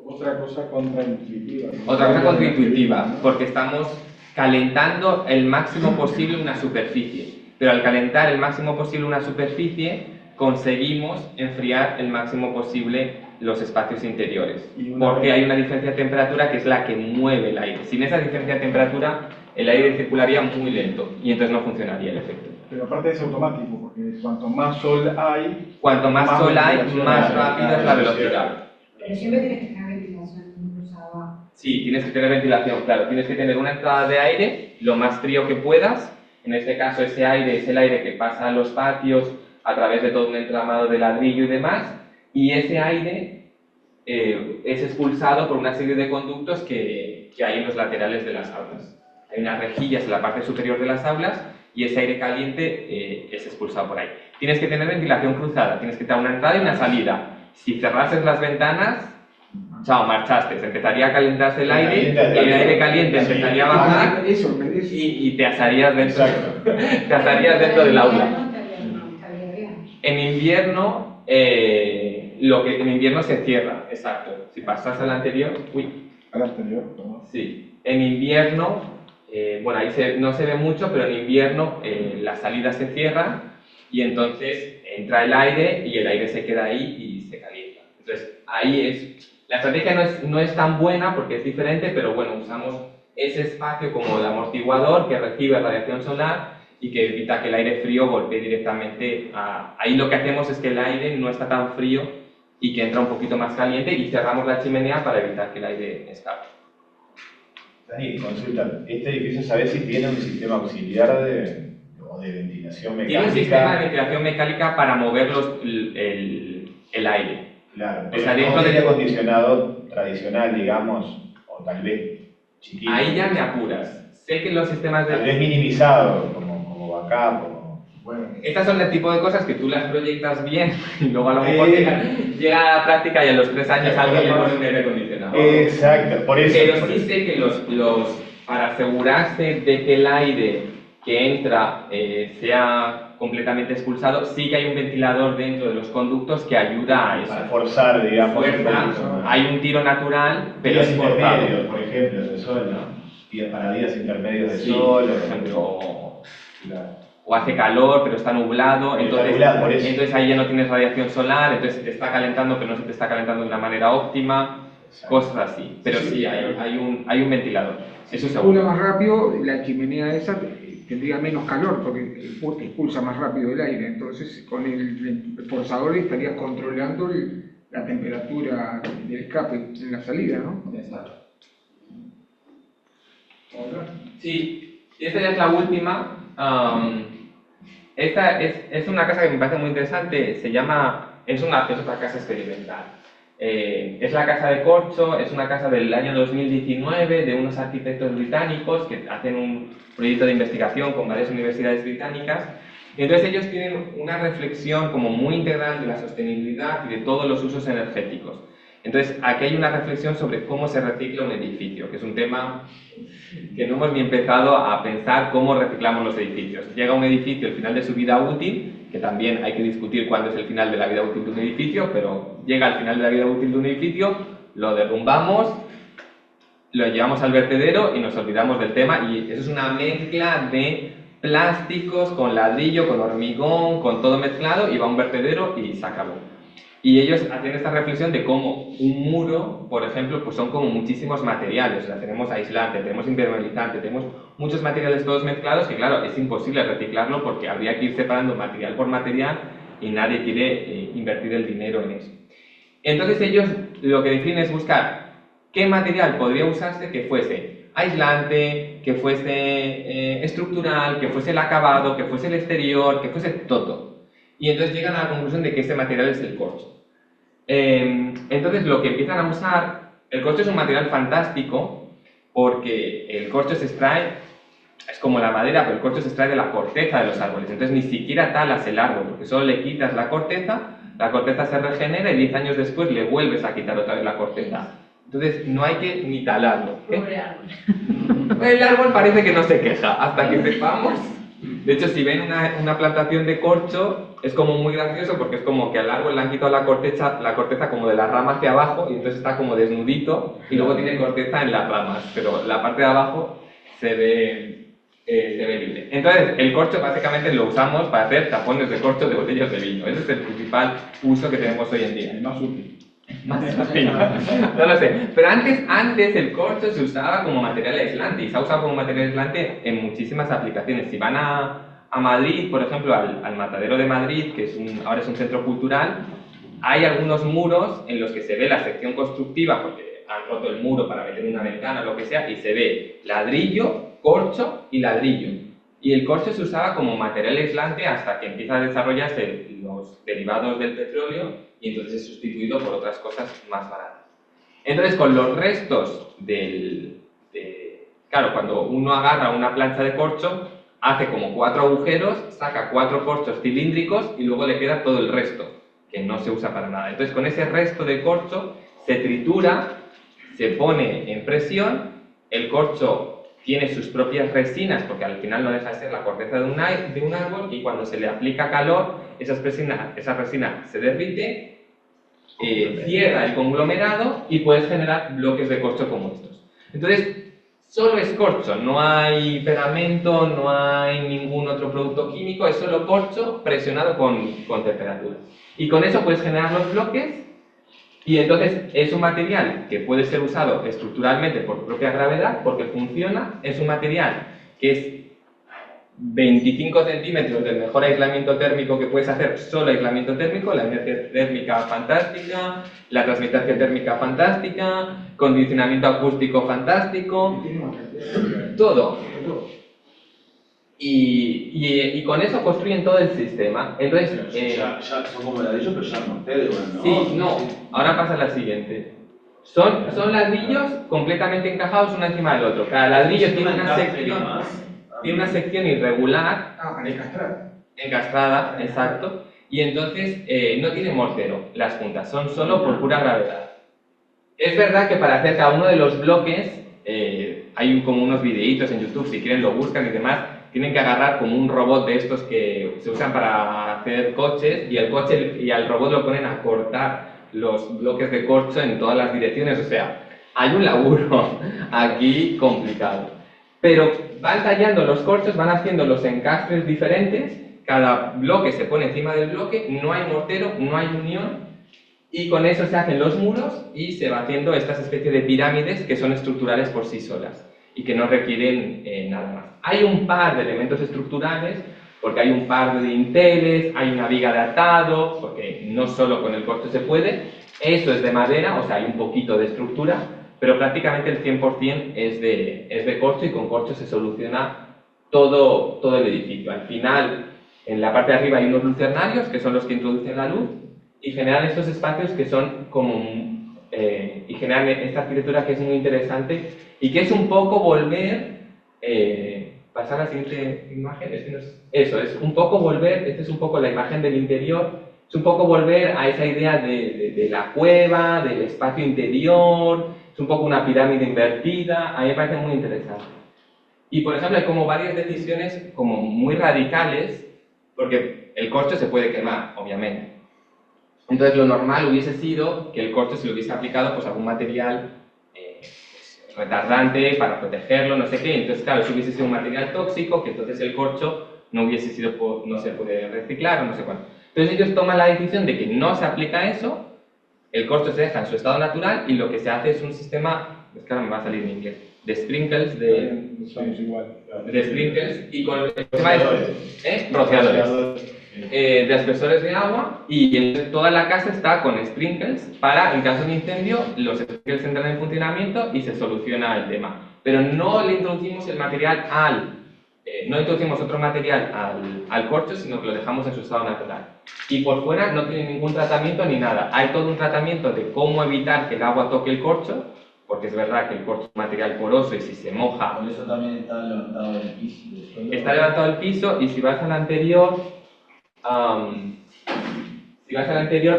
Otra cosa contraintuitiva, ¿no? Otra cosa contraintuitiva, porque estamos calentando el máximo posible una superficie, pero al calentar el máximo posible una superficie conseguimos enfriar el máximo posible los espacios interiores, porque hay una diferencia de temperatura que es la que mueve el aire. Sin esa diferencia de temperatura el aire circularía muy lento y entonces no funcionaría el efecto. Pero aparte es automático, porque cuanto más sol hay, Cuanto más sol hay, ventilación más hay. rápida es la velocidad. Pero siempre tienes que tener ventilación cruzada. Sí, tienes que tener ventilación, claro, tienes que tener una entrada de aire lo más frío que puedas. En este caso ese aire es el aire que pasa a los patios a través de todo un entramado de ladrillo y demás, y ese aire es expulsado por una serie de conductos que hay en los laterales de las aulas. Hay unas rejillas en la parte superior de las aulas y ese aire caliente es expulsado por ahí. Tienes que tener ventilación cruzada, tienes que tener una entrada y una salida. Si cerrases las ventanas, chao, marchaste, empezaría a calentarse el aire, el aire caliente empezaría a bajar y te asarías dentro, te asarías dentro del aula. En invierno, en invierno se cierra, exacto. Si pasas al anterior, Al anterior, ¿no? sí. En invierno, bueno, ahí no se ve mucho, pero en invierno la salida se cierra y entonces entra el aire y el aire se queda ahí y se calienta. Entonces, la estrategia no es tan buena porque es diferente, pero bueno, usamos ese espacio como el amortiguador que recibe radiación solar y que evita que el aire frío golpee directamente ahí lo que hacemos es que el aire no está tan frío y que entra un poquito más caliente y cerramos la chimenea para evitar que el aire escape. Dani, consulta, ¿este edificio sabes si tiene un sistema auxiliar o de ventilación mecánica? Tiene un sistema de ventilación mecánica para mover el aire. Claro, O sea, pero dentro no de- aire acondicionado tradicional, digamos, o tal vez chiquito. Ahí ya me apuras. Sé que los sistemas Tal vez de... minimizado, como backup, o... Bueno, Estas son el tipo de cosas que tú las proyectas bien y luego a lo mejor llega a la práctica y a los 3 años alguien le pone un aire acondicionado. Exacto, por eso. Pero por sí eso. sé que para asegurarse de que el aire que entra sea completamente expulsado, sí que hay un ventilador dentro de los conductos que ayuda a eso. Para forzar, digamos, un Fuerza, poquito más. hay un tiro natural, pero Días es forzado. intermedios, por ejemplo, de sol, ¿no? Para días intermedios de Sí, sol, por ejemplo, Claro. o hace calor pero está nublado, Está entonces, nublado, por eso. entonces ahí ya no tienes radiación solar, entonces se te está calentando pero no se te está calentando de una manera óptima, Exacto. cosas así. Pero sí, hay un ventilador, eso Si seguro. circula más rápido, la chimenea esa tendría menos calor porque expulsa más rápido el aire. Entonces, con el forzador estarías controlando la temperatura del escape en la salida, ¿no? Exacto. Sí, y esta ya es la última. Esta es una casa que me parece muy interesante, es otra casa experimental. Es la casa de Corcho, es una casa del año 2019 de unos arquitectos británicos que hacen un proyecto de investigación con varias universidades británicas. Y entonces ellos tienen una reflexión como muy integral de la sostenibilidad y de todos los usos energéticos. Entonces aquí hay una reflexión sobre cómo se recicla un edificio, que es un tema que no hemos ni empezado a pensar cómo reciclamos los edificios. Llega un edificio al final de su vida útil, que también hay que discutir cuándo es el final de la vida útil de un edificio, pero llega al final de la vida útil de un edificio, lo derrumbamos, lo llevamos al vertedero y nos olvidamos del tema, y eso es una mezcla de plásticos con ladrillo, con hormigón, con todo mezclado, y va a un vertedero y se acabó. Y ellos hacen esta reflexión de cómo un muro, por ejemplo, pues son como muchísimos materiales. O sea, tenemos aislante, tenemos impermeabilizante, tenemos muchos materiales todos mezclados que, claro, es imposible reciclarlo porque habría que ir separando material por material y nadie quiere invertir el dinero en eso. Entonces ellos lo que deciden es buscar qué material podría usarse que fuese aislante, que fuese estructural, que fuese el acabado, que fuese el exterior, que fuese todo. Y entonces llegan a la conclusión de que este material es el corcho. Entonces lo que empiezan a usar, el corcho es un material fantástico porque el corcho se extrae, es como la madera, pero el corcho se extrae de la corteza de los árboles, entonces ni siquiera talas el árbol, porque solo le quitas la corteza se regenera y 10 años después le vuelves a quitar otra vez la corteza. Entonces no hay que ni talarlo. Pobre árbol. El árbol parece que no se queja, hasta que sepamos. De hecho, si ven una plantación de corcho, es como muy gracioso porque es como que al árbol le han quitado la corteza como de la rama hacia abajo y entonces está como desnudito y luego tiene corteza en las ramas, pero la parte de abajo se ve libre. Entonces, el corcho básicamente lo usamos para hacer tapones de corcho de botellas de vino. Ese es el principal uso que tenemos hoy en día. El más útil. No lo sé, pero antes el corcho se usaba como material aislante y se ha usado como material aislante en muchísimas aplicaciones. Si van a Madrid, por ejemplo, al Matadero de Madrid, que ahora es un centro cultural, hay algunos muros en los que se ve la sección constructiva, porque han roto el muro para meter una ventana o lo que sea, y se ve ladrillo, corcho y ladrillo. Y el corcho se usaba como material aislante hasta que empieza a desarrollarse los derivados del petróleo y entonces es sustituido por otras cosas más baratas. Entonces, con los restos claro, cuando uno agarra una plancha de corcho, hace como 4 agujeros, saca 4 corchos cilíndricos y luego le queda todo el resto, que no se usa para nada. Entonces, con ese resto de corcho se tritura, se pone en presión, el corcho tiene sus propias resinas, porque al final no deja de ser la corteza de un árbol, y cuando se le aplica calor, esa resina se derrite, cierra el conglomerado y puedes generar bloques de corcho como estos. Entonces, solo es corcho, no hay pegamento, no hay ningún otro producto químico, es solo corcho presionado con temperatura. Y con eso puedes generar los bloques. Y entonces es un material que puede ser usado estructuralmente por propia gravedad porque funciona, es un material que es 25 centímetros del mejor aislamiento térmico que puedes hacer, solo aislamiento térmico, la energía térmica fantástica, la transmitación térmica fantástica, condicionamiento acústico fantástico, todo. Y con eso construyen todo el sistema. Entonces, ya son como ladrillos, pero ya mortero, ¿no? Sí, no. Ahora pasa la siguiente. Son ladrillos completamente encajados uno encima del otro. Cada ladrillo tiene una sección irregular. Encastrada, exacto. Y entonces no tiene mortero las puntas, son solo por pura gravedad. Es verdad que para hacer cada uno de los bloques hay como unos videitos en YouTube, si quieren lo buscan y demás. Tienen que agarrar como un robot de estos que se usan para hacer coches y al robot lo ponen a cortar los bloques de corcho en todas las direcciones. O sea, hay un laburo aquí complicado. Pero van tallando los corchos, van haciendo los encastres diferentes, cada bloque se pone encima del bloque, no hay mortero, no hay unión, y con eso se hacen los muros y se va haciendo estas especies de pirámides que son estructurales por sí solas y que no requieren nada más. Hay un par de elementos estructurales, porque hay un par de dinteles, hay una viga de atado, porque no solo con el corcho se puede. Eso es de madera, o sea, hay un poquito de estructura, pero prácticamente el 100% es de corcho, y con corcho se soluciona todo el edificio. Al final, en la parte de arriba hay unos lucernarios, que son los que introducen la luz, y generan estos espacios que son como... y generan esta arquitectura que es muy interesante y que es un poco volver, pasar a la siguiente imagen, eso es un poco volver, esta es un poco la imagen del interior, es un poco volver a esa idea de la cueva, del espacio interior, es un poco una pirámide invertida, a mí me parece muy interesante. Y por ejemplo hay como varias decisiones como muy radicales, porque el corcho se puede quemar, obviamente. Entonces lo normal hubiese sido que el corcho se lo hubiese aplicado pues a algún material retardante para protegerlo, no sé qué. Entonces, claro, si hubiese sido un material tóxico, que entonces el corcho no hubiese sido, no se puede reciclar o no sé cuánto. Entonces ellos toman la decisión de que no se aplica eso, el corcho se deja en su estado natural y lo que se hace es un sistema, es que ahora me va a salir en inglés, de sprinkles, Estamos igual. de sprinkles y con el sistema rociadores. De aspersores de agua y entonces toda la casa está con sprinkles para, en caso de incendio, los sprinkles entran en funcionamiento y se soluciona el tema. Pero no le introducimos el material no introducimos otro material al corcho, sino que lo dejamos en su estado natural. Y por fuera no tiene ningún tratamiento ni nada. Hay todo un tratamiento de cómo evitar que el agua toque el corcho, porque es verdad que el corcho es un material poroso y si se moja... Por eso también está levantado el piso. Está levantado el piso y si vas al anterior,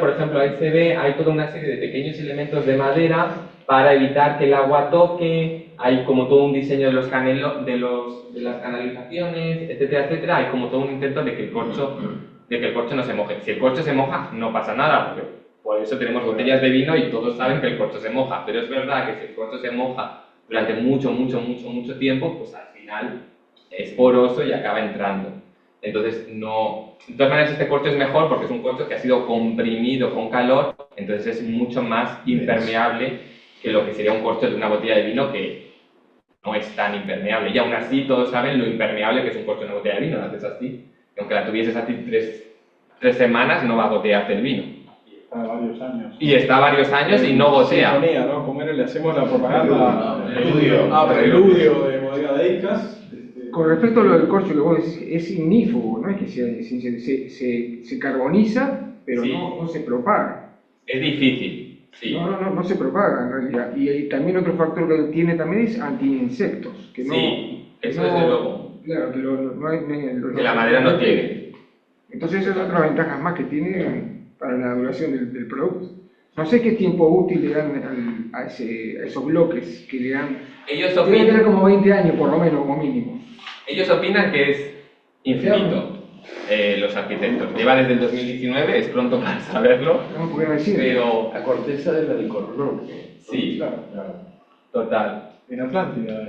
por ejemplo, ahí se ve, hay toda una serie de pequeños elementos de madera para evitar que el agua toque, hay como todo un diseño de los de las canalizaciones, etcétera, etcétera, hay como todo un intento de que el corcho no se moje. Si el corcho se moja, no pasa nada, porque por eso tenemos botellas de vino y todos saben que el corcho se moja, pero es verdad que si el corcho se moja durante mucho tiempo, pues al final es poroso y acaba entrando. Entonces, no... De todas maneras, este corcho es mejor porque es un corcho que ha sido comprimido con calor, entonces es mucho más impermeable que lo que sería un corcho de una botella de vino que no es tan impermeable. Y aún así, todos saben lo impermeable que es un corcho de una botella de vino, lo haces así. Aunque la tuvieses así tres semanas, no va a gotearte el vino. Y está varios años. Y está varios años y no gotea. Sinfonía, ¿no? Como era, le hacemos la propaganda. Preludio. De Bodega de Icas. Con respecto a lo del corcho, que vos decís, es ignífugo, no es que se carboniza, pero Sí. no se propaga. Es difícil, sí. No se propaga en realidad. Y también otro factor que tiene también es anti-insectos. Que no, Sí, eso no- desde luego. Claro, pero no hay... Que la madera no tiene. Entonces esas son otras ventajas más que tiene para la duración del producto. No sé qué tiempo útil le dan a esos bloques que le dan. Ellos Tiene que tener opinan, como 20 años por lo menos, como mínimo. que es infinito, los arquitectos. Lleva desde el 2019, es pronto para saberlo, No podría decir. pero La corteza de la del cornón. sí, Claro. total. En Atlántida,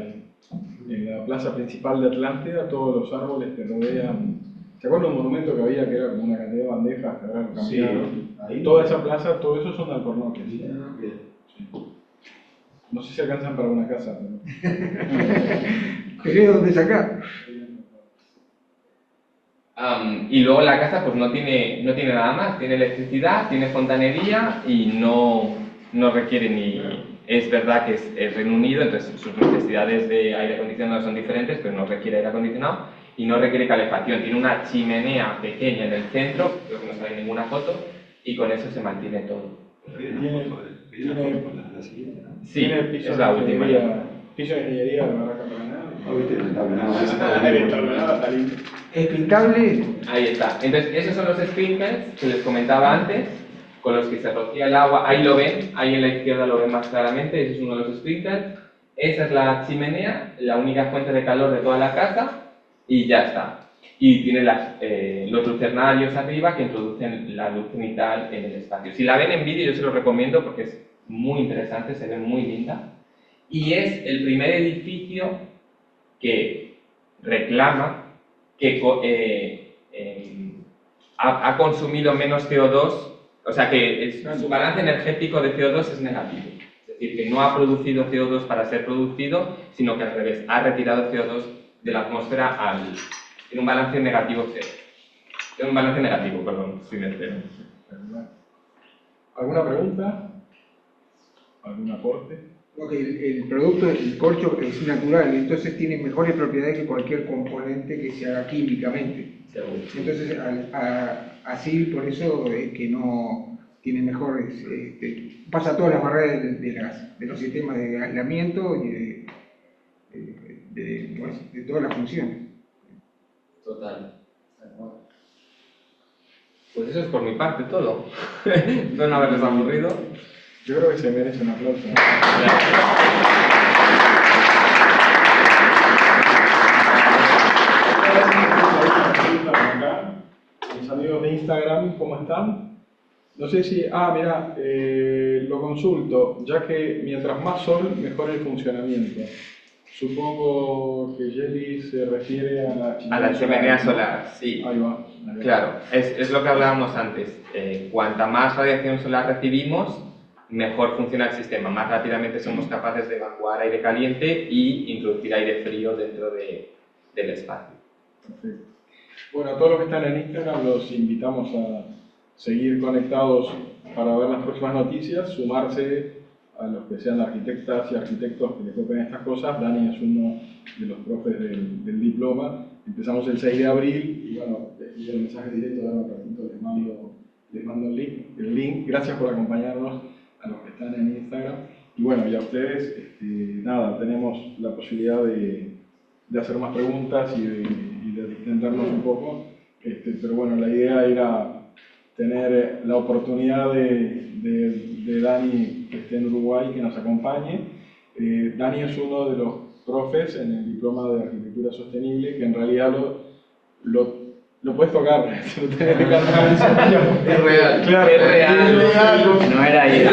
en la plaza principal de Atlántida, todos los árboles que rodean. ¿Se acuerdan un monumento que había que era como una cantidad de bandejas que habían cambiado? ahí. Toda esa plaza, todo eso son alcornoques. Sí. No sé si alcanzan para una casa, pero. ¿Querés dónde sacar? Y luego la casa pues no tiene nada más, tiene electricidad, tiene fontanería y no requiere ni... Es verdad que es Reino Unido, entonces sus necesidades de aire acondicionado son diferentes, pero no requiere aire acondicionado y no requiere calefacción. Tiene una chimenea pequeña en el centro, creo que no sale ninguna foto, y con eso se mantiene todo. Tiene piso es la de última. ingeniería, piso de ingeniería de Barraca Paraná. Es pintable. Ahí está. Entonces, esos son los sprinklers que les comentaba antes, con los que se rocía el agua. Ahí lo ven, ahí en la izquierda lo ven más claramente, ese es uno de los sprinklers. Esa es la chimenea, la única fuente de calor de toda la casa, y ya está. Y tiene los lucernarios arriba que introducen la luz cenital en el espacio. Si la ven en vídeo, yo se lo recomiendo porque es muy interesante, se ve muy linda. Y es el primer edificio que reclama que ha consumido menos CO2, o sea que su balance energético de CO2 es negativo. Es decir, que no ha producido CO2 para ser producido, sino que al revés, ha retirado CO2 de la atmósfera tiene un balance negativo cero. Tiene un balance negativo, perdón, si me entero. ¿Alguna pregunta? ¿Algún aporte? El producto, el corcho es natural, entonces tiene mejores propiedades que cualquier componente que se haga químicamente. Entonces, así por eso es que no tiene mejores, pasa todas las barreras de los sistemas de aislamiento y de todas las funciones. Total. Pues eso es por mi parte todo. Espero no haberles aburrido. Yo creo que se merece un aplauso. Mis amigos de Instagram, ¿cómo están? No sé si, mira, lo consulto, ya que mientras más sol, mejor el funcionamiento. Supongo que Jelly se refiere a la A la chimenea ¿no? solar, sí. Ahí va. Claro, es lo que hablábamos antes. Cuanta más radiación solar recibimos, mejor funciona el sistema. Más rápidamente somos capaces de evacuar aire caliente y introducir aire frío dentro del espacio. Perfecto. Bueno, a todos los que están en Instagram los invitamos a seguir conectados para ver las próximas noticias, sumarse a los que sean arquitectas y arquitectos que les toquen estas cosas. Dani es uno de los profes del diploma. Empezamos el 6 de abril y bueno, les pido el mensaje directo, ahora un ratito les mando el link. Gracias por acompañarnos a los que están en Instagram. Y bueno, y a ustedes, nada, tenemos la posibilidad de hacer más preguntas y de distendernos un poco. Pero bueno, la idea era tener la oportunidad de Dani, que esté en Uruguay, que nos acompañe. Dani es uno de los profes en el diploma de arquitectura sostenible, que en realidad lo puedes tocar, se lo tenés que cantar en serio. Es real, Claro, es real. No era ahí.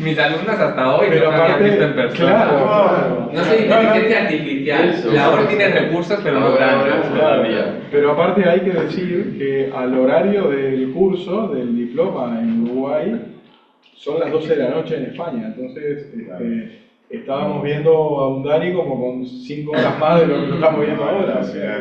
Mis alumnos hasta hoy Pero no me habían aparte, visto en persona. claro. No soy inteligencia artificial. Eso. La OR tiene recursos, pero no tantos todavía. Pero aparte hay que decir que al horario del curso, del diploma en Uruguay, son las 12 de la noche en España. Entonces, estábamos viendo a un Dani como con 5 horas más de lo que lo estamos viendo ahora. O sea,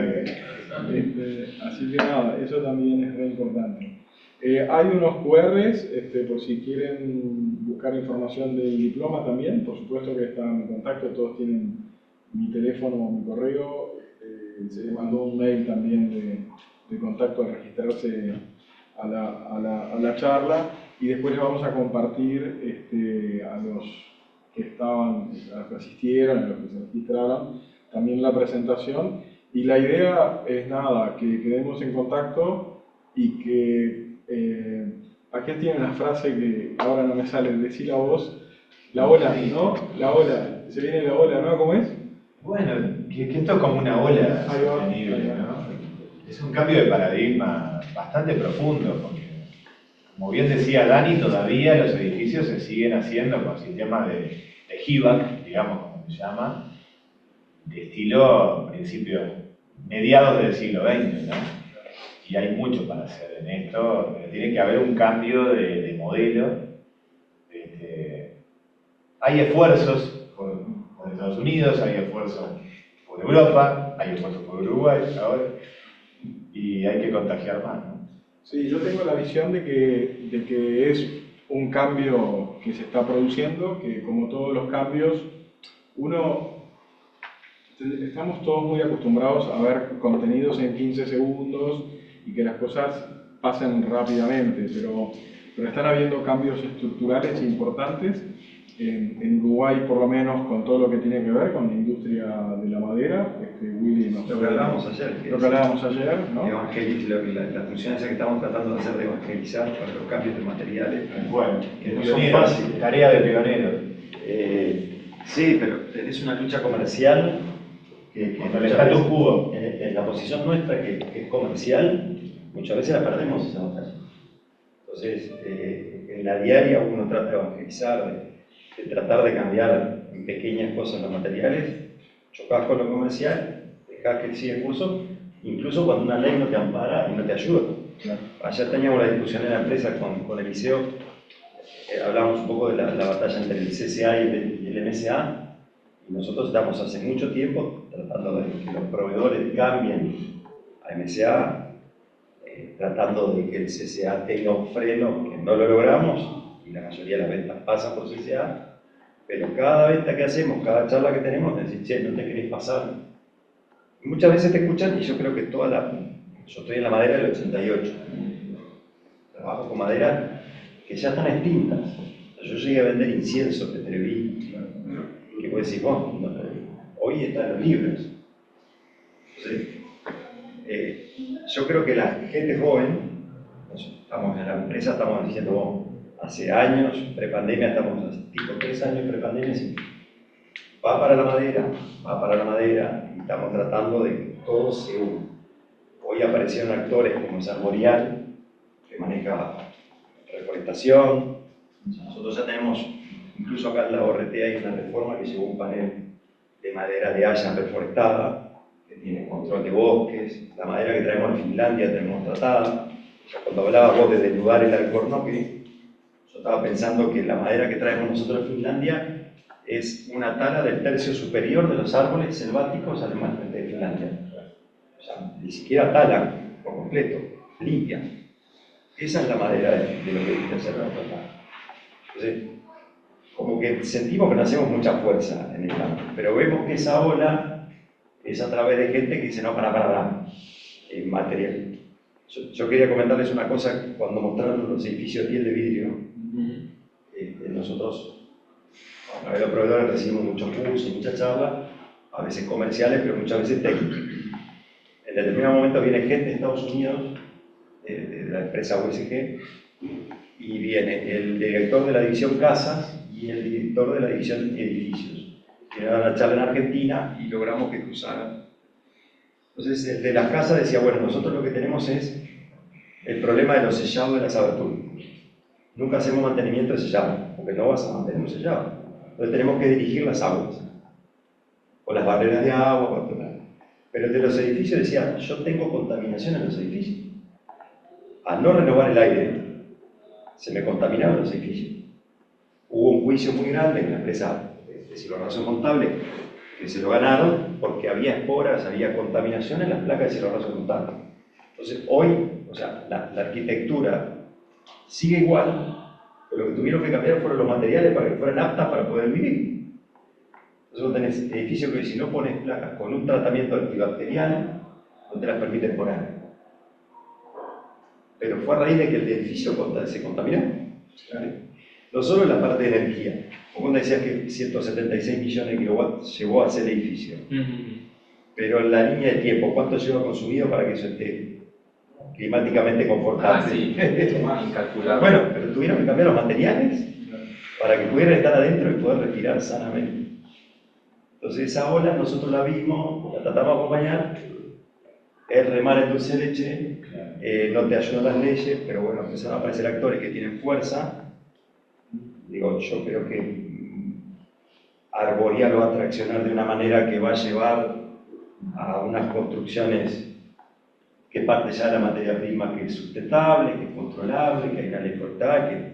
así que nada, eso también es re importante. Hay unos QRs, por si quieren buscar información del diploma también. Por supuesto que están en contacto, todos tienen mi teléfono o mi correo. Se les mandó un mail también de contacto al registrarse a la charla. Y después les vamos a compartir a los que estaban, a los que asistieron, a los que se registraron, también la presentación. Y la idea es nada, que quedemos en contacto y que aquí tiene una frase que ahora no me sale, decí la voz, la ola, ¿no? La ola, se viene la ola, ¿no? ¿Cómo es? Bueno, que esto es como una ola Ahí va, sostenible, ahí va. ¿no? Es un cambio de paradigma bastante profundo, porque, como bien decía Dani, todavía los edificios se siguen haciendo con sistemas de HVAC, digamos como se llama, de estilo mediados del siglo XX, ¿no? Y hay mucho para hacer en esto, pero tiene que haber un cambio de modelo. Hay esfuerzos por Estados Unidos, hay esfuerzos por Europa, hay esfuerzos por Uruguay ahora, y hay que contagiar más, ¿no? Sí, yo tengo la visión de que es un cambio que se está produciendo, que como todos los cambios, estamos todos muy acostumbrados a ver contenidos en 15 segundos y que las cosas pasen rápidamente, pero están habiendo cambios estructurales importantes en Uruguay, por lo menos con todo lo que tiene que ver con la industria de la madera. Willy nos Lo que hablábamos ayer. Lo que hablábamos ayer, ¿no? La función esa que estamos tratando de hacer de evangelizar para los cambios de materiales. Bueno, que no son pionero, fáciles. tarea de pionero. Sí, pero es una lucha comercial que Con el muchas status veces, quo. en la posición nuestra que es comercial, muchas veces la perdemos esa batalla. Entonces, en la diaria uno trata de evangelizar, de tratar de cambiar en pequeñas cosas los materiales, chocás con lo comercial, dejás que siga el curso, incluso cuando una ley no te ampara y no te ayuda. Claro. Ayer teníamos la discusión en la empresa con el liceo, hablábamos un poco de la batalla entre el CCA y el MSA, y nosotros estamos hace mucho tiempo tratando de que los proveedores cambien a MSA, tratando de que el CCA tenga un freno, que no lo logramos, y la mayoría de las ventas pasan por CCA, pero cada venta que hacemos, cada charla que tenemos, te dicen, che, no te querés pasar. Y muchas veces te escuchan, y yo creo que yo estoy en la madera del 88, trabajo con madera que ya están extintas. Yo llegué a vender incienso, Petreví, que vos decís, bueno, hoy están los libros. Entonces, yo creo que la gente joven, estamos en la empresa, estamos diciendo, bueno, hace años, prepandemia, estamos tipo 3 años prepandemia, va para la madera, y estamos tratando de que todo se una. Hoy aparecieron actores como Sarmorial, que maneja reforestación. O sea, nosotros ya tenemos, incluso acá en la ORT hay una reforma que llevó un panel de madera de haya reforestada, que tiene control de bosques, la madera que traemos de Finlandia tenemos tratada. O sea, cuando hablabas vos de desnudar el alcornoque, yo estaba pensando que la madera que traemos nosotros de Finlandia es una tala del tercio superior de los árboles selváticos alemanes de Finlandia. O sea, ni siquiera tala por completo, limpia. Esa es la madera de lo que dice hacer la tala. Entonces, como que sentimos que no hacemos mucha fuerza en el campo, pero vemos que esa ola es a través de gente que dice, no, para, material. Yo quería comentarles una cosa, cuando mostraron los edificios de piel de vidrio, nosotros, a ver, los proveedores recibimos muchos cursos, muchas charlas, a veces comerciales, pero muchas veces técnicas. En determinado momento viene gente de Estados Unidos, de la empresa USG, y viene el director de la división Casas y el director de la división Edificios. Vinieron a dar una charla en Argentina y logramos que cruzaran. Entonces, el de las casas decía, bueno, nosotros lo que tenemos es el problema de los sellados de las aberturas. Nunca hacemos mantenimiento de sellado, porque no vas a mantener un sellado. Entonces tenemos que dirigir las aguas, o las barreras de agua, pero el de los edificios decía, yo tengo contaminación en los edificios. Al no renovar el aire, se me contaminaron los edificios. Hubo un juicio muy grande en la empresa de cielorraso montable, que se lo ganaron porque había esporas, había contaminación en las placas de cielorraso montable. Entonces hoy, o sea, la arquitectura sigue igual, pero lo que tuvieron que cambiar fueron los materiales para que fueran aptas para poder vivir. Entonces vos tenés edificios que si no pones placas con un tratamiento antibacterial, no te las permiten poner. Pero fue a raíz de que el edificio se contaminó. No solo en la parte de energía. Vos cuando decías que 176 millones de kilowatts llegó a ser el edificio. Pero en la línea de tiempo, ¿cuánto lleva consumido para que eso esté climáticamente confortable? Sí, incalculable. Bueno, pero tuvieron que cambiar los materiales para que pudieran estar adentro y poder respirar sanamente. Entonces esa ola nosotros la vimos, la tratamos de acompañar, es remar el dulce de leche, no te ayudan las leyes, pero bueno, empezaron a aparecer actores que tienen fuerza. Digo, yo creo que Arboria lo va a traccionar de una manera que va a llevar a unas construcciones que parte ya de la materia prima que es sustentable, que es controlable, que hay una ley forestal, que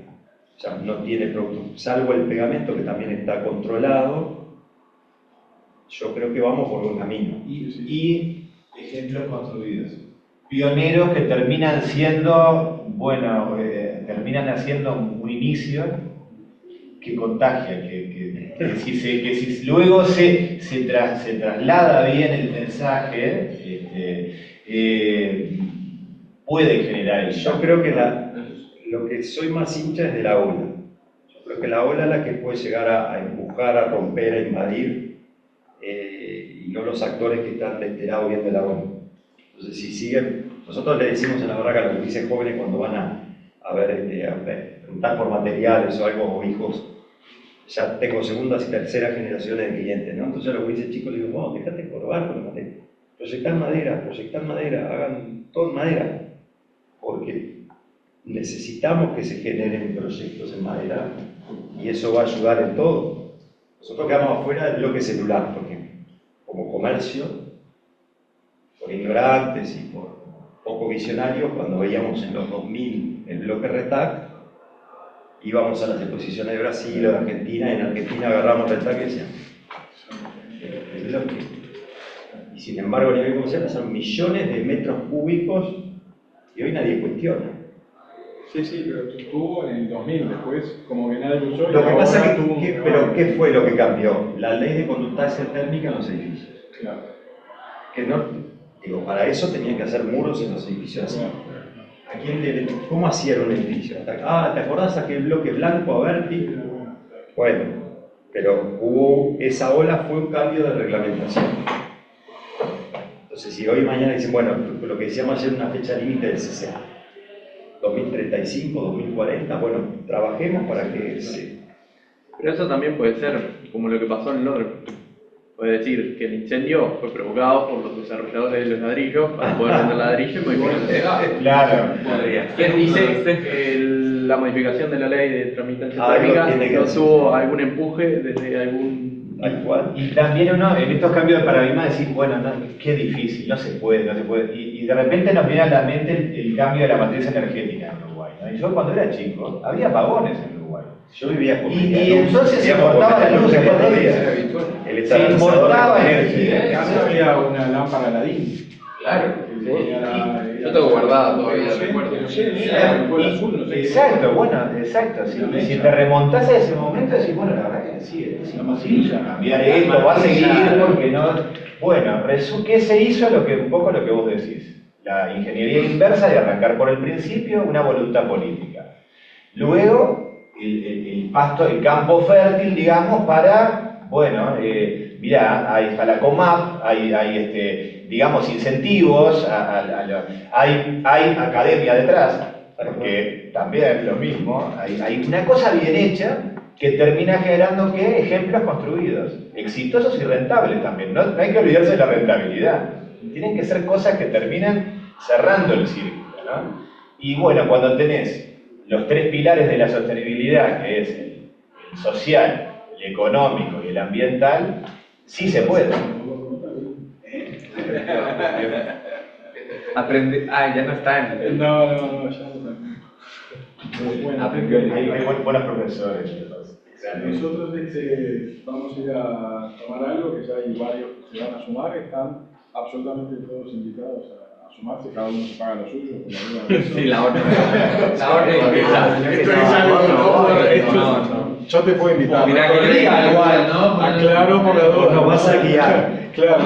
ya no tiene productos, salvo el pegamento que también está controlado. Yo creo que vamos por buen camino. Y ejemplos construidos. Pioneros que terminan siendo, bueno, terminan haciendo un inicio que contagia, que si luego se traslada bien el mensaje, puede generar el Yo creo que lo que soy más hincha es de la ola. Yo creo que la ola es la que puede llegar a empujar, a romper, a invadir, y no los actores que están de este lado viendo la ola. Entonces, si siguen, nosotros le decimos en la barraca a los gurises jóvenes cuando van a preguntar por materiales o algo, o hijos, ya tengo segundas y terceras generaciones de clientes, ¿no? Entonces a los gurises chicos les digo, dejate de probar con la madera. Proyectar madera, hagan todo en madera, porque necesitamos que se generen proyectos en madera y eso va a ayudar en todo. Nosotros quedamos afuera del bloque celular, porque como comercio, por ignorantes y por poco visionarios, cuando veíamos en los 2000 el bloque RETAC, íbamos a las exposiciones de Brasil o de Argentina, y en Argentina agarramos RETAC y decían, el bloque. Y sin embargo, a nivel comercial son millones de metros cúbicos y hoy nadie cuestiona. Sí, pero estuvo en el 2000, después como que nadie lo usó. Lo que pasa es que, pero ¿qué fue lo que cambió? La ley de conductancia térmica en los edificios. Claro. Que no, digo, para eso tenían que hacer muros en los edificios así. ¿Cómo hacían un edificio? ¿te acordás aquel bloque blanco a Berti? Bueno, pero esa ola fue un cambio de reglamentación. Entonces, si hoy y mañana dicen, bueno, lo que decíamos ayer, una fecha límite del CCA, 2035, 2040, bueno, trabajemos para que se... Pero eso también puede ser como lo que pasó en Lodre. Puede decir que el incendio fue provocado por los desarrolladores de los ladrillos para poder vender ladrillo y modificar. Claro. ¿Quién dice que la modificación de la ley de tramitación Algo térmica tiene que no decir. tuvo algún empuje desde algún... Tal cual. Y también uno, en estos cambios de paradigma, decir, bueno, no, qué difícil, no se puede. Y de repente nos viene a la mente el cambio de la matriz energética en Uruguay, ¿no? Y yo cuando era chico, había apagones en Uruguay. Yo vivía por Y entonces se cortaba la luz en 4 días. El Se importaba energía. En casa había una lámpara Aladín. Claro, Que tenía la- yo tengo guardada todavía, recuerdo. Exacto, bueno, exacto. Sí. Y si te remontás a ese momento, decís, bueno, la verdad que sí, es imposible cambiar esto, va a seguir porque no. Bueno, ¿qué se hizo? Un poco lo que vos decís. La ingeniería inversa de arrancar por el principio, una voluntad política. Luego, el campo fértil, digamos, para, bueno, mirá, ahí está la COMAP, hay digamos, incentivos, hay academia detrás, porque también es lo mismo, hay una cosa bien hecha que termina generando ¿qué? Ejemplos construidos, exitosos y rentables también, no hay que olvidarse de la rentabilidad, tienen que ser cosas que terminan cerrando el círculo, ¿no? Y bueno, cuando tenés los 3 pilares de la sostenibilidad, que es el social, el económico y el ambiental, sí se puede. Aprende... Ah, ya no está en... No, ya no está. Bueno, Aprendió el Hay buenos profesores. nosotros vamos a ir a tomar algo, que ya hay varios que se van a sumar, están absolutamente todos invitados a sumarse, cada uno se paga lo suyo. Por la duda de eso. Sí, la orden. La orden empieza. Esto es algo yo te puedo invitar. Mirá que Diga igual, ¿no? Aclaro por la duda. Nos vas a guiar. Claro,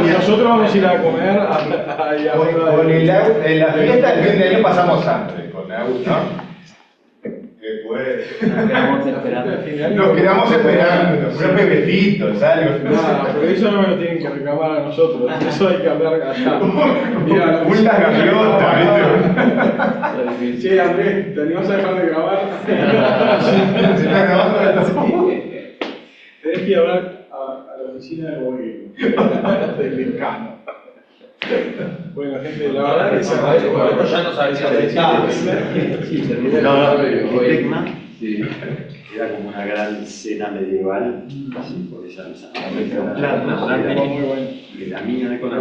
nosotros vamos a ir a comer ahí arriba. En la fiesta del fin de año pasamos hambre con Agus, ¿no? Nos quedamos esperando, unos bebecitos, algo. Nada, pero eso no me lo tienen que reclamar a nosotros, eso hay que hablar allá. Mirá, Una gaviota, ¿viste? Che, Andrés, ¿te animás a dejar de grabar? Se está grabando. Tenés que ir a hablar a la oficina del gobierno, del decano. Bueno, gente, la verdad que se Bueno, ya nos había aceptado. Sí, terminé No, el el Tecma Sí. era como una gran cena medieval, así por esa mesa. muy bueno. Y la mina de